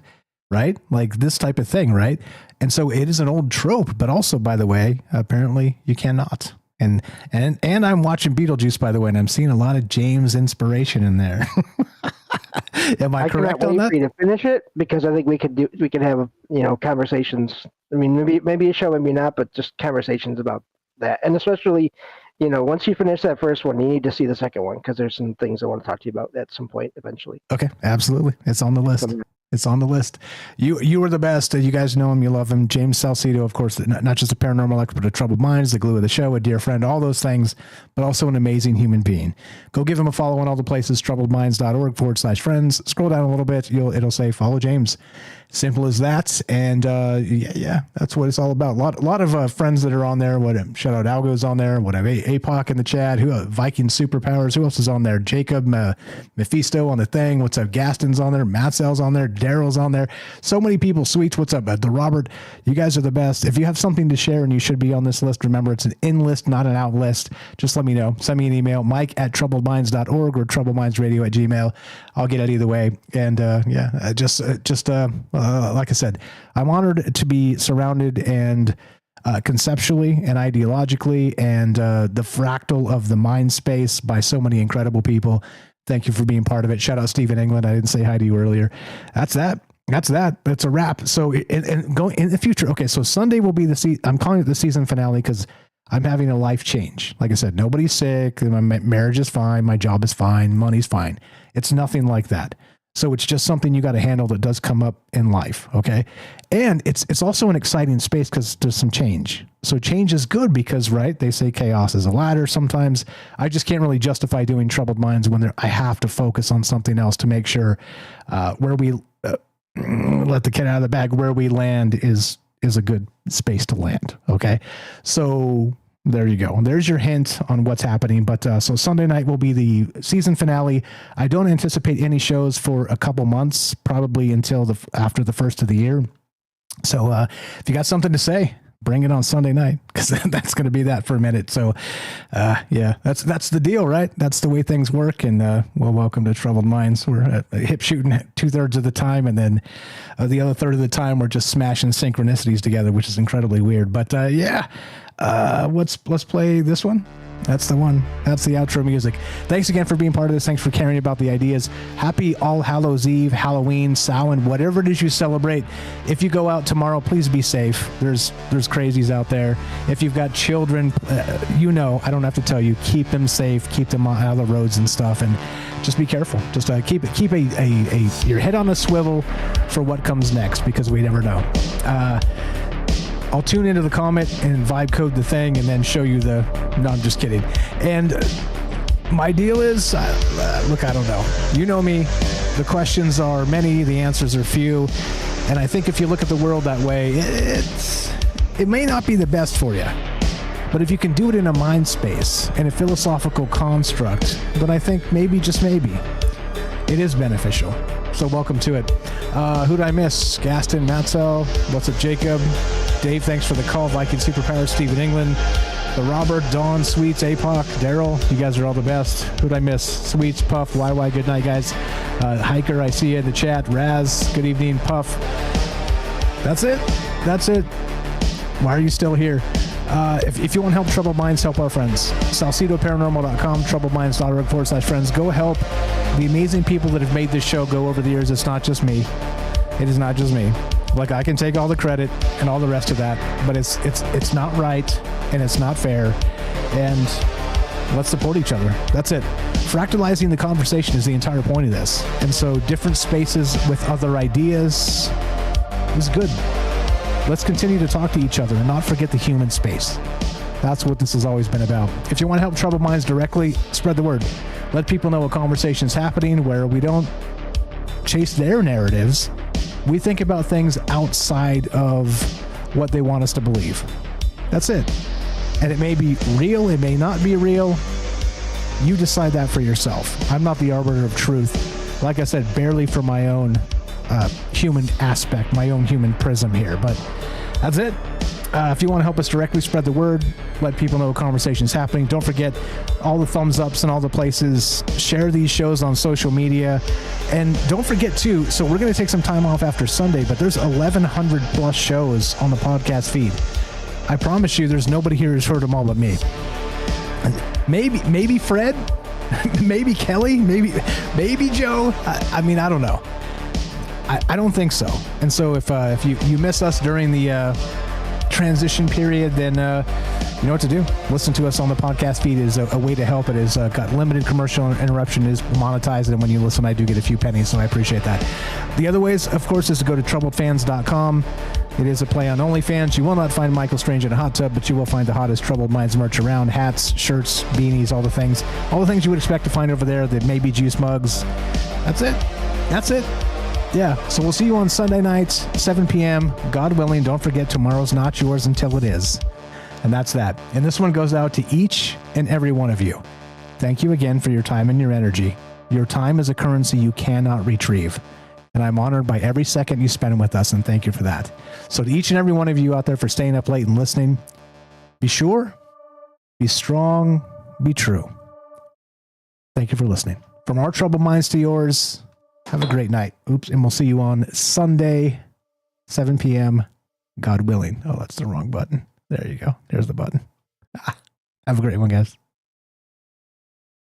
right? Like this type of thing, right? And so it is an old trope, but also, by the way, apparently you cannot. And I'm watching Beetlejuice, by the way, and I'm seeing a lot of James inspiration in there. Am I correct on that? I can't wait for you to finish it, because I think we could have, you know, conversations. I mean, maybe a show, maybe not, but just conversations about that. And especially, you know, once you finish that first one, you need to see the second one, because there's some things I want to talk to you about at some point eventually. Okay, absolutely. It's on the list. It's on the list. You are the best. You guys know him. You love him. James Salcedo, of course, not just a paranormal expert of Troubled Minds, the glue of the show, a dear friend, all those things, but also an amazing human being. Go give him a follow on all the places, troubledminds.org/friends. Scroll down a little bit. It'll say follow James. Simple as that. And yeah, that's what it's all about. A lot of friends that are on there. Shout out Algo's on there. What have APOC in the chat? Viking Superpowers? Who else is on there? Jacob, Mephisto on the thing. What's up? Gaston's on there. Matzel's on there. Daryl's on there. So many people. Sweets, what's up? The Robert, you guys are the best. If you have something to share and you should be on this list, remember it's an in list, not an out list. Just let me know. Send me an email, mike@troubledminds.org or troubledmindsradio@gmail. I'll get it either way. And yeah, like I said, I'm honored to be surrounded and conceptually and ideologically and the fractal of the mind space by so many incredible people. Thank you for being part of it. Shout out Steve in England. I didn't say hi to you earlier. That's that. That's a wrap. So and going in the future. Okay, so Sunday will be I'm calling it the season finale because I'm having a life change. Like I said, nobody's sick. My marriage is fine. My job is fine. Money's fine. It's nothing like that. So it's just something you got to handle that does come up in life. Okay. And it's also an exciting space because there's some change. So change is good because, right, they say chaos is a ladder. Sometimes I just can't really justify doing Troubled Minds when I have to focus on something else to make sure where we let the cat out of the bag, where we land is a good space to land. Okay. So there you go. There's your hint on what's happening. But so Sunday night will be the season finale. I don't anticipate any shows for a couple months, probably until after the first of the year. So if you got something to say, bring it on Sunday night because that's going to be that for a minute. So yeah, that's the deal, right? That's the way things work. And well, welcome to Troubled Minds. We're hip shooting 2/3 of the time, and then the other third of the time we're just smashing synchronicities together, which is incredibly weird. But yeah. Let's play this one. That's the one. That's the outro music. Thanks again for being part of this. Thanks for caring about the ideas. Happy All Hallows Eve, Halloween, Samhain, whatever it is you celebrate. If you go out tomorrow, please be safe. There's crazies out there. If you've got children, I don't have to tell you, keep them safe, keep them out of the roads and stuff, and just be careful. Just keep your head on a swivel for what comes next, because we never know. I'll tune into the comment and vibe code the thing and then show you no, I'm just kidding. And my deal is, look, I don't know. You know me. The questions are many. The answers are few. And I think if you look at the world that way, it may not be the best for you. But if you can do it in a mind space and a philosophical construct, then I think maybe, just maybe, it is beneficial. So welcome to it. Who did I miss? Gaston, Matzel. What's up, Jacob? Dave, thanks for the call. Viking Superpowers, Steve in England. The Robert, Dawn, Sweets, APOC, Daryl. You guys are all the best. Who'd I miss? Sweets, Puff, YY, good night, guys. Hiker, I see you in the chat. Raz, good evening. Puff. That's it. Why are you still here? If you want to help Troubled Minds, help our friends. SalcedoParanormal.com, troubledminds.org/friends. Go help the amazing people that have made this show go over the years. It's not just me. It is not just me. Like, I can take all the credit and all the rest of that, but it's not right and it's not fair. And let's support each other. That's it. Fractalizing the conversation is the entire point of this. And so different spaces with other ideas is good. Let's continue to talk to each other and not forget the human space. That's what this has always been about. If you want to help Troubled Minds directly, spread the word. Let people know a conversation's happening where we don't chase their narratives. We think about things outside of what they want us to believe. That's it. And it may be real, it may not be real. You decide that for yourself. I'm not the arbiter of truth. Like I said, barely for my own human aspect, my own human prism here. But that's it. If you want to help us directly, spread the word. Let people know a conversation's happening. Don't forget all the thumbs ups and all the places. Share these shows on social media. And don't forget, too, so we're going to take some time off after Sunday, but there's 1,100 plus shows on the podcast feed. I promise you there's nobody here who's heard them all but me. Maybe Fred, maybe Kelly, maybe Joe. I mean, I don't know. I don't think so. And so if you miss us during the transition period, then You know what to do. Listen to us on the podcast feed is a way to help. It is got limited commercial interruption, is monetized, and when you listen, I do get a few pennies, so I appreciate that. The other ways, of course, is to go to troubledfans.com. It is a play on OnlyFans. You will not find Michael Strange in a hot tub, but you will find the hottest Troubled Minds merch around. Hats, shirts, beanies, all the things you would expect to find over there. The maybe juice mugs. That's it. Yeah, so we'll see you on Sunday nights, 7 p.m. God willing, don't forget, tomorrow's not yours until it is. And that's that. And this one goes out to each and every one of you. Thank you again for your time and your energy. Your time is a currency you cannot retrieve. And I'm honored by every second you spend with us, and thank you for that. So to each and every one of you out there for staying up late and listening, be sure, be strong, be true. Thank you for listening. From our troubled minds to yours, have a great night. Oops, and we'll see you on Sunday, 7 p.m., God willing. Oh, that's the wrong button. There you go. There's the button. Have a great one, guys.